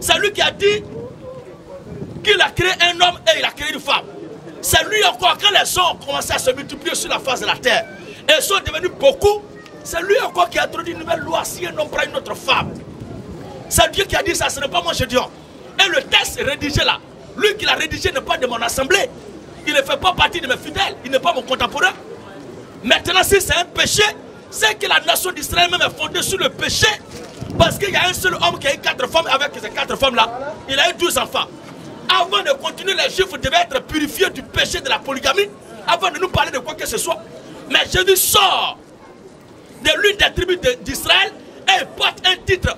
c'est lui qui a dit qu'il a créé un homme et il a créé une femme. C'est lui encore, quand les hommes ont commencé à se multiplier sur la face de la terre et sont devenus beaucoup, c'est lui encore qui a introduit une nouvelle loi si un homme prend une autre femme. C'est Dieu qui a dit ça, ce n'est pas moi, je dis. Et le texte rédigé là, lui qui l'a rédigé n'est pas de mon assemblée. Il ne fait pas partie de mes fidèles, il n'est pas mon contemporain. Maintenant, si c'est un péché, c'est que la nation d'Israël même est fondée sur le péché. Parce qu'il y a un seul homme qui a eu 4 femmes, avec ces 4 femmes-là, il a eu 12 enfants. Avant de continuer, les Juifs devaient être purifiés du péché de la polygamie, avant de nous parler de quoi que ce soit. Mais Jésus sort de l'une des tribus d'Israël et porte un titre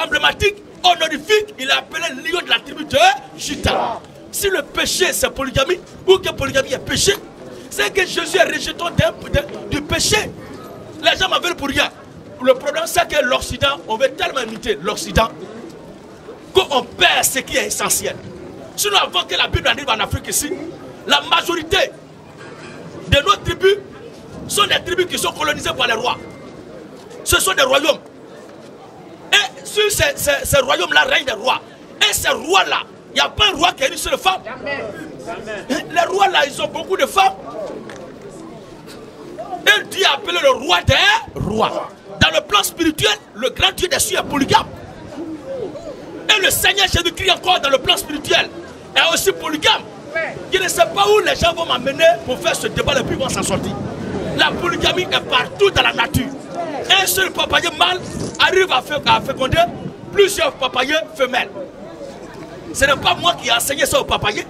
emblématique, honorifique, il est appelé lion de la tribu de Juda. Si le péché c'est polygamie, ou que polygamie est péché, c'est que Jésus est rejeté du péché. Les gens m'en veulent pour rien. Le problème c'est que l'Occident, on veut tellement imiter l'Occident qu'on perd ce qui est essentiel. Sinon avant que la Bible arrive en Afrique ici, la majorité de nos tribus sont des tribus qui sont colonisées par les rois. Ce sont des royaumes. Et sur ces royaumes-là règnent des rois. Et ces rois-là, il n'y a pas un roi qui a une seule femme. Les rois-là, ils ont beaucoup de femmes. Et Dieu a appelé le roi des rois. Dans le plan spirituel, le grand Dieu des cieux est polygame. Et le Seigneur Jésus-Christ encore dans le plan spirituel est aussi polygame. Je ne sais pas où les gens vont m'amener pour faire ce débat et puis vont s'en sortir. La polygamie est partout dans la nature. Un seul papayer mâle arrive à féconder plusieurs papayers femelles. Ce n'est pas moi qui ai enseigné ça aux papayers.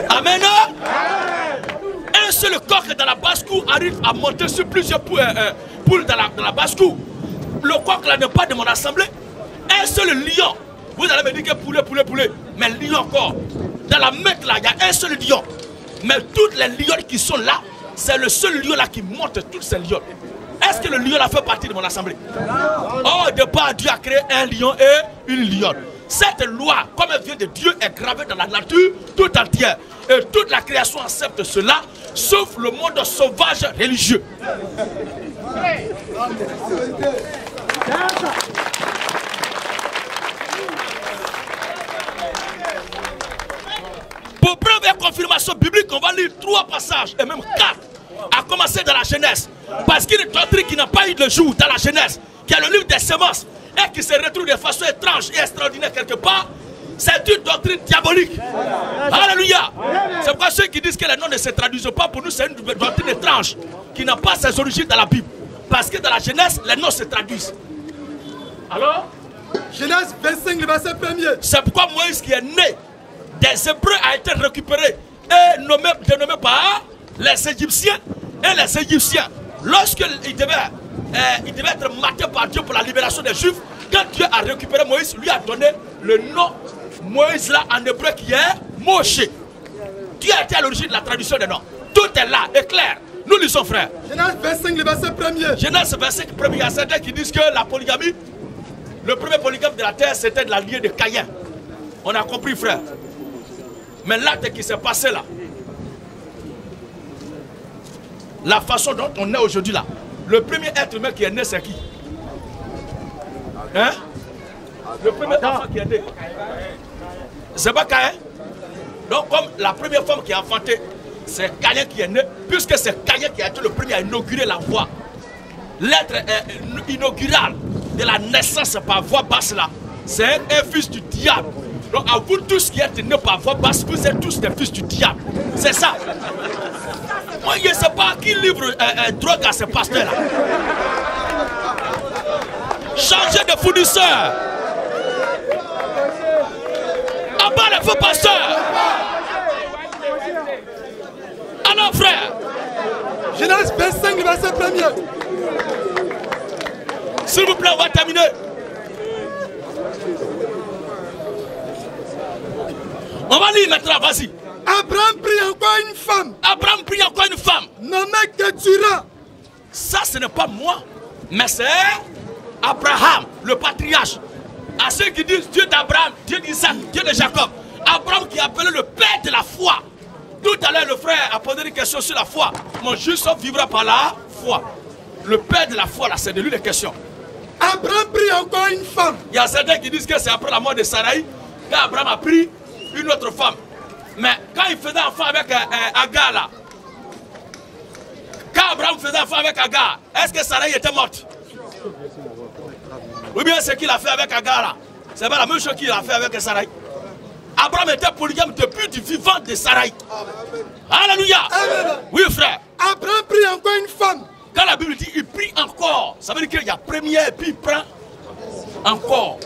Amen. Un seul coq dans la basse-cour arrive à monter sur plusieurs poules dans la basse-cour. Le coq là n'est pas de mon assemblée. Un seul lion. Vous allez me dire que poulet. Mais lion encore. Dans la Mecque là, il y a un seul lion. Mais toutes les lions qui sont là, c'est le seul lion là qui monte tous ces lions. Est-ce que le lion a fait partie de mon assemblée? Oh, au départ, Dieu a créé un lion et une lionne. Cette loi, comme elle vient de Dieu, est gravée dans la nature tout entière. Et toute la création accepte cela, sauf le monde sauvage religieux. Pour preuve et confirmation biblique, on va lire 3 passages, et même 4, à commencer dans la Genèse. Parce qu'il y a une doctrine qui n'a pas eu de jour dans la Genèse, qui est le livre des semences, et qui se retrouve de façon étrange et extraordinaire quelque part. C'est une doctrine diabolique. Alléluia. C'est pourquoi ceux qui disent que les noms ne se traduisent pas, pour nous c'est une doctrine étrange, qui n'a pas ses origines dans la Bible. Parce que dans la Genèse, les noms se traduisent. Alors, Genèse 25, le verset 1er. C'est pourquoi Moïse qui est né des Hébreux a été récupéré et dénommé par les Égyptiens. Et les Égyptiens, lorsqu'il devait être maté par Dieu pour la libération des Juifs, quand Dieu a récupéré Moïse, lui a donné le nom Moïse là en hébreu qui est Moshe. Qui a été à l'origine de la traduction des noms. Tout est là, est clair. Nous lisons, frère. Genèse 25, le verset 1er. Genèse 25, il y a certains qui disent que la polygamie, le premier polygame de la terre, c'était de la lignée de Caïn. On a compris, frère. Mais l'acte qui s'est passé là, la façon dont on est aujourd'hui là, le premier être humain qui est né, c'est qui? Hein? Le premier enfant qui est né, c'est pas Caïn. Donc comme la première femme qui a enfanté, c'est Caïn qui est né, puisque c'est Caïn qui a été le premier à inaugurer la voie. L'être inaugural de la naissance par voie basse là, c'est un fils du diable. Donc à vous tous qui êtes nés par voie basse, vous êtes tous des fils du diable. C'est ça. Moi je ne sais pas qui livre drogue à ces pasteurs là. Changez de fournisseur. Abat les faux pasteurs. Alors frère. Genèse 25, verset 1er. S'il vous plaît, on va terminer. On va lire maintenant, vas-y. Abraham prit encore une femme. Abraham prit encore une femme. Nommée Ketura. Ça, ce n'est pas moi, mais c'est Abraham, le patriarche. À ceux qui disent Dieu d'Abraham, Dieu d'Isaac, Dieu de Jacob. Abraham qui est appelé le père de la foi. Tout à l'heure, le frère a posé une question sur la foi. Mon juste vivra par la foi. Le père de la foi, là, c'est de lui les questions. Abraham prit encore une femme. Il y a certains qui disent que c'est après la mort de Sarai qu'Abraham a pris une autre femme. Mais quand il faisait enfant avec Agar là, quand Abraham faisait enfant avec Agar, est-ce que Sarai était morte? Ou bien ce qu'il a fait avec Agar là, c'est pas la même chose qu'il a fait avec Sarai. Abraham était polygame depuis du vivant de Sarai. Alléluia. Oui frère. Abraham prit encore une femme. Quand la Bible dit il prie encore, ça veut dire qu'il y a première et puis il prend encore.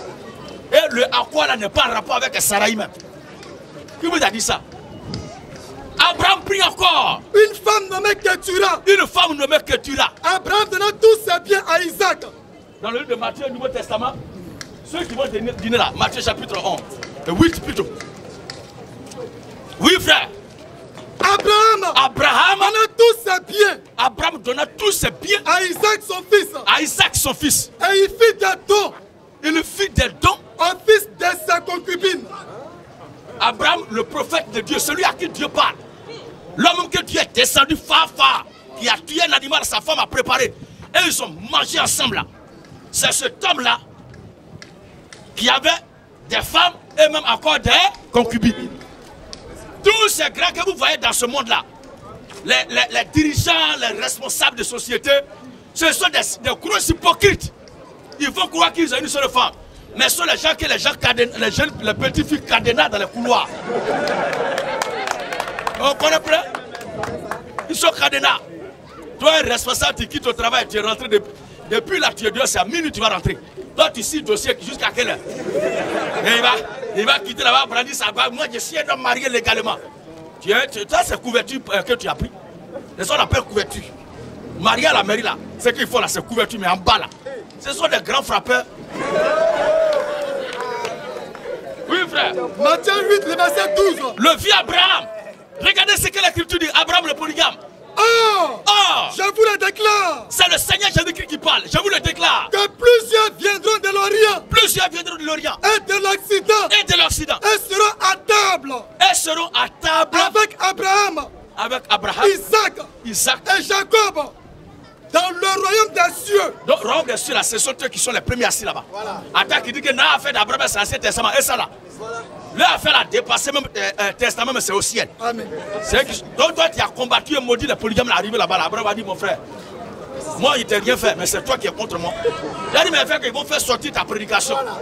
Et le encore là n'est pas en rapport avec Sarai même. Qui vous a dit ça? Abraham prie encore. Une femme nommée Ketura. Une femme nommée Ketura. Abraham donna tous ses biens à Isaac. Dans le livre de Matthieu, Nouveau Testament, ceux qui vont dîner là, Matthieu chapitre 11, 8 plutôt. Oui frère. Abraham donna tous ses biens. Abraham donna tous ses biens à Isaac son fils. À Isaac son fils. Et il fit des dons. Il fit des dons au fils de sa concubine. Abraham, le prophète de Dieu, celui à qui Dieu parle. L'homme que Dieu est descendu fort, qui a tué un animal, sa femme a préparé. Et ils ont mangé ensemble là. C'est cet homme-là qui avait des femmes et même encore des concubines. Tous ces grands que vous voyez dans ce monde-là, les dirigeants, les responsables de société, ce sont des gros hypocrites. Ils vont croire qu'ils ont une seule femme. Mais ce sont les gens que les petites filles cadenas dans les couloirs. On connaît plein? Ils sont cadenas. Toi, un responsable, tu quittes au travail, tu es rentré depuis là, tu es dehors, c'est à minuit tu vas rentrer. Toi, tu signes le dossier jusqu'à quelle heure? Et il va quitter là-bas, brandir sa bague. Moi, je suis un homme marié légalement. Ça, c'est couverture que tu as pris. C'est ça qu'on appelle couverture. Marié à la mairie là, ce qu'il faut là, c'est couverture, mais en bas là. Ce sont des grands frappeurs. Oui, frère. Matthieu 8, le verset 12. Le vieux Abraham. Regardez ce que l'Écriture dit. Abraham le polygame. Oh, je vous le déclare. C'est le Seigneur Jésus-Christ qui parle. Je vous le déclare. Que plusieurs viendront de l'Orient. Plusieurs viendront de l'Orient. Et de l'Occident. Et de l'Occident. Et seront à table. Et seront à table. Avec Abraham. Avec Abraham. Isaac. Et Jacob. Dans le royaume des cieux. Donc, le royaume des cieux, là, ce sont eux qui sont les premiers assis là-bas. Voilà. Attends, qui dit que n'a affaire d'Abraham, c'est l'Ancien Testament. Et ça là. Voilà. L'affaire a dépassé même Testament, mais c'est au ciel. Amen. Donc, toi, tu as combattu et maudit les polygames arrivé là-bas. Là. Abraham a dit, mon frère, moi, il ne t'a rien fait, mais c'est toi qui es contre moi. Il a dit, mais frère, qu'ils vont faire sortir ta prédication. Voilà.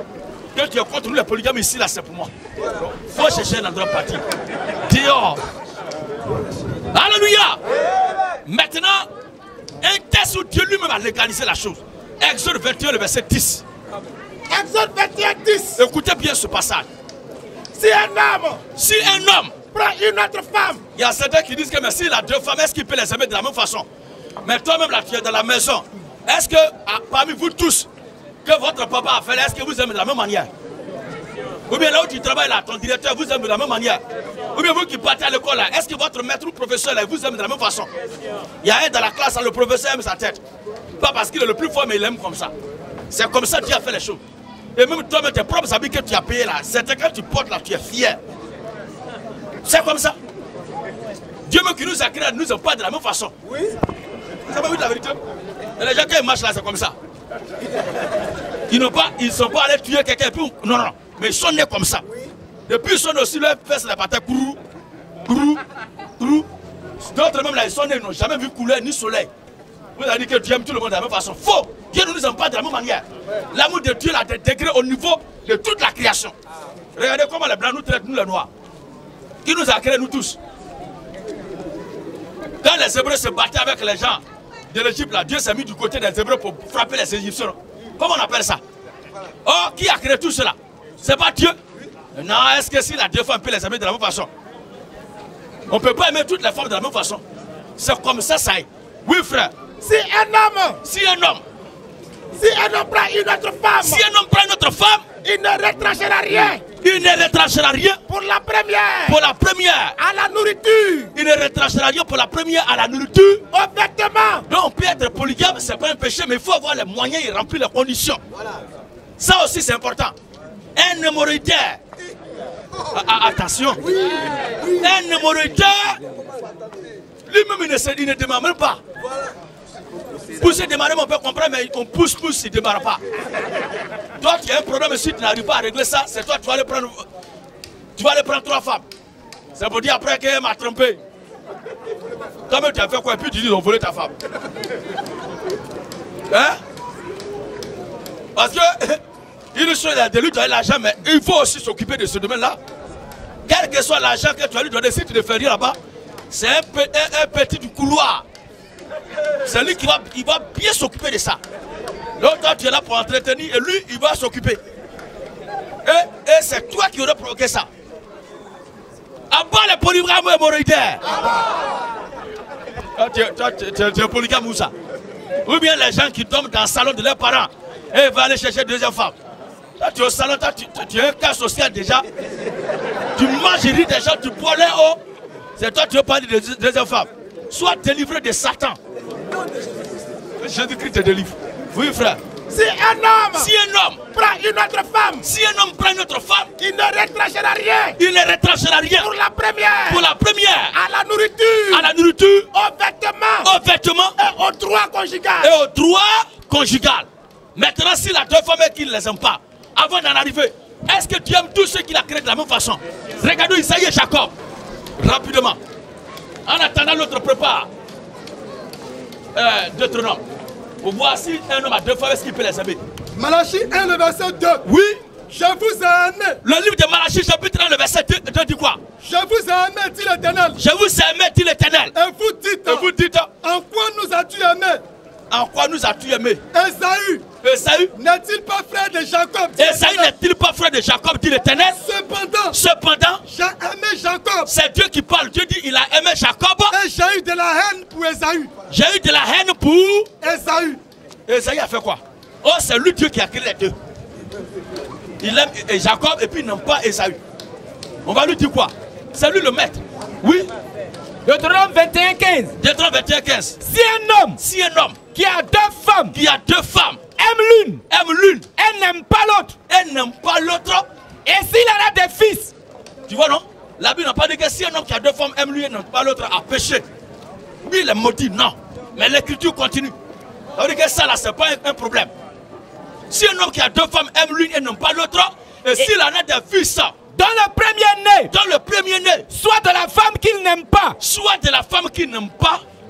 Que tu es contre nous, les polygames ici, là, c'est pour moi. Il faut chercher un endroit parti. Dehors. Alléluia. Maintenant, un texte où Dieu lui-même a légalisé la chose. Exode 21, le verset 10. Exode 21, 10. Écoutez bien ce passage. Si un homme prend une autre femme, il y a certains qui disent que mais s'il a deux femmes, est-ce qu'il peut les aimer de la même façon? Mais toi-même là, tu es dans la maison. Est-ce que parmi vous tous, que votre papa a fait, est-ce que vous aimez de la même manière? Ou bien là où tu travailles là, ton directeur vous aime de la même manière. Ou bien vous qui partez à l'école là, est-ce que votre maître ou professeur là, vous aime de la même façon? Il y a un dans la classe, le professeur aime sa tête. Pas parce qu'il est le plus fort, mais il aime comme ça. C'est comme ça que Dieu a fait les choses. Et même toi-même, tes propres habits que tu as payés là, c'est quand tu portes là, tu es fier. C'est comme ça. Dieu même qui nous a créés, nous n'aime pas de la même façon. Oui. Vous avez vu la vérité? Et les gens qui marchent là, c'est comme ça. Ils ne sont pas allés tuer quelqu'un. Non, non. Mais ils sont nés comme ça. Depuis ils sont aussi leurs fesses la patate. D'autres même là, ils sont nés, ils n'ont jamais vu couleur ni soleil. Vous avez dit que Dieu aime tout le monde de la même façon. Faux. Dieu ne nous aime pas de la même manière. L'amour de Dieu a des degrés au niveau de toute la création. Regardez comment les blancs nous traitent, nous les noirs. Qui nous a créés, nous tous. Quand les Hébreux se battaient avec les gens de l'Égypte, Dieu s'est mis du côté des Hébreux pour frapper les Égyptiens. Comment on appelle ça? Oh, qui a créé tout cela? C'est pas Dieu? Non, est-ce que si la Dieu peut les aimer de la même façon? On ne peut pas aimer toutes les femmes de la même façon. C'est comme ça, ça est. Oui, frère. Si un homme prend une autre femme, il ne retranchera rien. Il ne retranchera rien. Pour la première. Pour la première. À la nourriture. Il ne retranchera rien pour la première à la nourriture. Au vêtement. Donc on peut être polygame, c'est pas un péché, mais il faut avoir les moyens et remplir les conditions. Voilà. Ça aussi c'est important. Un hémorroïdaire. Attention. Oui. Un hémorroïdaire. Lui-même il ne démarre même pas. Voilà. Pousser, démarrer, on peut comprendre, mais on pousse, il ne démarre pas. Toi, tu as un problème, si tu n'arrives pas à régler ça, c'est toi, tu vas aller prendre 3 femmes. C'est pour dire après qu'elle m'a trompé. Toi-même, tu as fait quoi? Et puis tu dis, ils ont volé ta femme. Hein? Parce que, une chose, il lui donner l'argent, mais il faut aussi s'occuper de ce domaine-là. Quel que soit l'argent que tu as lui donné, si tu ne fais rien là-bas, c'est un petit du couloir. C'est lui qui va bien s'occuper de ça. Donc toi tu es là pour entretenir et lui il va s'occuper. Et c'est toi qui aurais provoqué ça. Abat les polygames hémorroïdaires. Tu es polygame ou ça? Ou bien les gens qui tombent dans le salon de leurs parents et vont aller chercher deuxième femme. Toi tu es au salon, tu es un cas social déjà. Tu manges et ris des gens, tu bois les hauts. C'est toi qui veux parler de deuxième femme. Sois délivré de Satan. Jésus-Christ te délivre. Oui, frère. Si un homme prend une autre femme, il ne retranchera rien. Il ne retranchera rien. Pour la première. Pour la première. À la nourriture. À la nourriture. Au vêtement. Et au droit conjugal. Et au droit conjugal. Maintenant, si la deux femmes qui ne les aiment pas, avant d'en arriver, est-ce que tu aimes tous ceux qui l'ont créé de la même façon? Regardons Isaïe et Jacob. Rapidement. En attendant, l'autre prépare. Deutéronome. Pour voir si un homme a 2 femmes, est-ce qu'il peut les aimer? Malachie 1, le verset 2. Oui. Je vous ai aimé. Le livre de Malachie, chapitre 1, le verset 2 dit quoi? Je vous ai aimé, dit l'Éternel. Je vous ai aimé, dit l'Éternel. Et vous dites. En quoi nous as-tu aimé? En quoi nous as-tu aimé? Esaü n'est-il pas frère de Jacob? Esaü n'est-il pas frère de Jacob, dit l'Éternel? Cependant, j'ai aimé Jacob. C'est Dieu qui parle. Dieu dit il a aimé Jacob. Et j'ai eu de la haine pour Esaü. J'ai eu de la haine pour Esaü. Esaü a fait quoi? Oh, c'est lui Dieu qui a créé les deux. Il aime Jacob et puis il n'aime pas Esaü. On va lui dire quoi? C'est lui le maître. Oui. Deutéronome 21:15. Deutéronome 21:15. Si un homme qui a 2 femmes, aime l'une, elle n'aime pas l'autre, et s'il en a des fils, tu vois non? La Bible n'a pas dit que si un homme qui a 2 femmes aime lui et n'aime pas l'autre a péché. Lui il est maudit, non. Mais l'écriture continue. Ça veut dire que ça là c'est pas un problème. Si un homme qui a 2 femmes aime l'une et n'aime pas l'autre, et s'il en a des fils, dans le premier né, soit de la femme qu'il n'aime pas,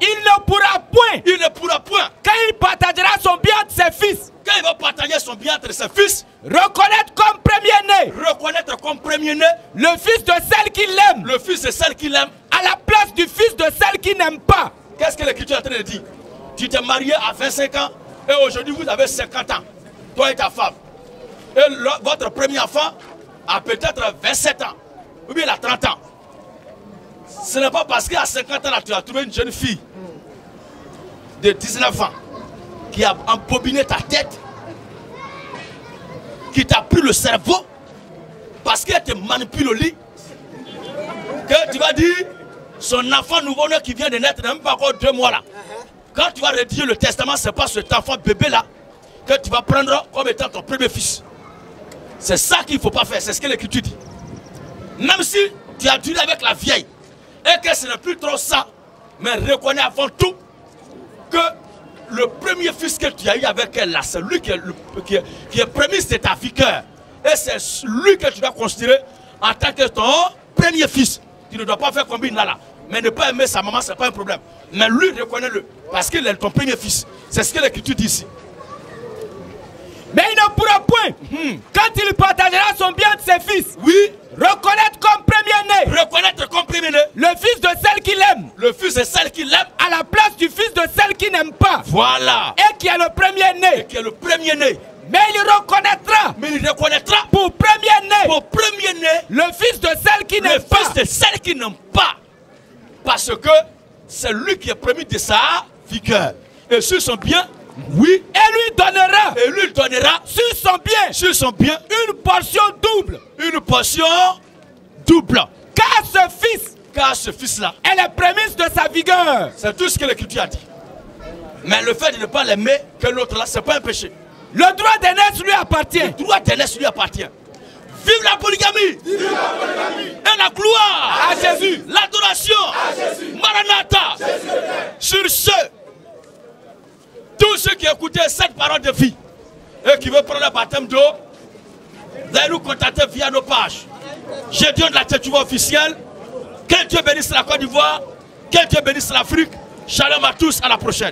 il ne pourra point, quand il partagera son bien entre ses fils, reconnaître comme premier né, le fils de celle qu'il aime, à la place du fils de celle qu'il n'aime pas. Qu'est-ce que l'écriture est en train de dire? Tu t'es marié à 25 ans et aujourd'hui vous avez 50 ans, toi et ta femme. Et votre premier enfant a peut-être 27 ans, ou bien il a 30 ans. Ce n'est pas parce qu'à 50 ans là, tu as trouvé une jeune fille de 19 ans qui a embobiné ta tête, qui t'a pris le cerveau, parce qu'elle te manipule au lit, que tu vas dire, son enfant nouveau-né qui vient de naître, n'a même pas encore 2 mois là. Quand tu vas rédiger le testament, ce n'est pas cet enfant bébé là que tu vas prendre comme étant ton premier fils. C'est ça qu'il ne faut pas faire, c'est ce que l'Écriture dit. Même si tu as duré avec la vieille et que ce n'est plus trop ça, mais reconnais avant tout que le premier fils que tu as eu avec elle là, c'est lui qui est prémisse de ta vigueur. Et c'est lui que tu dois considérer en tant que ton premier fils. Tu ne dois pas faire comme il là. Mais ne pas aimer sa maman, ce n'est pas un problème. Mais lui, reconnais-le. Parce qu'il est ton premier fils. C'est ce que l'Écriture dit ici. Mais il ne pourra point, quand il partagera son bien de ses fils, reconnaître comme premier-né. Reconnaître comme premier-né. Le fils de celle qu'il aime. Le fils de celle qu'il aime. À la place du fils de celle qu'il n'aime pas. Voilà. Et qui est le premier-né. Et qui est le premier-né. Mais il reconnaîtra. Mais il reconnaîtra. Pour premier-né. Pour premier-né. Le fils de celle qui n'aime pas. Le fils de celle qui n'aime pas. Parce que c'est lui qui est premier de sa vigueur. Et sur son bien, oui. Et lui donnera. Et lui donnera. Sur son bien. Sur son bien. Une portion double. Une portion double. Car ce fils-là est la prémisse de sa vigueur. C'est tout ce que l'Écriture a dit. Mais le fait de ne pas l'aimer que l'autre là, ce n'est pas un péché. Le droit d'aînesse lui appartient. Le droit d'aînesse lui appartient. Vive la polygamie. Vive la polygamie. Et la gloire à Jésus. L'adoration à Jésus. Maranatha. Jésus. Sur ce, tous ceux qui écoutaient cette parole de vie et qui veulent prendre le baptême d'eau, vous allez nous contacter via nos pages. Gédéon de la Tchétchouva officielle. Que Dieu bénisse la Côte d'Ivoire. Que Dieu bénisse l'Afrique. Shalom à tous, à la prochaine.